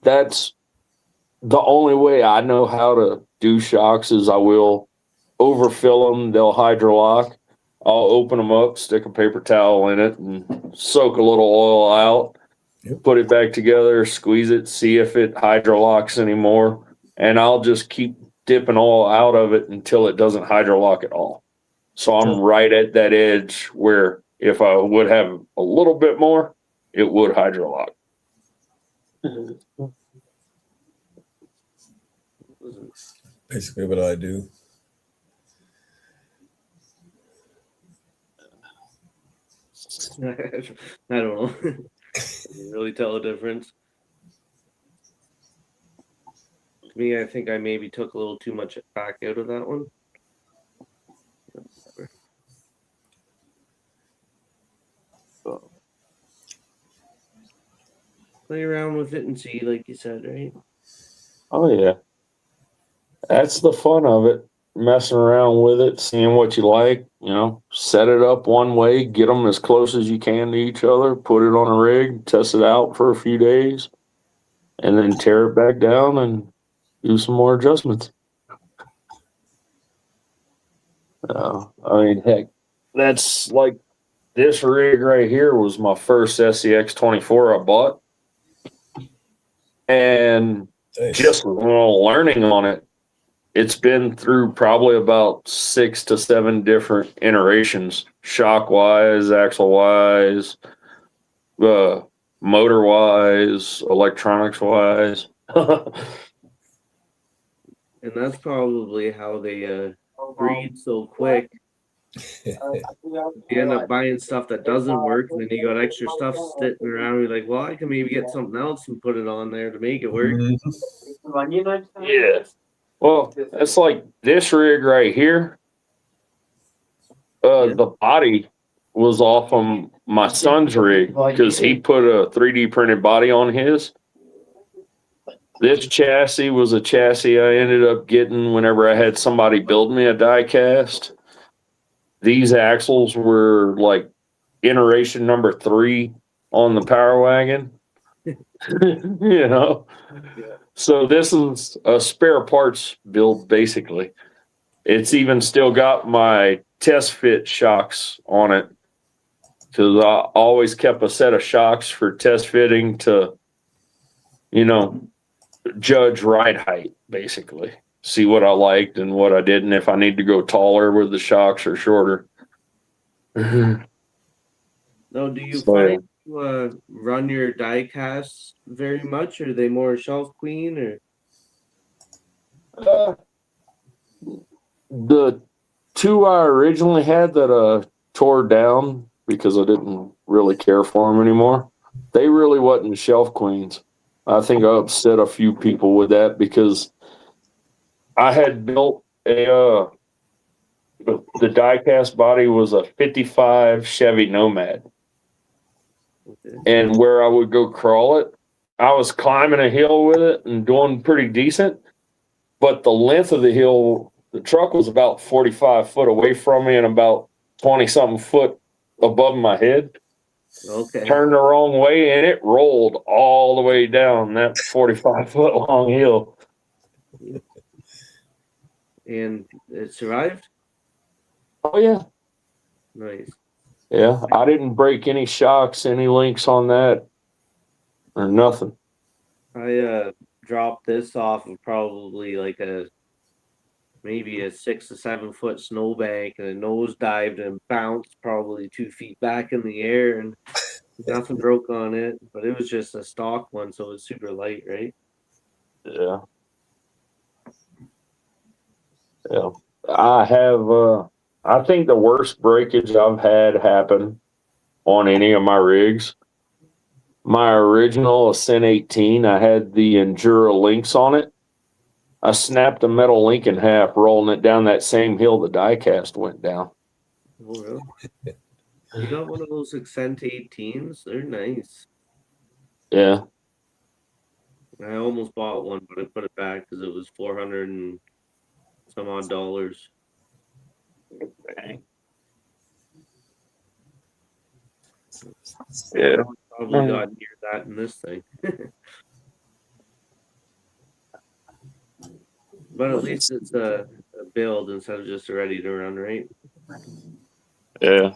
that's the only way I know how to do shocks is I will overfill them. They'll hydrolock. I'll open them up, stick a paper towel in it, and soak a little oil out. Yep. Put it back together, squeeze it, see if it hydrolocks anymore, and I'll just keep dipping oil out of it until it doesn't hydrolock at all. So I'm right at that edge where if I would have a little bit more, it would hydrolock. Basically what I do. I don't know. Can you really tell a difference? To me, I think I maybe took a little too much back out of that one. So, play around with it and see, like you said, right? Oh yeah, that's the fun of it. Messing around with it, seeing what you like. Set it up one way, get them as close as you can to each other, put it on a rig, test it out for a few days, and then tear it back down and do some more adjustments. I mean, heck, that's like this rig right here was my first SCX 24 I bought, and Nice. just learning on it. It's been through probably about 6 to 7 different iterations, shock wise, axle wise, motor wise, electronics wise. And that's probably how they breed so quick. You end up buying stuff that doesn't work, and then you got extra stuff sitting around. You're like, well, I can maybe get something else and put it on there to make it work. Mhm. Yeah. Well, it's like this rig right here. Yeah. The body was off of my son's rig because he put a 3D printed body on his. This chassis was a chassis I ended up getting whenever I had somebody build me a die cast. These axles were like iteration number 3 on the Power Wagon. Yeah. So this is a spare parts build basically. It's even still got my test fit shocks on it because I always kept a set of shocks for test fitting to, judge ride height, basically. See what I liked and what I didn't, if I need to go taller with the shocks or shorter. Now, do you So, find you run your die casts very much? Or are they more shelf queen or? the 2 I originally had that tore down because I didn't really care for them anymore, they really wasn't shelf queens. I think I upset a few people with that because I had built the die-cast body was a 55 Chevy Nomad. Okay. And where I would go crawl it, I was climbing a hill with it and doing pretty decent. But the length of the hill, the truck was about 45 foot away from me and about 20 something foot above my head. Okay. Turned the wrong way and it rolled all the way down that 45-foot long hill. And it survived? Oh, yeah. Nice. Yeah. I didn't break any shocks, any links on that, or nothing. I dropped this off of probably like maybe a 6 to 7 foot snowbank, and it nosedived and bounced probably 2 feet back in the air, and nothing broke on it. But it was just a stock one, so it's super light, right? Yeah. Yeah. I think the worst breakage I've had happen on any of my rigs, my original Ascent 18, I had the Endura links on it. I snapped a metal link in half, rolling it down that same hill the diecast went down. Oh, really? You got one of those Accent 18s? They're nice. Yeah. I almost bought one, but I put it back because it was 400 and some odd dollars. Yeah. Probably got near that in this thing. But at least it's a build instead of just a ready to run, right? Yeah.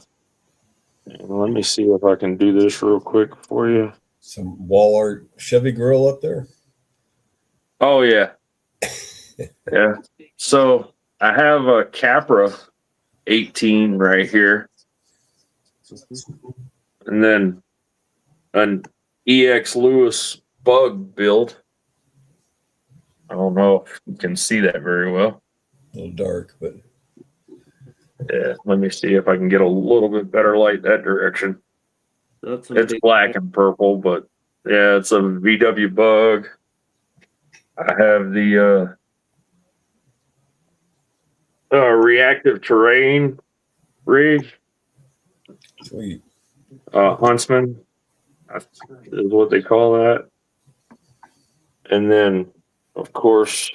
And let me see if I can do this real quick for you. Some wall art Chevy grill up there. Oh yeah. Yeah. So I have a Capra 18 right here, and then an EX Lewis bug build. I don't know if you can see that very well. A little dark, but Yeah, let me see if I can get a little bit better light that direction. That's some It's big black and purple, but yeah, it's a VW bug. I have the reactive terrain rig, sweet. Huntsman is what they call that. And then, of course,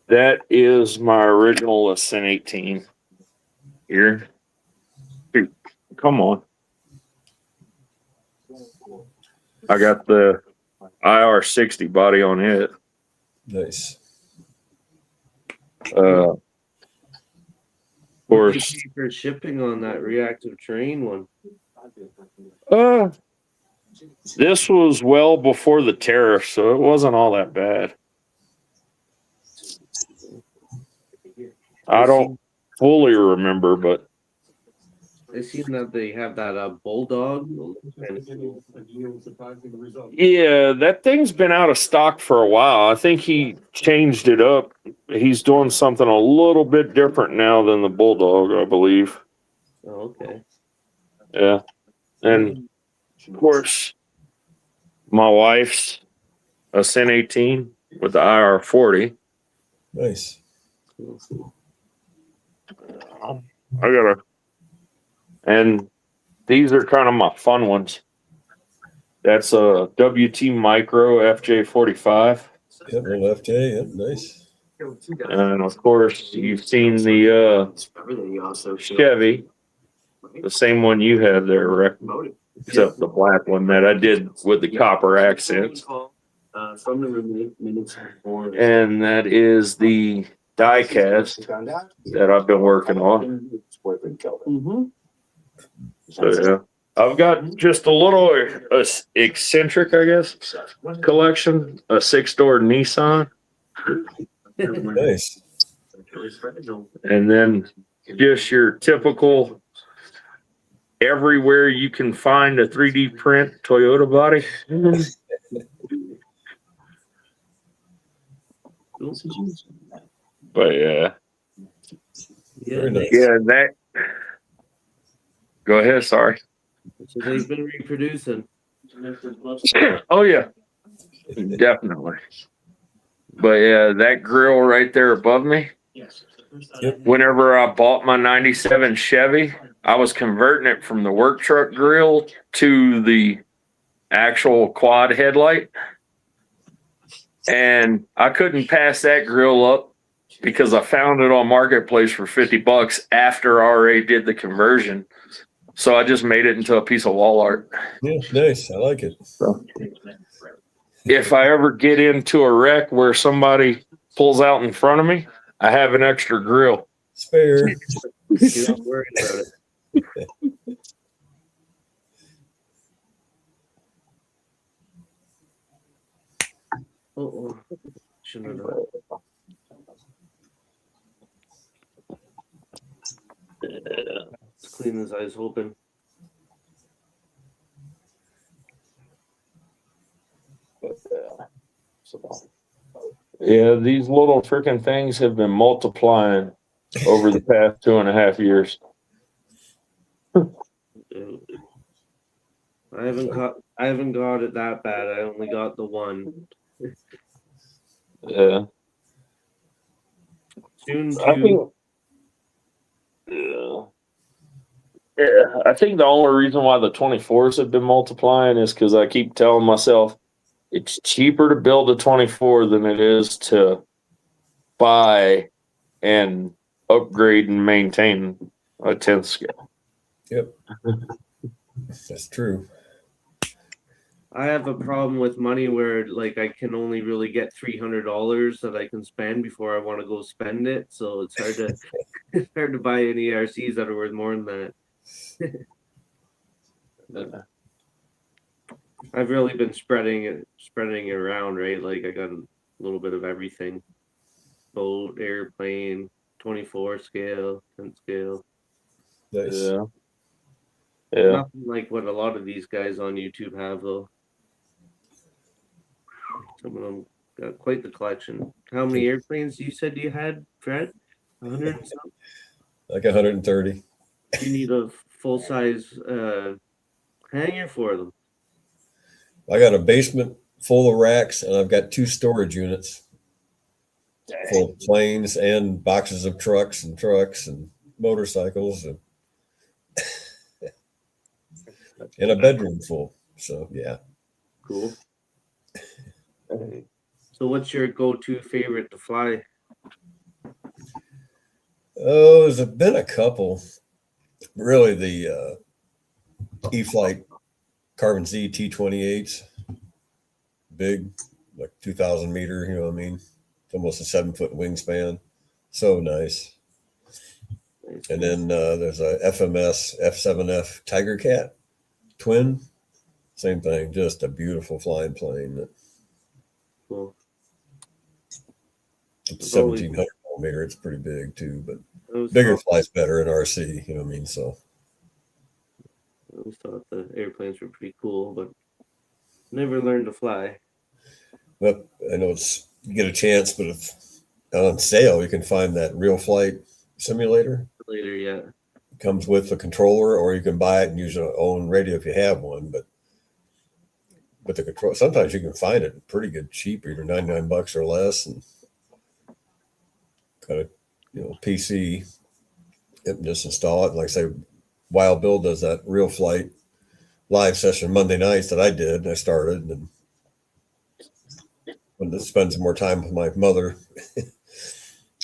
that is my original Ascent 18 here. Dude, come on. I got the IR60 body on it. Nice. Of What did course, you pay for shipping on that reactive terrain one? this was well before the tariff, so it wasn't all that bad. I don't fully remember, but I seen that they have that bulldog. yeah, that thing's been out of stock for a while. I think he changed it up. He's doing something a little bit different now than the Bulldog, I believe. Oh, okay. Yeah. And of course, my wife's Ascent 18 with the IR40. Nice. I gotta, and these are kind of my fun ones. That's a WT Micro FJ45. Yep, little FJ. Yep, nice. And of course, you've seen the Chevy, the same one you had there, Rick, except the black one that I did with the copper accents. And that is the die cast that I've been working on. So yeah, I've got just a little eccentric, I guess, collection. A 6-door Nissan, Nice. and then just your typical everywhere you can find a 3D print Toyota body. But yeah, Very nice. yeah, that. Go ahead. Sorry. So they've been reproducing. Oh yeah, definitely. But yeah, that grill right there above me. Yep. Whenever I bought my 97 Chevy, I was converting it from the work truck grill to the actual quad headlight. And I couldn't pass that grill up because I found it on Marketplace for $50 after I already did the conversion. So I just made it into a piece of wall art. Yeah, nice. I like it. So if I ever get into a wreck where somebody pulls out in front of me, I have an extra grill. Spare. You're not worried about it. Oh, shouldn't have done. Let's clean his eyes open. Yeah, these little freaking things have been multiplying over the past 2.5 years. I haven't got it that bad. I only got the one. Yeah. Soon I to think, yeah, I think the only reason why the 24s have been multiplying is because I keep telling myself it's cheaper to build a 24 than it is to buy and upgrade and maintain a 10th scale. Yep. That's true. I have a problem with money where like I can only really get $300 that I can spend before I want to go spend it. So it's hard to it's hard to buy any ERCs that are worth more than that. I've really been spreading it around, right? Like I got a little bit of everything. Boat, airplane, 24 scale, 10 scale. Nice. Yeah. Yeah. Nothing like what a lot of these guys on YouTube have though. Some of them got quite the collection. How many airplanes you said you had, Fred? 100 and something? Like 130. You need a full size hangar for them. I got a basement full of racks, and I've got 2 storage units full of planes and boxes of trucks and motorcycles and a bedroom full. So yeah. Cool. So what's your go-to favorite to fly? Oh, there's been a couple. Really, the E-Flight Carbon Z T-28s, big, like 2,000 meter. You know what I mean? It's almost a 7-foot wingspan. So nice. And then there's a FMS F7F Tiger Cat twin. Same thing, just a beautiful flying plane. Cool. It's 1,700 millimeter. It's pretty big too, but I bigger flies better in RC. You know what I mean? So I always thought the airplanes were pretty cool, but never learned to fly. but I know it's you get a chance, but if on sale you can find that real flight simulator. Later, yeah. It comes with a controller, or you can buy it and use your own radio if you have one. But the control sometimes you can find it pretty good cheap, either $99 or less, and kind of PC. Yep, just install it. Like I say, Wild Bill does that real flight live session Monday nights that I did. I started and wanted to spend some more time with my mother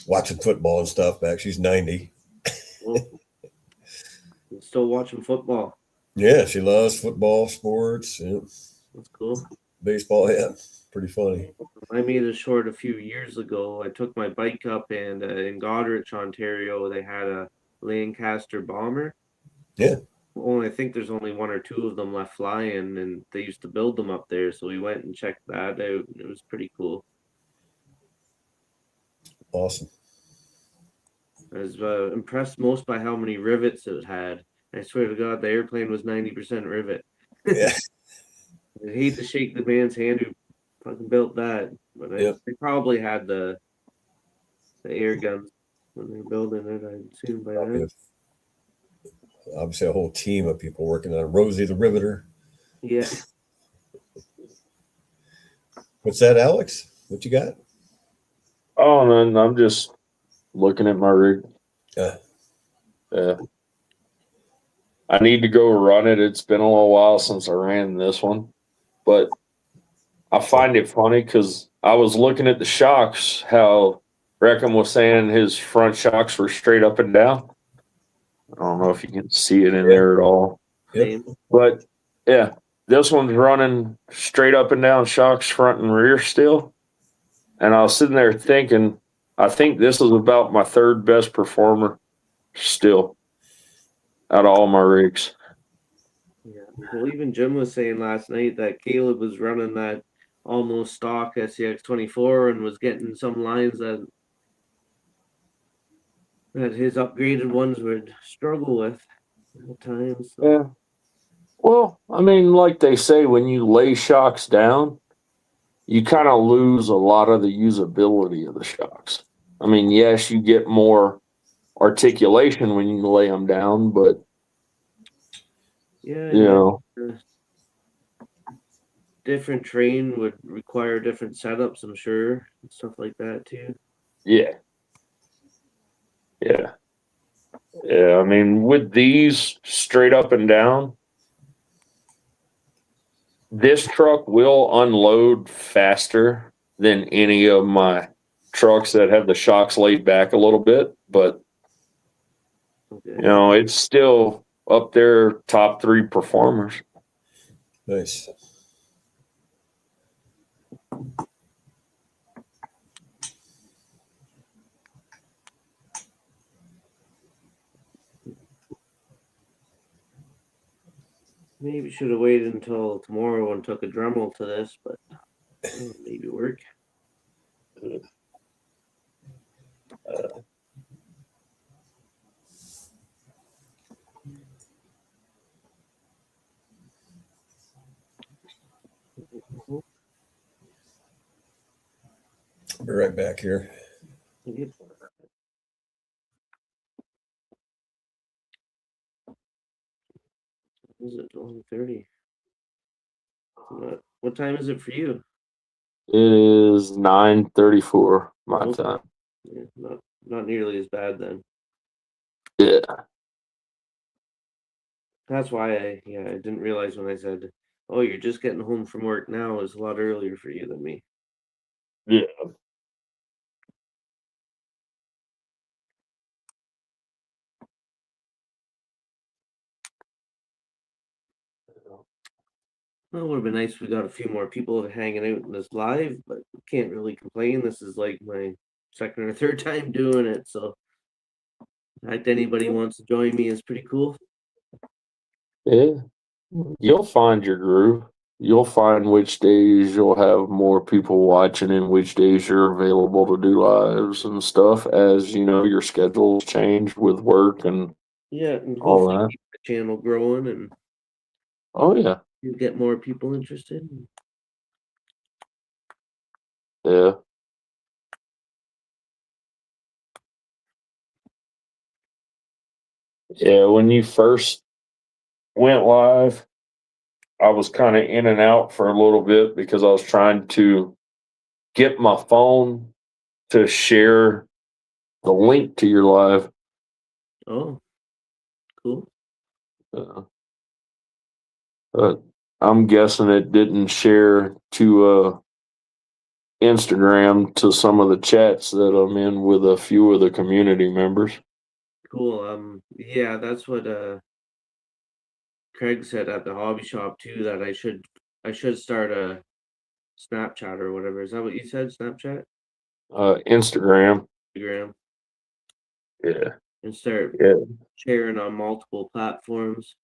watching football and stuff back. She's 90. Well, I'm still watching football. Yeah, she loves football, sports, That's cool. baseball. Yeah, pretty funny. I made a short a few years ago. I took my bike up, and in Goderich, Ontario, they had a Lancaster bomber. Yeah. Only I think there's only 1 or 2 of them left flying, and they used to build them up there. So we went and checked that out. It was pretty cool. Awesome. I was impressed most by how many rivets it had. I swear to God, the airplane was 90% rivet. Yeah. I hate to shake the man's hand who fucking built that, but Yep. they probably had the air guns when they were building it. I'd assume by then. Obviously, a whole team of people working on Rosie the Riveter. Yeah. What's that, Alex? What you got? Oh, man, I'm just looking at my rig. Yeah. Yeah. I need to go run it. It's been a little while since I ran this one, but I find it funny because I was looking at the shocks, how Reckham was saying his front shocks were straight up and down. I don't know if you can see it in there at all. Yep. But yeah, this one's running straight up and down shocks, front and rear still. And I was sitting there thinking, I think this is about my third best performer still out of all my rigs. Yeah. Well, even Jim was saying last night that Caleb was running that almost stock SCX 24 and was getting some lines that his upgraded ones would struggle with at times. So. Yeah. Well, I mean, like they say, when you lay shocks down, you kind of lose a lot of the usability of the shocks. I mean, yes, you get more articulation when you lay them down, but Yeah, you know, different terrain would require different setups, I'm sure, and stuff like that too. yeah. I mean, with these straight up and down, this truck will unload faster than any of my trucks that have the shocks laid back a little bit, but Okay. you know, it's still up there top 3 performers. Nice. Maybe should have waited until tomorrow and took a Dremel to this, but maybe work. Be right back here. Yep. Is it 11:30? What time is it for you? It is 9:34 my Okay. time. Yeah, not nearly as bad then. Yeah. That's why I didn't realize when I said, "Oh, you're just getting home from work now," is a lot earlier for you than me. Yeah. Well, it would have been nice if we got a few more people hanging out in this live, but can't really complain. This is like my second or third time doing it, so the fact anybody wants to join me is pretty cool. Yeah. You'll find your groove. You'll find which days you'll have more people watching and which days you're available to do lives and stuff as your schedules change with work and Yeah, and all hopefully that. keep the channel growing and Oh yeah. you get more people interested. Yeah. Yeah. When you first went live, I was kind of in and out for a little bit because I was trying to get my phone to share the link to your live. Oh, cool. Uh, but I'm guessing it didn't share to Instagram to some of the chats that I'm in with a few of the community members. Cool. Yeah, that's what Craig said at the hobby shop too, that I should start a Snapchat or whatever. Is that what you said? Snapchat? Instagram. Instagram. Yeah. And start Yeah. sharing on multiple platforms.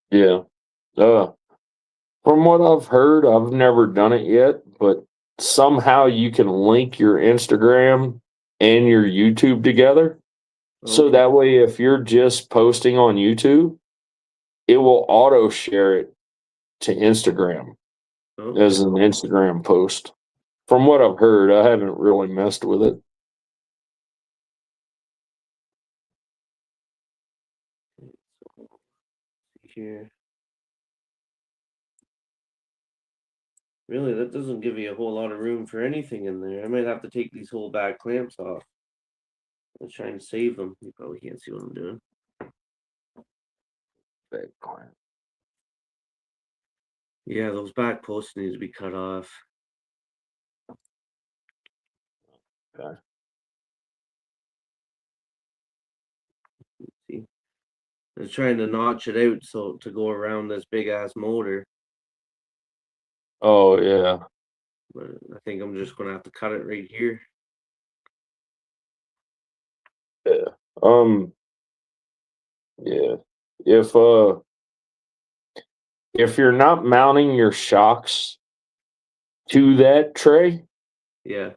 Yeah. From what I've heard, I've never done it yet, but somehow you can link your Instagram and your YouTube together. So Okay. that way, if you're just posting on YouTube, it will auto share it to Instagram Oh, as an Instagram post. From what I've heard, I haven't really messed with it. here. Really, that doesn't give you a whole lot of room for anything in there. I might have to take these whole back clamps off. Let's try and save them. You probably can't see what I'm doing. Yeah, those back posts need to be cut off. Okay. See, I was trying to notch it out so to go around this big ass motor, Oh yeah. but I think I'm just gonna have to cut it right here. Yeah. Um. Yeah. If you're not mounting your shocks to that tray Yeah.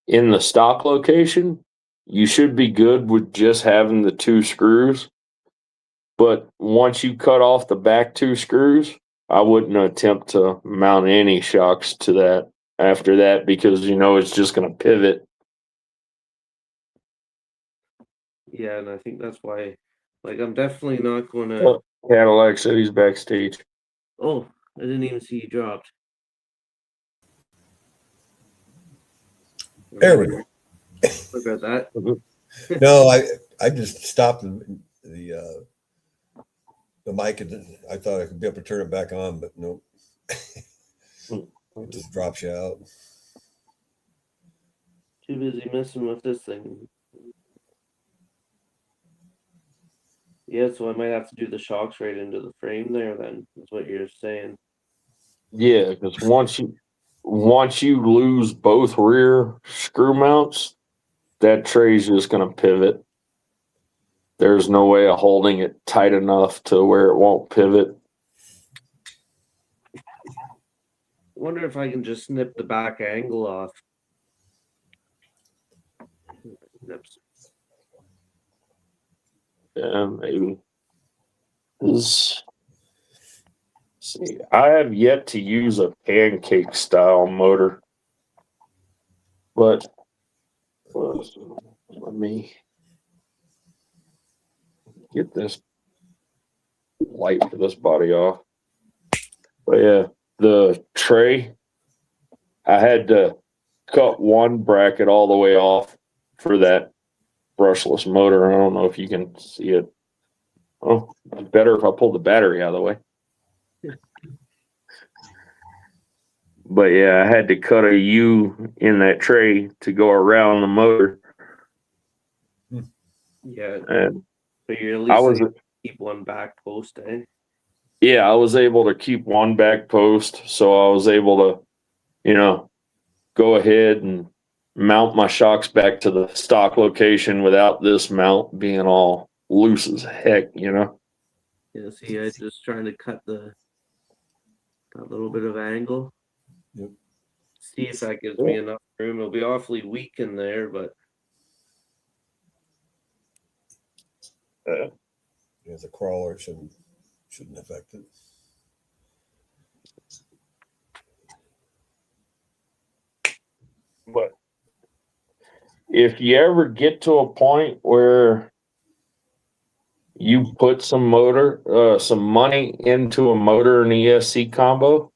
in the stock location, you should be good with just having the two screws. But once you cut off the back two screws, I wouldn't attempt to mount any shocks to that after that because it's just going to pivot. Yeah, and I think that's why, like, I'm definitely not gonna. Oh, Cadillac City's backstage. Oh, I didn't even see you dropped. There we go. Look at that. No, I just stopped the mic and I thought I could be able to turn it back on, but nope. It just drops you out. Too busy messing with this thing. Yeah, so I might have to do the shocks right into the frame there then, is what you're saying. Yeah, because once you lose both rear screw mounts, that tray's just going to pivot. there's no way of holding it tight enough to where it won't pivot. Wonder if I can just snip the back angle off. Oops. Yeah, maybe. See, I have yet to use a pancake style motor, but let me get this light for this body off. But yeah, the tray, I had to cut one bracket all the way off for that brushless motor. I don't know if you can see it. Oh, it's better if I pull the battery out of the way. But yeah, I had to cut a U in that tray to go around the motor. Yeah, And but you're at I least was, able to keep one back post, eh? yeah, I was able to keep one back post. So I was able to, go ahead and mount my shocks back to the stock location without this mount being all loose as heck. Yeah, see, I just trying to cut that little bit of angle. Yep. See if that gives me enough room. It'll be awfully weak in there, but Yeah, the crawler shouldn't affect it. But if you ever get to a point where you put some money into a motor and ESC combo,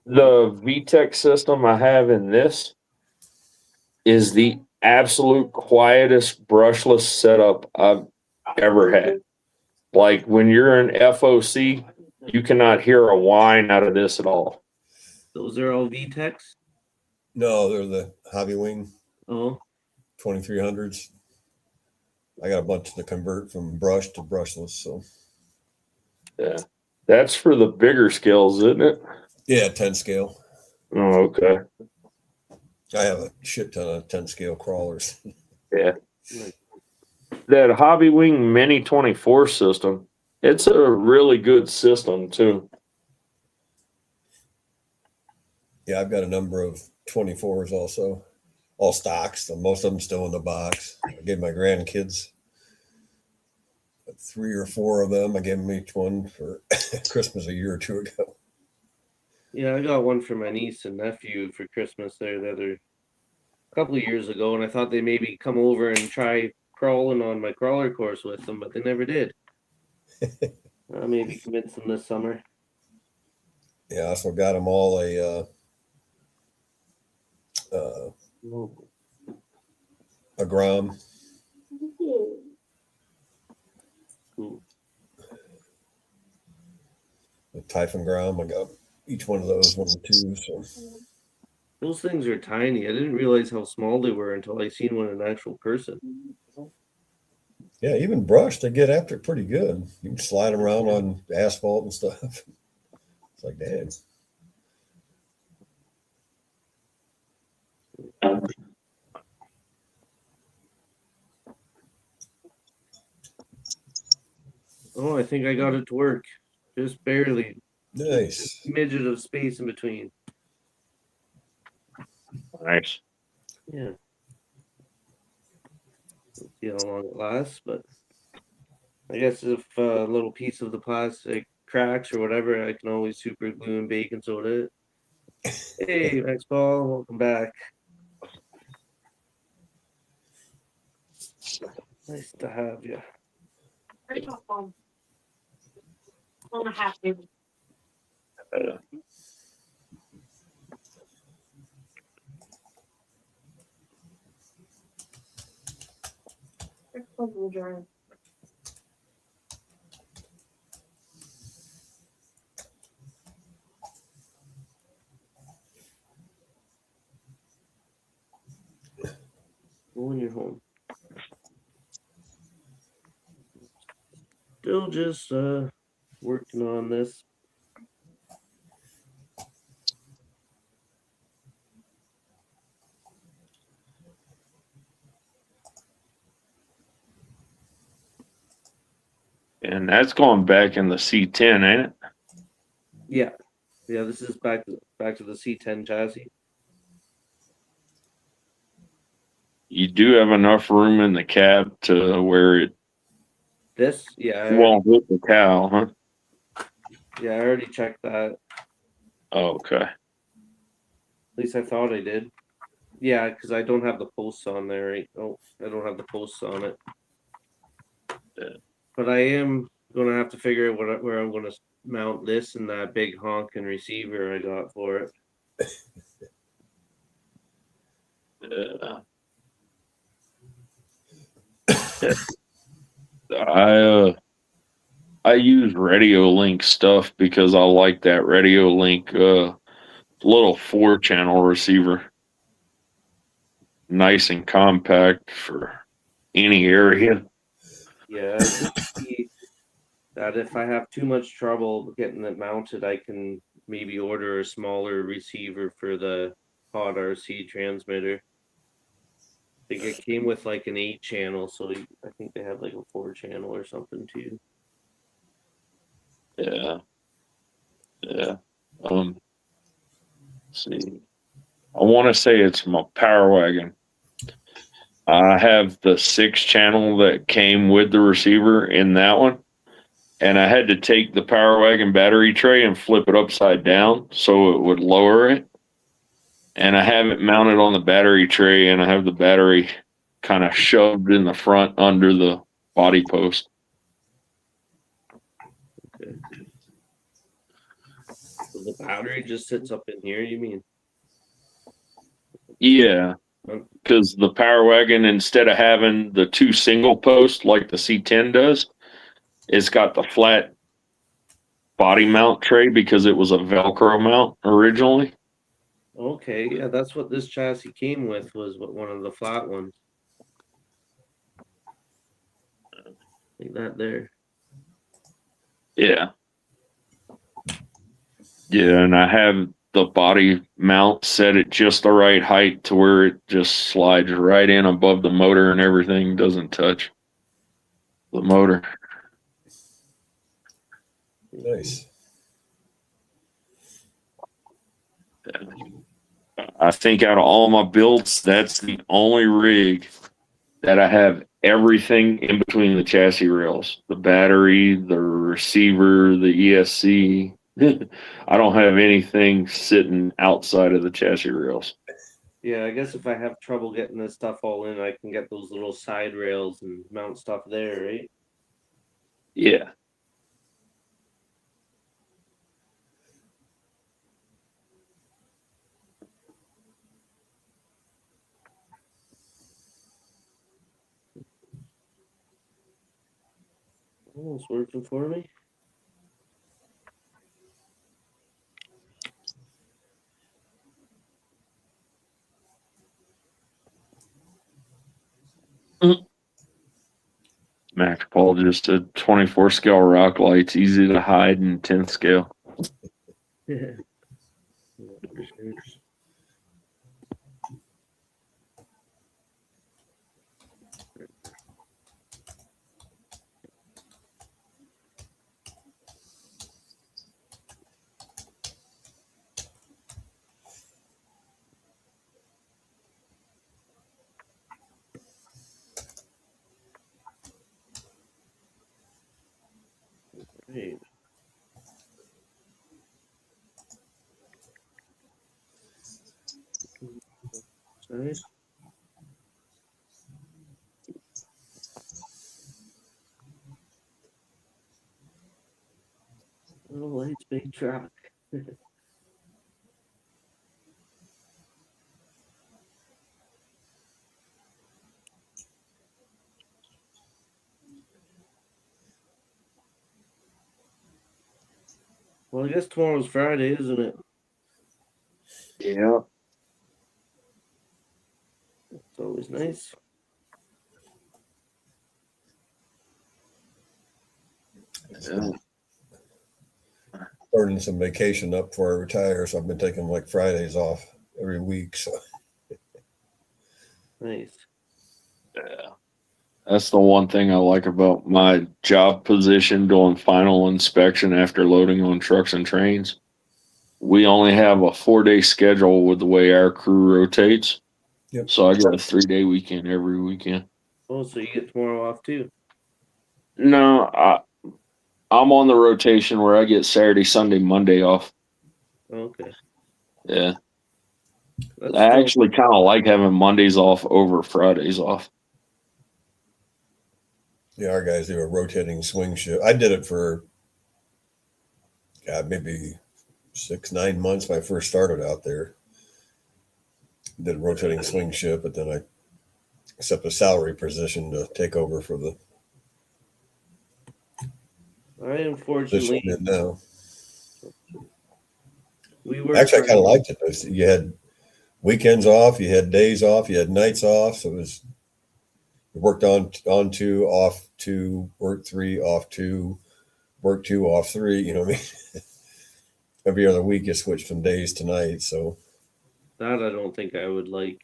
the VTEC system I have in this is the absolute quietest brushless setup I've ever had. Like when you're in FOC, you cannot hear a whine out of this at all. those are all VTECs. No, they're the Hobby Wing Oh, 2300s. I got a bunch to convert from brush to brushless. So Yeah. That's for the bigger scales, isn't it? yeah, 10 scale. Oh, okay. I have a shit ton of 10 scale crawlers. Yeah. That Hobby Wing Mini 24 system, it's a really good system too. Yeah, I've got a number of 24s also, all stocks. So most of them still in the box. I gave my grandkids 3 or 4 of them. I gave them each one for Christmas a year or two ago. yeah, I got one for my niece and nephew for Christmas there the other couple of years ago, and I thought they maybe come over and try crawling on my crawler course with them, but they never did. I'll maybe convince them this summer. Yeah, I also got them all a Grom. Cool. A Typhon Grom. I got each one of those 1 and 2. So Those things are tiny. I didn't realize how small they were until I seen one in actual person. yeah, even brush, they get after it pretty good. You can slide them around on asphalt and stuff. It's like, damn. Oh, I think I got it to work. Just barely. Nice. Midget of space in between. Nice. Yeah. Let's see how long it lasts, but I guess if a little piece of the plastic cracks or whatever, I can always super glue and baking soda it. Hey, Max Paul, welcome back. Nice to have you. On a half day. When you're home. Still just working on this. And that's going back in the C10, ain't it? Yeah, yeah. This is back to the C10 chassis. You do have enough room in the cab to where it This, yeah, won't hit the cow, huh? yeah. I already checked that. Oh, okay. At least I thought I did. Yeah, because I don't have the posts on there. Right? Oh, I don't have the posts on it. Yeah. But I am gonna have to figure out where I'm gonna mount this and that big honking receiver I got for it. Yeah. I use Radio Link stuff because I like that Radio Link little 4-channel receiver. Nice and compact for any area. Yeah, I did see that if I have too much trouble getting it mounted, I can maybe order a smaller receiver for the Pod RC transmitter. I think it came with like an 8-channel, so I think they have like a 4-channel or something too. Yeah. Yeah. Let's see. I want to say it's my Power Wagon. I have the 6-channel that came with the receiver in that one. And I had to take the Power Wagon battery tray and flip it upside down so it would lower it. And I have it mounted on the battery tray, and I have the battery kind of shoved in the front under the body post. Okay. So the battery just sits up in here, you mean? Yeah, because the Power Wagon, instead of having the 2 single posts like the C10 does, it's got the flat body mount tray because it was a Velcro mount originally. Okay, yeah, that's what this chassis came with, was one of the flat ones. Like that there. Yeah. Yeah, and I have the body mount set at just the right height to where it just slides right in above the motor and everything, doesn't touch the motor. Nice. I think out of all my builds, that's the only rig that I have everything in between the chassis rails, the battery, the receiver, the ESC. I don't have anything sitting outside of the chassis rails. Yeah, I guess if I have trouble getting this stuff all in, I can get those little side rails and mount stuff there, right? Yeah. Oh, it's working for me. Max Paul just did 24 scale rock lights, easy to hide in 10 scale. Yeah. Right. Nice. Little lights, big truck. Well, I guess tomorrow's Friday, isn't it? Yeah. It's always nice. Yeah. Burning some vacation up before I retire, so I've been taking like Fridays off every week. So Nice. Yeah. That's the one thing I like about my job position doing final inspection after loading on trucks and trains. We only have a 4-day schedule with the way our crew rotates. Yep. So I got a 3-day weekend every weekend. Oh, so you get tomorrow off too? No, I'm on the rotation where I get Saturday, Sunday, Monday off. Okay. Yeah. That's I still, actually kind of like having Mondays off over Fridays off. Yeah, our guys do a rotating swing shift. I did it for God, maybe 6, 9 months when I first started out there. Did a rotating swing shift, but then I accepted a salary position to take over for the I position unfortunately, I'm in now. we work Actually, I for, kind of liked it. You had weekends off, you had days off, you had nights off. So it was you worked on two, off two, work three, off two, work two, off three. You know what I mean? Every other week you switched from days to nights. So that I don't think I would like.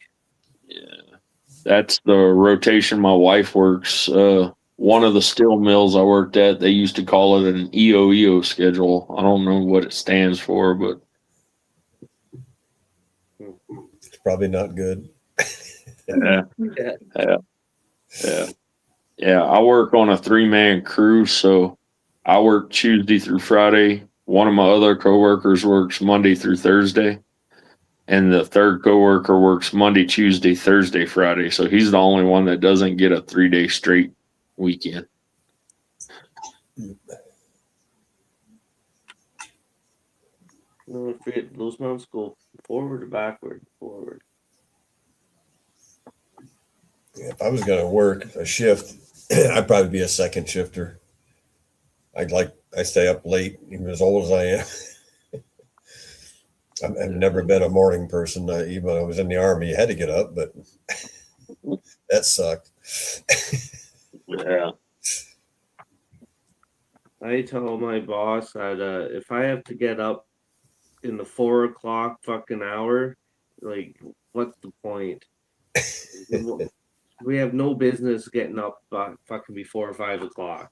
Yeah. That's the rotation my wife works. One of the steel mills I worked at, they used to call it an EOEO schedule. I don't know what it stands for, but it's probably not good. yeah, Yeah. yeah, yeah. Yeah, I work on a 3-man crew, so I work Tuesday through Friday. One of my other coworkers works Monday through Thursday, and the third coworker works Monday, Tuesday, Thursday, Friday. So he's the only one that doesn't get a 3-day straight weekend. No, forget those mounts go forward or backward? Forward. If I was going to work a shift, I'd probably be a second shifter. I stay up late, even as old as I am. I've never been a morning person. Even when I was in the army, you had to get up, but that sucked. Yeah. I tell my boss that if I have to get up in the 4 o'clock fucking hour, like, what's the point? We have no business getting up fucking before 5 o'clock.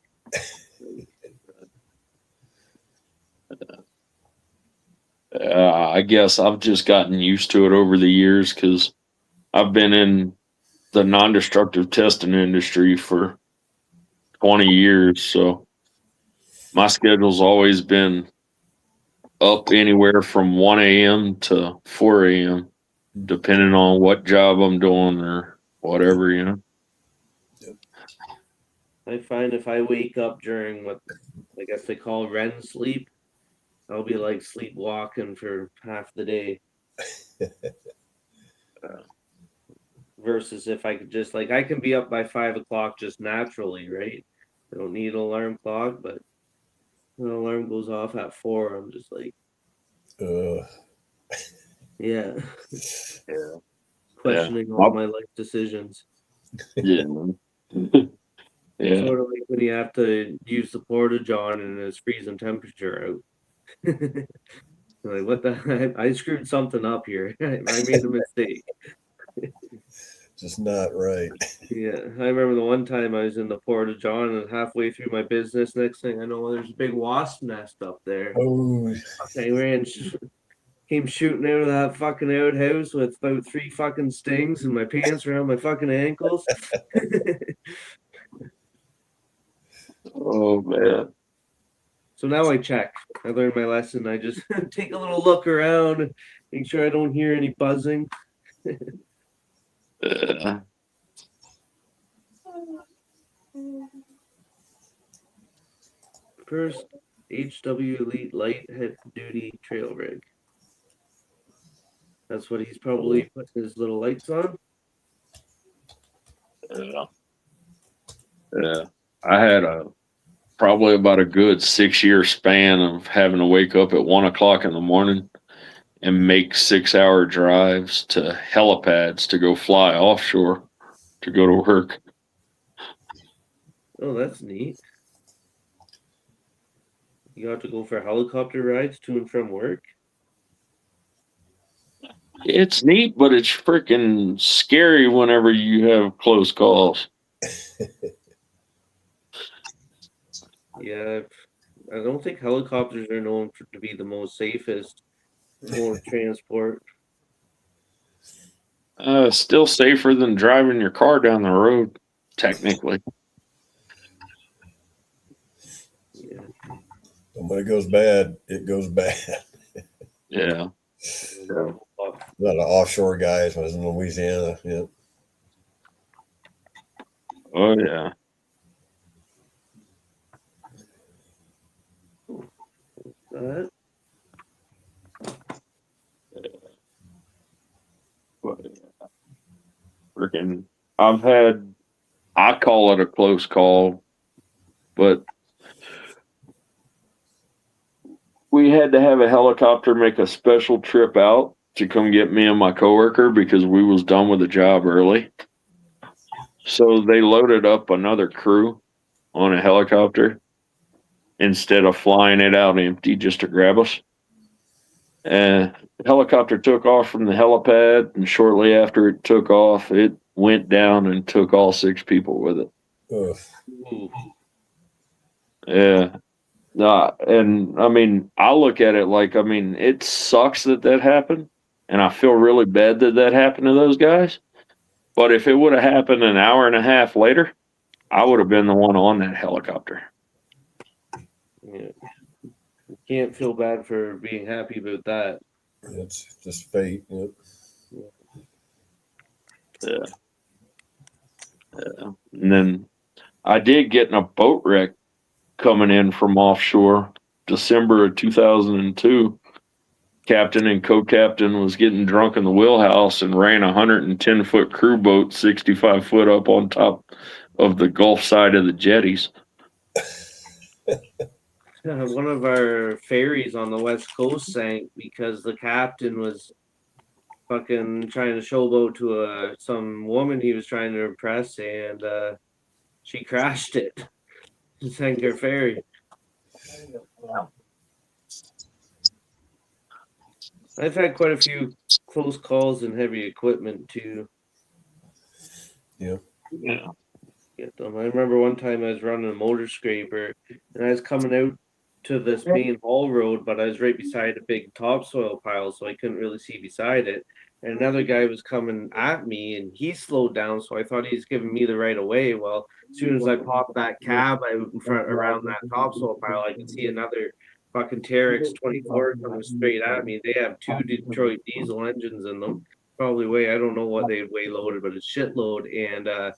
I guess I've just gotten used to it over the years because I've been in the non-destructive testing industry for 20 years. So my schedule's always been up anywhere from 1 a.m. to 4 a.m., depending on what job I'm doing or whatever, you know. I find if I wake up during what I guess they call REM sleep, I'll be like sleepwalking for half the day. Versus if I could just like I can be up by 5 o'clock just naturally, right? I don't need an alarm clock, but when an alarm goes off at 4, I'm just like, Uh, yeah, Yeah. questioning all my life decisions. Yeah. Yeah. Sort of like when you have to use the porta john and it's freezing temperature out. Like, what the? I screwed something up here. I made a mistake. just not right. Yeah, I remember the one time I was in the porta john and halfway through my business, next thing I know, there's a big wasp nest up there. Oh, I came shooting out of that fucking outhouse with about 3 fucking stings and my pants around my fucking ankles. Oh man. So now I check. I learned my lesson. I just take a little look around, make sure I don't hear any buzzing. Yeah. First, HW Elite Light Heavy Duty Trail Rig. That's what he's probably putting his little lights on. Yeah. Yeah. I had probably about a good 6-year span of having to wake up at 1 o'clock in the morning and make 6-hour drives to helipads to go fly offshore to go to work. Oh, that's neat. You have to go for helicopter rides to and from work. It's neat, but it's freaking scary whenever you have close calls. Yeah, I don't think helicopters are known to be the most safest mode of transport. Still safer than driving your car down the road, technically. Yeah. And when it goes bad, it goes bad. Yeah. Yeah. A lot of offshore guys when I was in Louisiana. Yeah. Oh yeah. That Freaking, I call it a close call, but we had to have a helicopter make a special trip out to come get me and my coworker because we was done with the job early. So they loaded up another crew on a helicopter instead of flying it out empty just to grab us. And the helicopter took off from the helipad, and shortly after it took off, it went down and took all 6 people with it. Ugh. ooh, Yeah. And I mean, I look at it like, I mean, it sucks that that happened, and I feel really bad that that happened to those guys. But if it would have happened an hour and a half later, I would have been the one on that helicopter. yeah. You can't feel bad for being happy about that. It's just fate. Yeah. Yeah. Yeah. And then I did get in a boat wreck coming in from offshore, December of 2002. Captain and co-captain was getting drunk in the wheelhouse and ran a 110-foot crew boat 65 foot up on top of the Gulf side of the jetties. One of our ferries on the west coast sank because the captain was fucking trying to showboat to some woman he was trying to impress, and she crashed it and sank her ferry. I've had quite a few close calls in heavy equipment too. Yeah. Get them. I remember one time I was running a motor scraper and I was coming out to this main haul road, but I was right beside a big topsoil pile, so I couldn't really see beside it. And another guy was coming at me and he slowed down, so I thought he was giving me the right of way. Well, as soon as I popped that cab out in front around that topsoil pile, I could see another fucking TRX 24 coming straight at me. They have 2 Detroit diesel engines in them. Probably weigh, I don't know what they weigh loaded, but it's shitload. And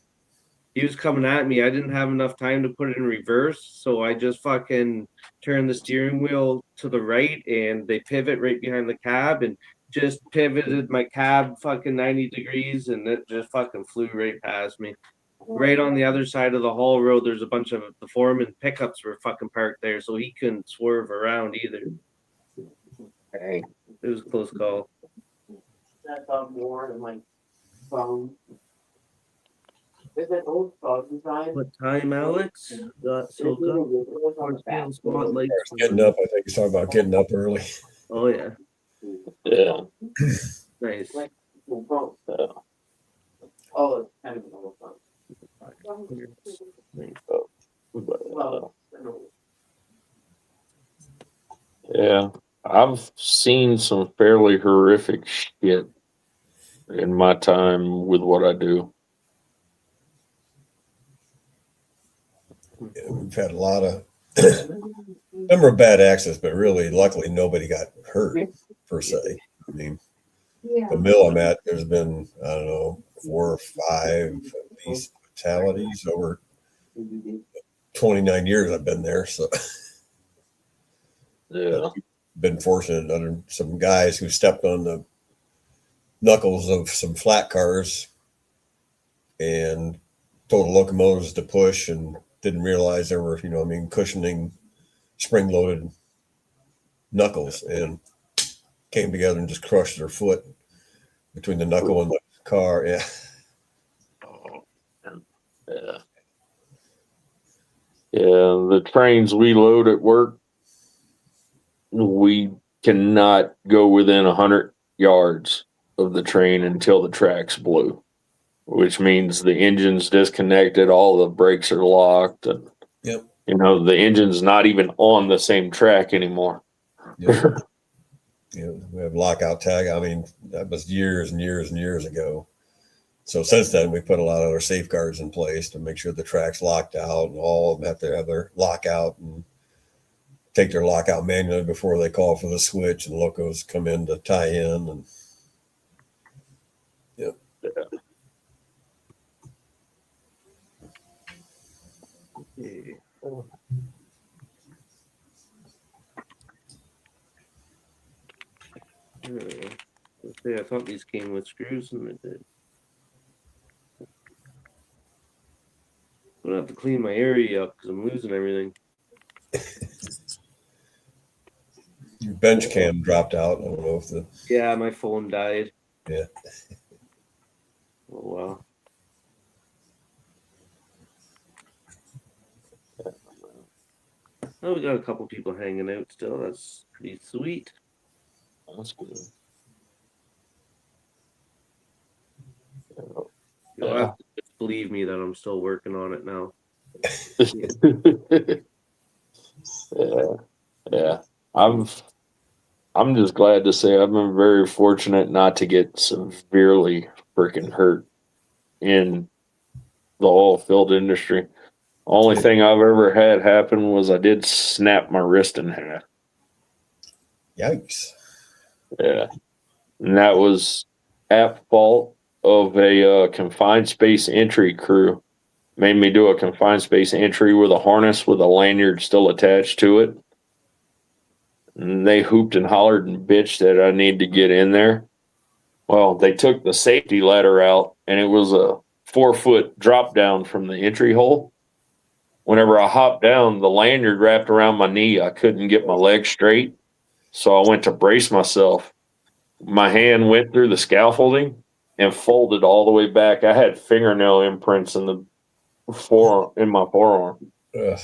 he was coming at me. I didn't have enough time to put it in reverse, so I just fucking turned the steering wheel to the right and they pivot right behind the cab and just pivoted my cab fucking 90 degrees and it just fucking flew right past me. Right on the other side of the haul road, there's a bunch of the foreman pickups were fucking parked there, so he couldn't swerve around either. Hey. It was a close call. That's on more than like phone. Is it old phone time? What time, Alex? Got so good. Spotlight. Getting up. I think he's talking about getting up early. Oh yeah, Yeah. nice. Like phone. Oh, it's kind of an old phone. Well, Yeah. I've seen some fairly horrific shit in my time with what I do. Yeah, we've had a lot of number of bad accidents, but really, luckily, nobody got hurt per se. I mean, Yeah. the mill I'm at, there's been, I don't know, 4 or 5 at least fatalities over 29 years I've been there. So, Yeah. been fortunate under some guys who stepped on the knuckles of some flat cars and told the locomotives to push and didn't realize there were, cushioning spring-loaded knuckles and came together and just crushed their foot between the knuckle and the car. Yeah. Yeah. Yeah. The trains we load at work, we cannot go within 100 yards of the train until the tracks blue. which means the engine's disconnected, all the brakes are locked, and Yep. the engine's not even on the same track anymore. Yep. We have lockout tag. I mean, that was years and years and years ago. So since then, we put a lot of other safeguards in place to make sure the track's locked out, and all of them have to have their lockout and take their lockout manually before they call for the switch, and locos come in to tie in. And yep. Yeah. I thought these came with screws, and they did. I'm gonna have to clean my area up because I'm losing everything. Your bench cam dropped out. I don't know if the Yeah, my phone died. Yeah. Oh wow. Oh, we got a couple people hanging out still. That's pretty sweet. That's good. You'll have to just believe me that I'm still working on it now. Yeah. I'm just glad to say I've been very fortunate not to get severely freaking hurt in the oil field industry. Only thing I've ever had happen was I did snap my wrist in half. Yikes. Yeah. And that was at fault of a confined space entry crew. Made me do a confined space entry with a harness with a lanyard still attached to it. And they hooped and hollered and bitched that I need to get in there. Well, they took the safety ladder out, and it was a 4-foot drop down from the entry hole. Whenever I hopped down, the lanyard wrapped around my knee. I couldn't get my leg straight. So I went to brace myself. My hand went through the scaffolding and folded all the way back. I had fingernail imprints in my forearm. Ugh.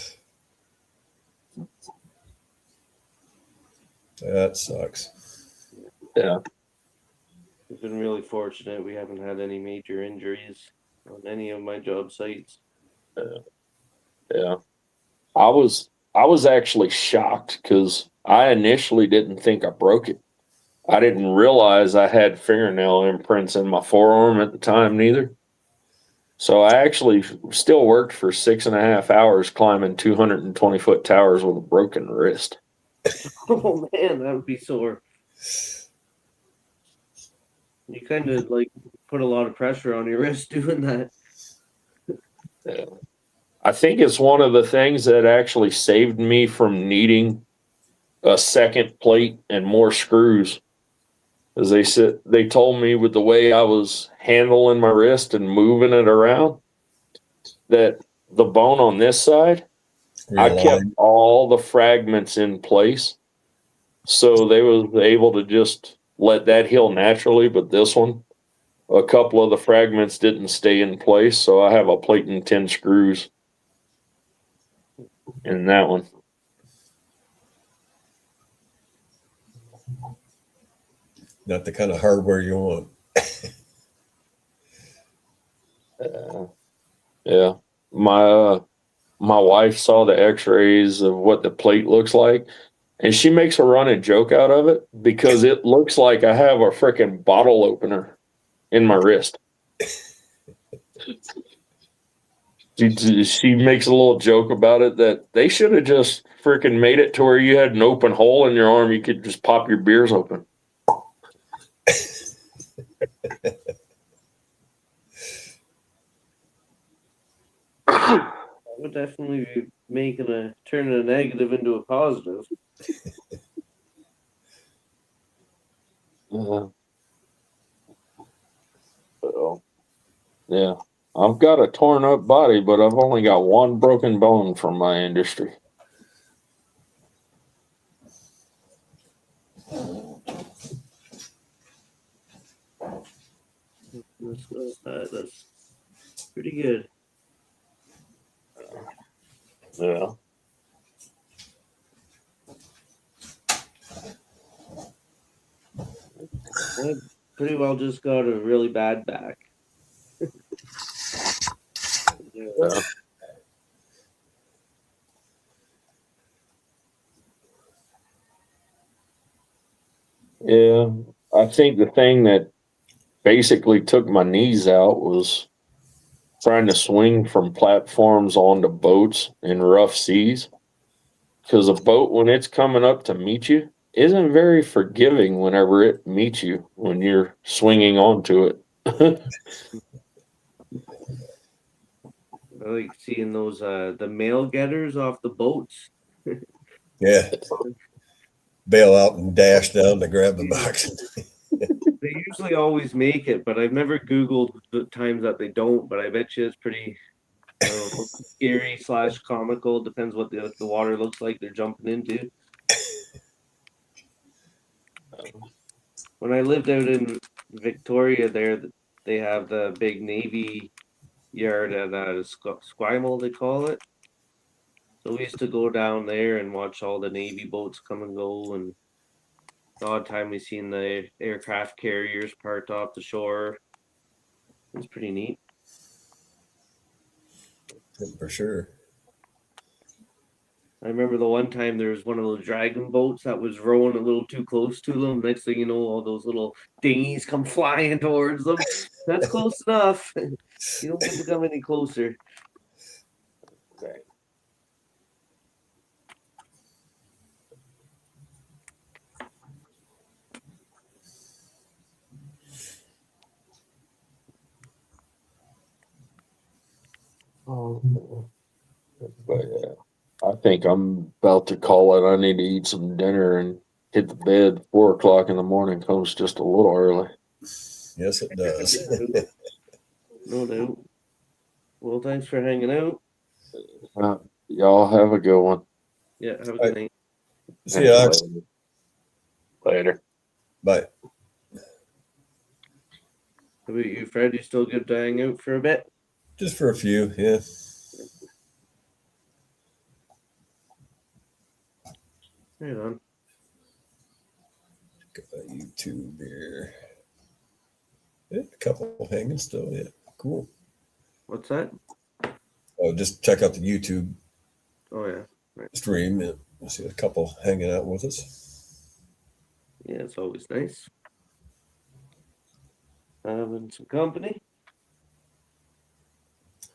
That sucks. Yeah. We've been really fortunate. We haven't had any major injuries on any of my job sites. Yeah. I was actually shocked because I initially didn't think I broke it. I didn't realize I had fingernail imprints in my forearm at the time neither. So I actually still worked for 6.5 hours climbing 220-foot towers with a broken wrist. Oh man, that would be sore. You kind of like put a lot of pressure on your wrist doing that. Yeah. I think it's one of the things that actually saved me from needing a second plate and more screws. As they told me with the way I was handling my wrist and moving it around, that the bone on this side, I kept Realigned. all the fragments in place. So they was able to just let that heal naturally, but this one, a couple of the fragments didn't stay in place. So I have a plate and 10 screws in that one. Not the kind of hardware you want. Yeah. My wife saw the x-rays of what the plate looks like, and she makes a running joke out of it because it looks like I have a freaking bottle opener in my wrist. She makes a little joke about it that they should have just freaking made it to where you had an open hole in your arm. You could just pop your beers open. I would definitely be turning a negative into a positive. So, yeah. I've got a torn up body, but I've only got one broken bone from my industry. That's pretty good. Yeah. I pretty well just got a really bad back. Yeah. Yeah, I think the thing that basically took my knees out was trying to swing from platforms onto boats in rough seas. Because a boat, when it's coming up to meet you, isn't very forgiving whenever it meets you when you're swinging onto it. I like seeing those the mail getters off the boats. Yeah. Bail out and dash down to grab the box. They usually always make it, but I've never Googled the times that they don't. But I bet you it's pretty, I don't know, scary slash comical. Depends what the water looks like they're jumping into. When I lived out in Victoria, there they have the big Navy yard at Squimel, they call it. So we used to go down there and watch all the Navy boats come and go, and the odd time we seen the aircraft carriers parked off the shore. It's pretty neat. For sure. I remember the one time there was one of those dragon boats that was rowing a little too close to them. Next thing you know, all those little dinghies come flying towards them. That's close enough. You don't get to come any closer. Okay. Oh, but yeah, I think I'm about to call it. I need to eat some dinner and hit the bed. 4 o'clock in the morning comes just a little early. Yes, it does. No doubt. Well, thanks for hanging out. Y'all have a good one. Yeah, have a good night. See ya. Alex. Later. Bye. How about you, Fred? You still good to hang out for a bit? Just for a few. Yeah. Right on. Got YouTube here. Yeah, a couple hanging still. Yeah. Cool. What's that? Oh, just check out the YouTube Oh yeah. Right. stream. And we'll see a couple hanging out with us. Yeah, it's always nice. Having some company.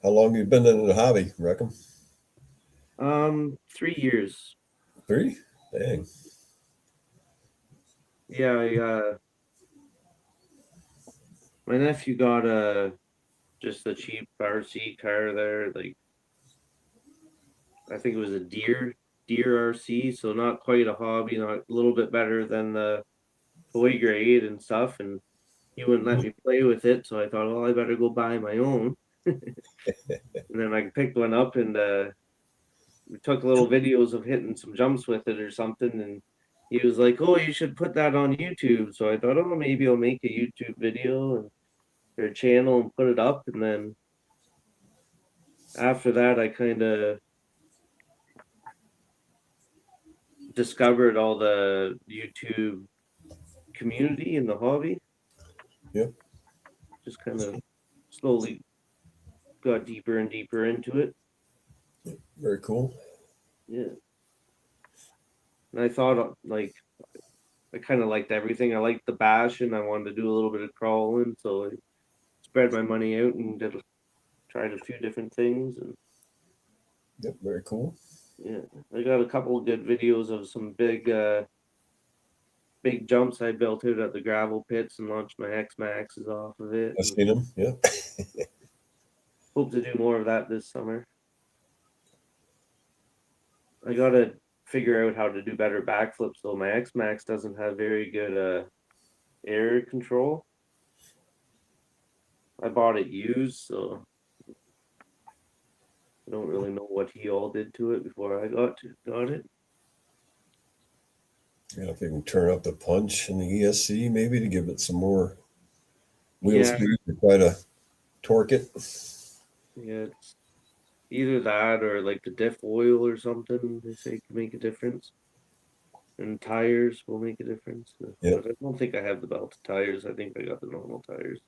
How long you been in the hobby, reckon? 3 years. 3? Dang. Yeah, my nephew got just a cheap RC car there, like I think it was a deer RC, so not quite a hobby, not a little bit better than the toy grade and stuff, and he wouldn't let me play with it, so I thought, well, I better go buy my own. And then I picked one up and we took little videos of hitting some jumps with it or something, and he was like, "Oh, you should put that on YouTube." So I thought, "Oh, maybe I'll make a YouTube video and or a channel and put it up." And then after that, I kind of discovered all the YouTube community and the hobby. Yep. Just kind of slowly got deeper and deeper into it. Very cool. Yeah. And I thought like I kind of liked everything. I liked the bash and I wanted to do a little bit of crawling, so I spread my money out and tried a few different things, and Yep. Very cool. yeah, I got a couple of good videos of some big jumps I built out at the gravel pits and launched my X Maxes off of it. I've seen them. Yeah. Hope to do more of that this summer. I gotta figure out how to do better backflips though. My X Max doesn't have very good air control. I bought it used, so I don't really know what he all did to it before I got it. Yeah, if you can turn up the punch in the ESC maybe to give it some more wheel Yeah. speed to try to torque it. Yeah, it's either that or like the diff oil or something. They say can make a difference, and tires will make a difference. Yeah. But I don't think I have the belt tires. I think I got the normal tires.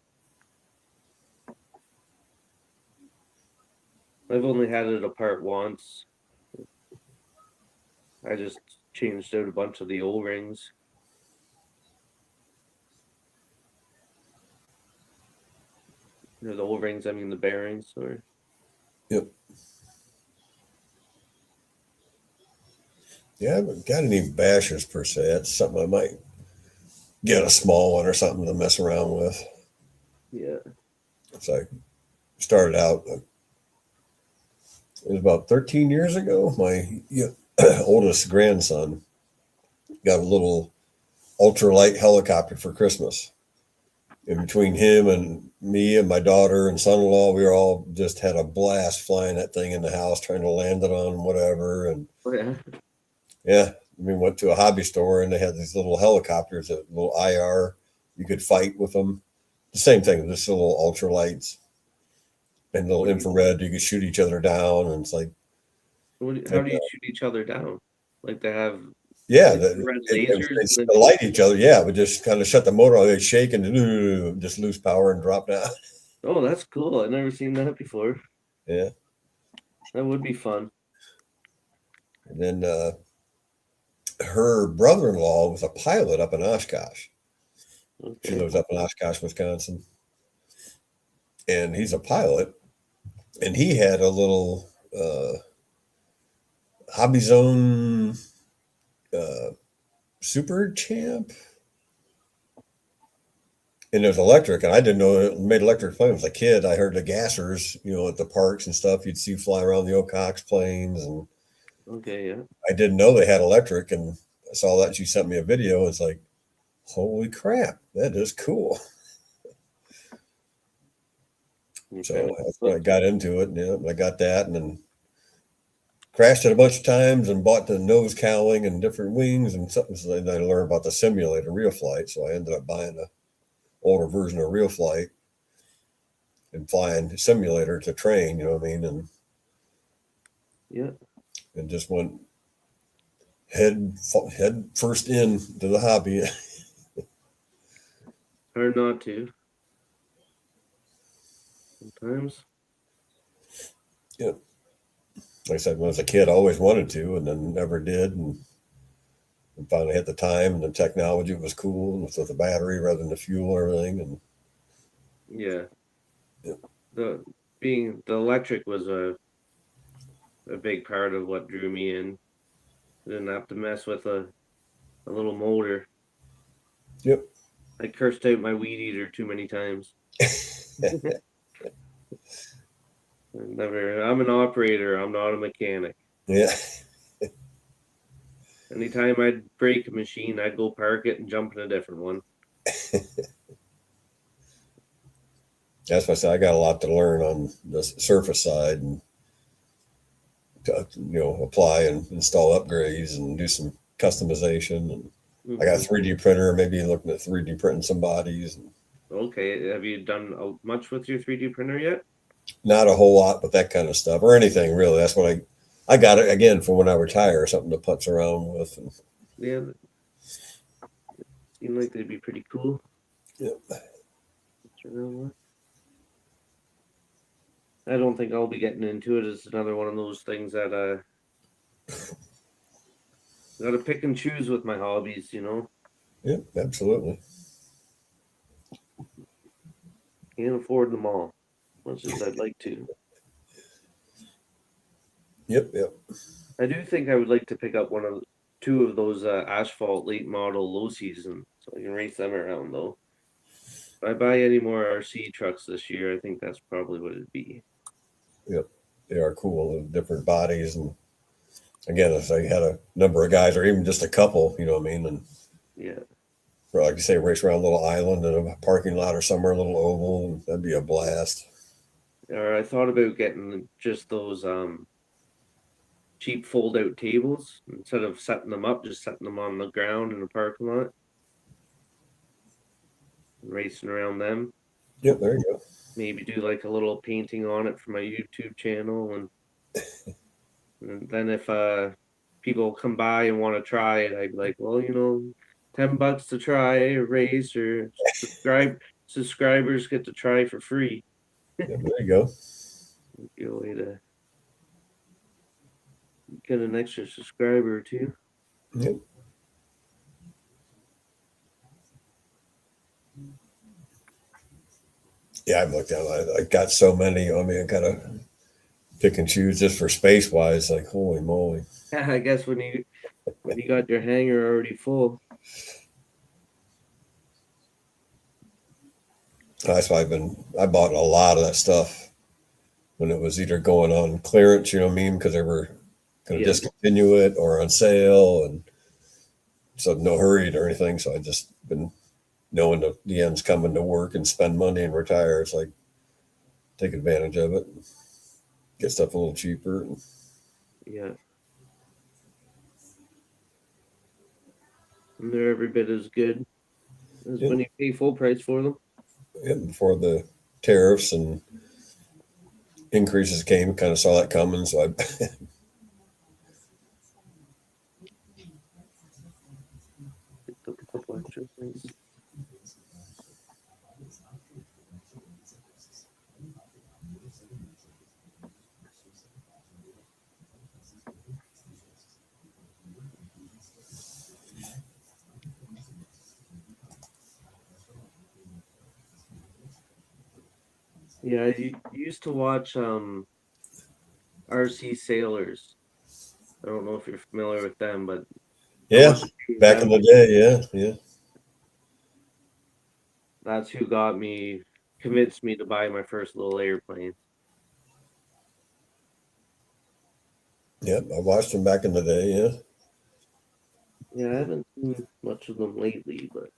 I've only had it apart once. I just changed out a bunch of the O-rings. Or the O-rings, I mean the bearings, or Yep. Yeah, I haven't got any bashers per se. That's something I might get a small one or something to mess around with. yeah. So I started out, it was about 13 years ago. My oldest grandson got a little ultralight helicopter for Christmas. And between him and me and my daughter and son-in-law, we all just had a blast flying that thing in the house, trying to land it on whatever. And Oh yeah. yeah, we went to a hobby store and they had these little helicopters, that little IR. You could fight with them. The same thing, just little ultralights and little infrared. You could shoot each other down, and it's like, How do you shoot each other down? Like they have yeah, red lasers? they light each other. Yeah, we just kind of shut the motor on, they shake and just lose power and drop down. Oh, that's cool. I've never seen that before. Yeah, That would be fun. and then her brother-in-law was a pilot up in Oshkosh. She Okay. lives up in Oshkosh, Wisconsin, and he's a pilot. And he had a little Hobby Zone Super Champ, and it was electric. And I didn't know it made electric planes. As a kid, I heard the gassers, at the parks and stuff. You'd see fly around the Ocox planes, and Okay, yeah. I didn't know they had electric. And I saw that she sent me a video. It's like, holy crap, that is cool. So that's when I got into it. And I got that, and then crashed it a bunch of times and bought the nose cowling and different wings and something. So then I learned about the simulator Real Flight. So I ended up buying a older version of Real Flight and flying the simulator to train, you know what I mean? And Yeah. and just went head first into the hobby. Hard not to. Sometimes. Yeah. Like I said, when I was a kid, I always wanted to, and then never did. And finally had the time, and the technology was cool, and with the battery rather than the fuel and everything. And Yeah. Yeah. The electric was a big part of what drew me in. I didn't have to mess with a little motor. Yep. I cursed out my weed eater too many times. I'm an operator, I'm not a mechanic. Yeah. Anytime I'd break a machine, I'd go park it and jump in a different one. That's why I said I got a lot to learn on the surface side, and to, apply and install upgrades and do some customization. And I got a 3D printer, maybe looking at 3D printing some bodies. And Okay, have you done much with your 3D printer yet? not a whole lot, but that kind of stuff, or anything really. That's what I got it again for when I retire, something to putz around with. And Yeah, seem like they'd be pretty cool. Yep. I don't think I'll be getting into it. It's another one of those things that gotta pick and choose with my hobbies, Yep, absolutely. Can't afford them all, much as I'd like to. Yep. I do think I would like to pick up two of those asphalt late model low season, so I can race them around though. If I buy any more RC trucks this year, I think that's probably what it'd be. Yep, they are cool, with different bodies. And again, if I had a number of guys, or even just a couple, you know what I mean, and Yeah. or like you say, race around a little island in a parking lot or somewhere, a little oval, and that'd be a blast. Or I thought about getting just those cheap fold out tables instead of setting them up, just setting them on the ground in the parking lot. And racing around them. Yep, there you go. Maybe do like a little painting on it for my YouTube channel, and then if people come by and want to try it, I'd be like, well, $10 to try a race, or subscribers get to try for free. Yep, there you go. Be a way to Get an extra subscriber or two. Yep. Yeah, I've looked at it. I got so many. I mean, I gotta pick and choose just for space wise. Like, holy moly! Yeah, I guess when you got your hanger already full. That's why I bought a lot of that stuff when it was either going on clearance, you know what I mean? Because they were going to Yeah. discontinue it or on sale. And so no hurry or anything. So I just been knowing that the end's coming to work and spend money and retire. It's like, take advantage of it, get stuff a little cheaper. Yeah. And they're every bit as good as Yeah. when you pay full price for them. Before the tariffs and increases came, kind of saw that coming. So I Picked up a couple extra things. Yeah, I used to watch RC Sailors. I don't know if you're familiar with them, but I yeah, watched back in them. the day, yeah. That's who convinced me to buy my first little airplane. Yep, I watched them back in the day, yeah. Yeah, I haven't seen much of them lately, but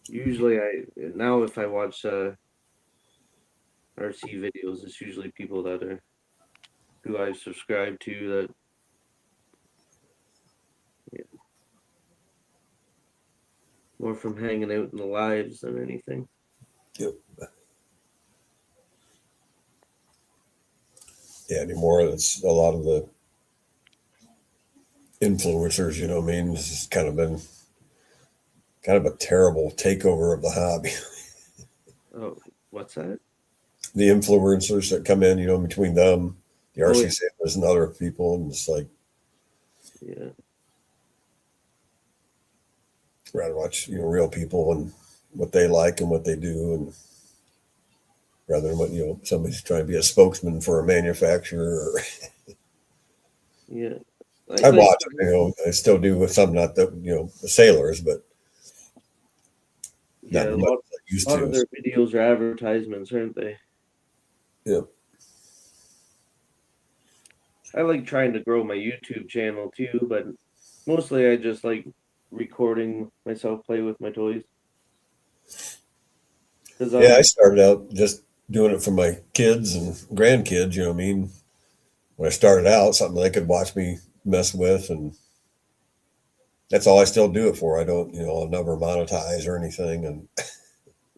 usually now if I watch RC videos, it's usually people that are who I've subscribed to that more from hanging out in the lives than anything. Yep. Yeah, anymore it's a lot of the influencers, you know what I mean? This has kind of been kind of a terrible takeover of the hobby. Oh, what's that? The influencers that come in, you know, between them, the Oh, RC yeah. sailors and other people, and it's like Yeah. rather watch, you know, real people and what they like and what they do, and rather than what, you know, somebody's trying to be a spokesman for a manufacturer. Or, Yeah. I Like watch it, you know, I still do with some, not the, you know, the sailors, but not yeah, as much as I used a lot of to. their videos are advertisements, aren't they? Yeah. I like trying to grow my YouTube channel too, but mostly I just like recording myself play with my toys. Because Yeah, I started out just doing it for my kids and grandkids, you know what I mean? When I started out, something they could watch me mess with, and that's all I still do it for. I don't, you know, I'll never monetize or anything. And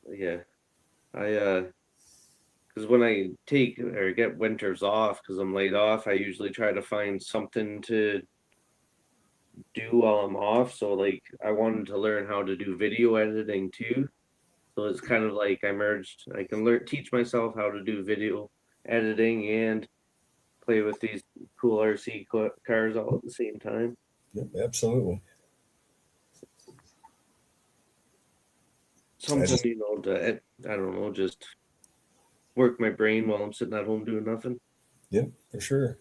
yeah, I because when I take or get winters off because I'm laid off, I usually try to find something to do while I'm off. So like I wanted to learn how to do video editing too. So it's kind of like I can teach myself how to do video editing and play with these cool RC cars all at the same time. yep, absolutely. I Something, just, I don't know, just work my brain while I'm sitting at home doing nothing. yep, for sure.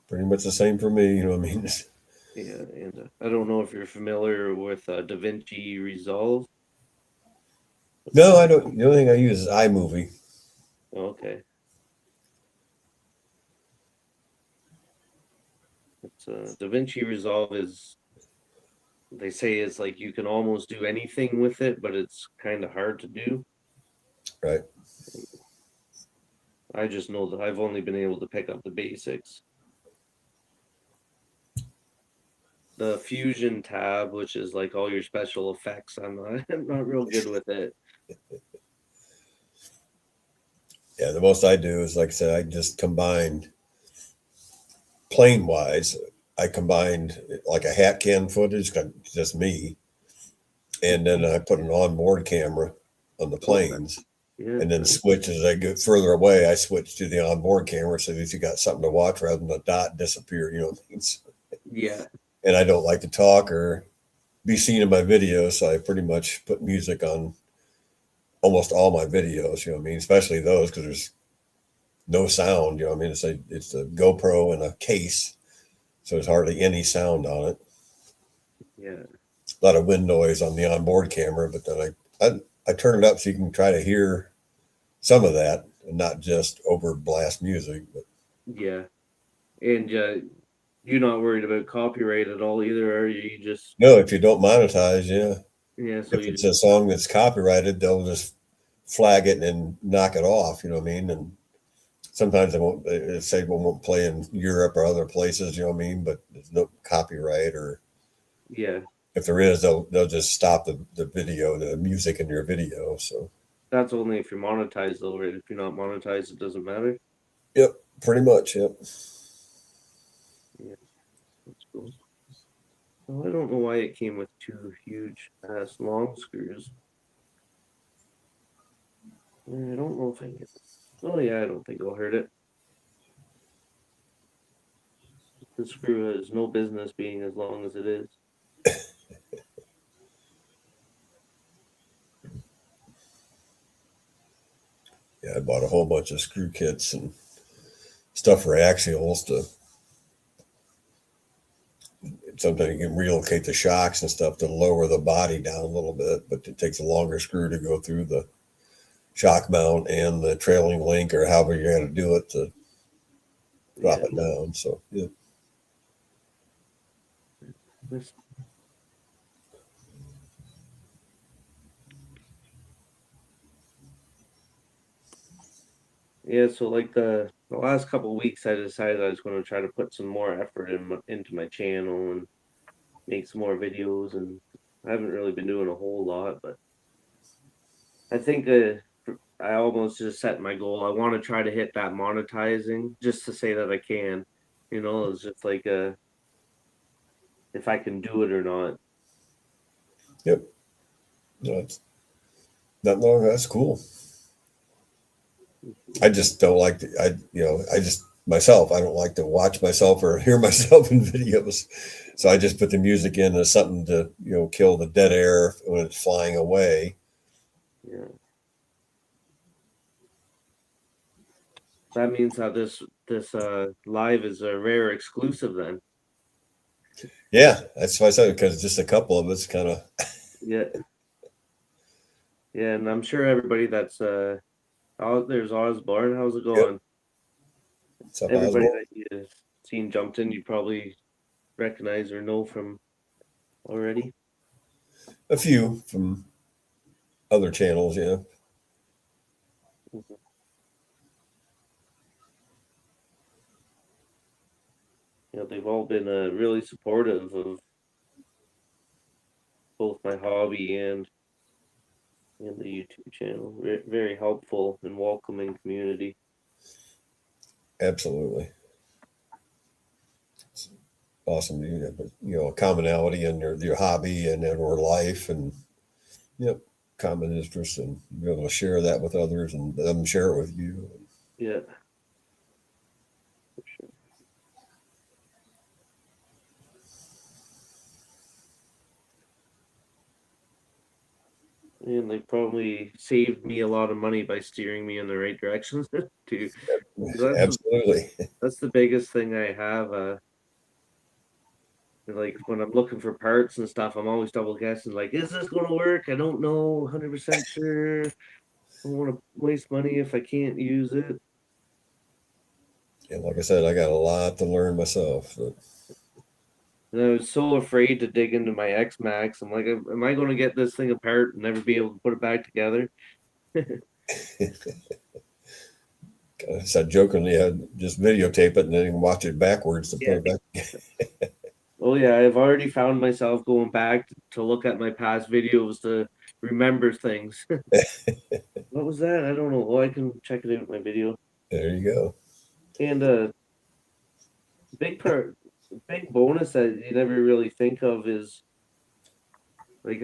Pretty much the same for me, you know what I mean? Yeah, and I don't know if you're familiar with DaVinci Resolve. No, I don't. The only thing I use is iMovie. Okay, it's DaVinci Resolve is they say it's like you can almost do anything with it, but it's kind of hard to do. Right. I just know that I've only been able to pick up the basics. The Fusion tab, which is like all your special effects, I'm not real good with it. Yeah, the most I do is, like I said, I just combined plane wise. I combined like a hat cam footage, just me, and then I put an onboard camera on the Okay. planes, Yeah. And then switch as I get further away, I switch to the onboard camera so that you got something to watch rather than the dot disappear, you know. Yeah. And I don't like to talk or be seen in my videos, so I pretty much put music on almost all my videos, you know what I mean? Especially those because there's no sound, you know what I mean? It's a GoPro and a case, so there's hardly any sound on it. Yeah. A lot of wind noise on the onboard camera, but then I turn it up so you can try to hear some of that and not just over blast music. But Yeah. And you're not worried about copyright at all either, are you? You just no, if you don't monetize, yeah. yeah, so If you it's a song that's copyrighted, they'll just flag it and knock it off, you know what I mean? And sometimes they say we won't play in Europe or other places, you know what I mean? But there's no copyright, or yeah. if there is, they'll just stop the video, the music in your video. So That's only if you're monetized though, right? If you're not monetized, it doesn't matter. yep, pretty much, yep. Yeah, that's cool. Well, I don't know why it came with two huge ass long screws. I don't know if I can. Oh yeah, I don't think I'll hurt it. The screw has no business being as long as it is. Yeah, I bought a whole bunch of screw kits and stuff for axials to sometimes you can relocate the shocks and stuff to lower the body down a little bit, but it takes a longer screw to go through the shock mount and the trailing link or however you got to do it to drop Yeah. it down. So yeah. This- Yeah, so like the last couple weeks, I decided I was going to try to put some more effort into my channel and make some more videos, and I haven't really been doing a whole lot, but I think I almost just set my goal. I want to try to hit that monetizing just to say that I can. It's just like if I can do it or not. Yep. No, it's not long. That's cool. I just don't like to, I just myself, I don't like to watch myself or hear myself in videos. So I just put the music in as something to, kill the dead air when it's flying away. Yeah. That means that this live is a rare exclusive then. Yeah, that's why I said, because just a couple of it's kind of, Yeah. Yeah, and I'm sure everybody that's there's Osborne. How's it going? stuff I was Everybody born. that you've seen jumped in, you probably recognize or know from already. A few from other channels, yeah. Mhm. They've all been really supportive of both my hobby and the YouTube channel. Very helpful and welcoming community. Absolutely. It's awesome. You have, a commonality in your hobby and in your life and, yep, common interests and be able to share that with others and them share it with you. Yeah, for sure. And they probably saved me a lot of money by steering me in the right direction too. 'Cause Absolutely. that's the biggest thing I have. Like when I'm looking for parts and stuff, I'm always double guessing. Like, is this going to work? I don't know, 100% sure. I don't want to waste money if I can't use it. And like I said, I got a lot to learn myself. But And I was so afraid to dig into my X Max. I'm like, am I going to get this thing apart and never be able to put it back together? I said jokingly, I'd just videotape it and then watch it backwards to put Yeah. it back. Oh yeah, I've already found myself going back to look at my past videos to remember things. What was that? I don't know. Oh, I can check it out in my video. There you go. And big big bonus that you never really think of is like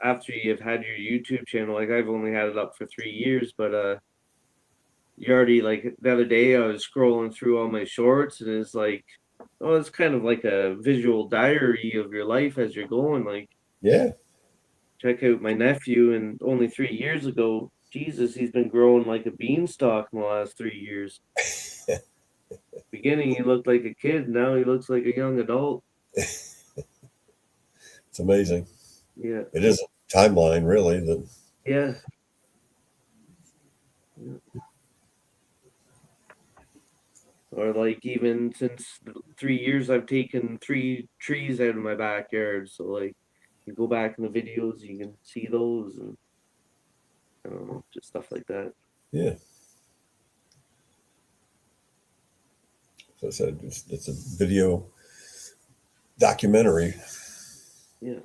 after you've had your YouTube channel, like I've only had it up for 3 years, but you already like the other day I was scrolling through all my shorts and it's like, oh, it's kind of like a visual diary of your life as you're going. Like, Yeah. check out my nephew, and only 3 years ago, Jesus, he's been growing like a beanstalk in the last 3 years. Beginning, he looked like a kid. Now he looks like a young adult. It's amazing. Yeah, It is a timeline, really. That yeah. Yeah. Or like even since the 3 years, I've taken 3 trees out of my backyard. So like, you go back in the videos, you can see those, and I don't know, just stuff like that. yeah. So I said it's a video documentary. Yeah.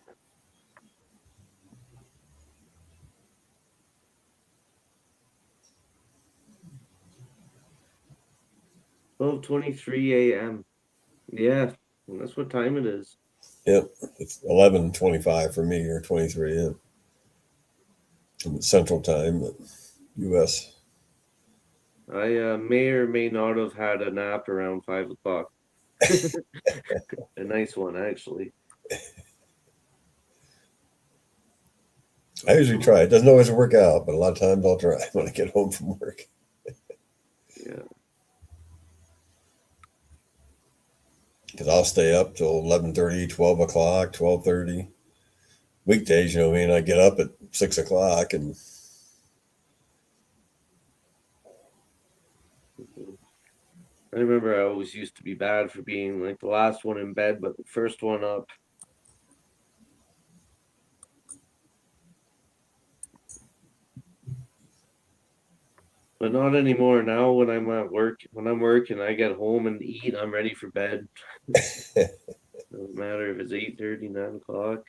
12:23 a.m. Yeah, and that's what time it is. Yep. It's 11:25 for me, or 23. Yeah. Central Time, U.S. I may or may not have had a nap around 5 o'clock. A nice one, actually. I usually try. It doesn't always work out, but a lot of times I'll try when I get home from work. Yeah. Because I'll stay up till 11:30, 12 o'clock, 12:30. Weekdays, you know what I mean? I get up at 6 o'clock and I remember I always used to be bad for being like the last one in bed, but the first one up. But not anymore. Now when I'm at work, when I'm working, I get home and eat, I'm ready for bed. Doesn't matter if it's 8:30, 9 o'clock.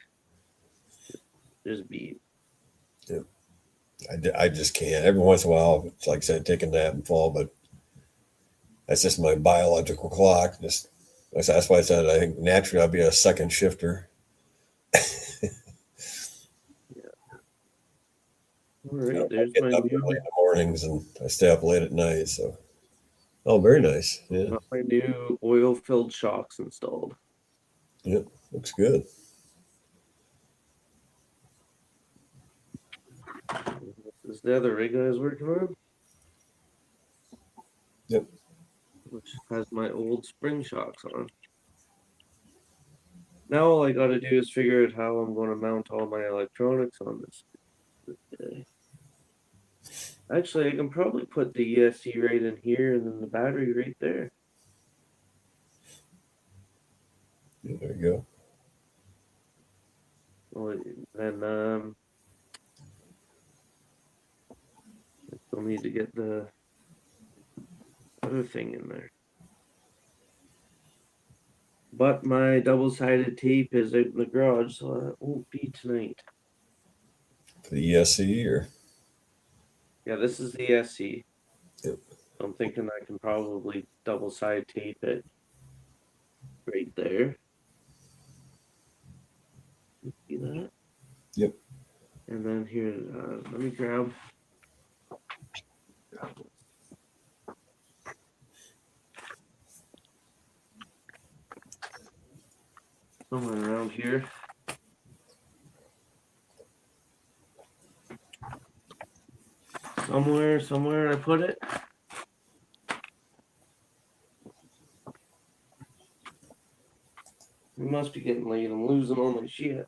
Just be. I just can't. Every once in a while, it's like I said, take a nap and fall, but that's just my biological clock. Just that's why I said I think naturally I'll be a second shifter. All I right, don't like there's my getting up new early in the mornings and I stay up late at night. So, oh, very nice. Yeah. got my new oil-filled shocks installed. Yep. Looks good. This is the other rig I was working on. Yep. Which has my old spring shocks on. Now all I gotta do is figure out how I'm gonna mount all my electronics on this today. Actually, I can probably put the ESC right in here and then the battery right there. Yeah, there you go. Well, then I still need to get the other thing in there. But my double-sided tape is out in the garage, so that won't be tonight. For the ESC or Yeah, this is the ESC. yep. I'm thinking I can probably double-side tape it right there. See that? Yep. And then here, let me grab. Somewhere around here. Somewhere I put it. It must be getting late. I'm losing all my shit.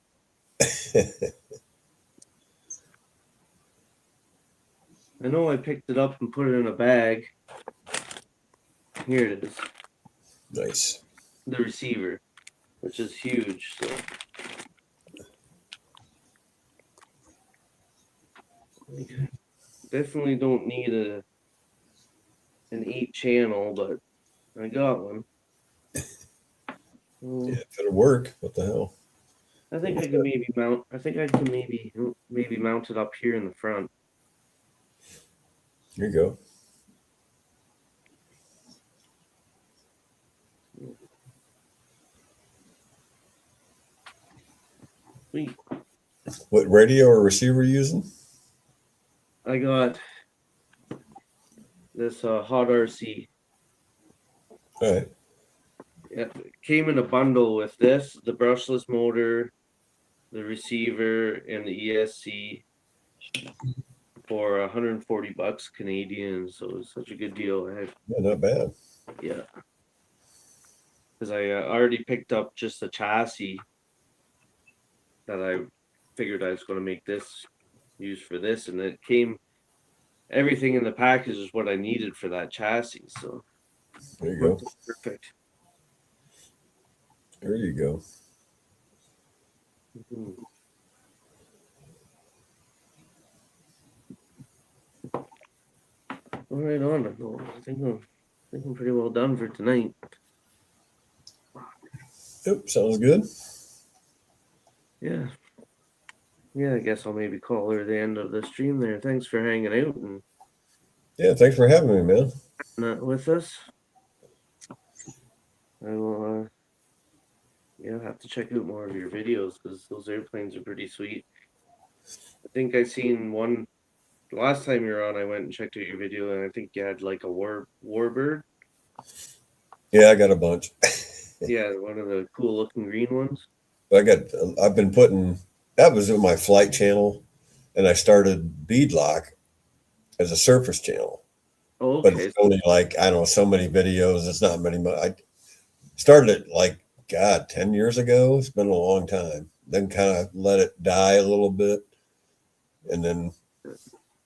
I know I picked it up and put it in a bag. Here it is. Nice. The receiver, which is huge. So definitely don't need an 8 channel, but I got one. Yeah, if it'll work, what the hell? I think I can maybe mount. I think I can maybe mount it up here in the front. Here you go. Sweet. What radio or receiver you using? I got this Hot RC. All right. Yeah, it came in a bundle with this, the brushless motor, the receiver, and the ESC for 140 bucks Canadian. So it's such a good deal. Yeah, not bad. Yeah, because I already picked up just the chassis that I figured I was going to make this use for this, and it came. Everything in the package is what I needed for that chassis. So There you go. perfect. There you go. Mhm. All right, on. No, I think I'm pretty well done for tonight. Yep, sounds good. Yeah. Yeah, I guess I'll maybe call her the end of the stream there. Thanks for hanging out and Yeah, thanks for having me, man. not with us. I will yeah, have to check out more of your videos because those airplanes are pretty sweet. I think I seen one the last time you were on. I went and checked out your video, and I think you had like a warbird. Yeah, I got a bunch. Yeah, one of the cool looking green ones. I've been putting, that was in my flight channel, and I started beadlock as a surface channel. Oh, But okay. it's only like, I don't know, so many videos. It's not many. I started it like, God, 10 years ago. It's been a long time. Then kind of let it die a little bit. And then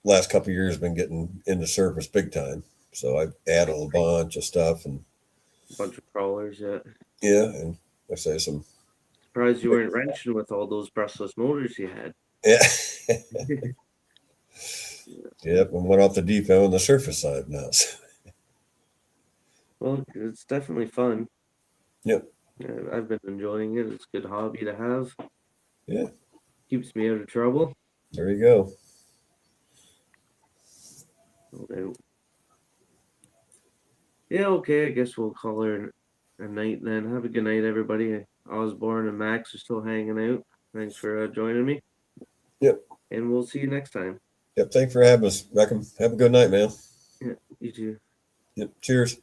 last couple of years been getting into surface big time. So I added a bunch of stuff and A bunch of crawlers. Yeah. yeah, and I say some Surprised you weren't wrenching with all those brushless motors you had. yeah. Yep, and went off the deep end on the surface side now. Well, it's definitely fun. Yep. Yeah, I've been enjoying it. It's a good hobby to have. Yeah. Keeps me out of trouble. There you go. No doubt. Yeah, okay. I guess we'll call her a night then. Have a good night, everybody. Osborne and Max are still hanging out. Thanks for joining me. Yep. And we'll see you next time. Yep. Thanks for having us, Reckham. Have a good night, man. Yeah, you too. Yep. Cheers.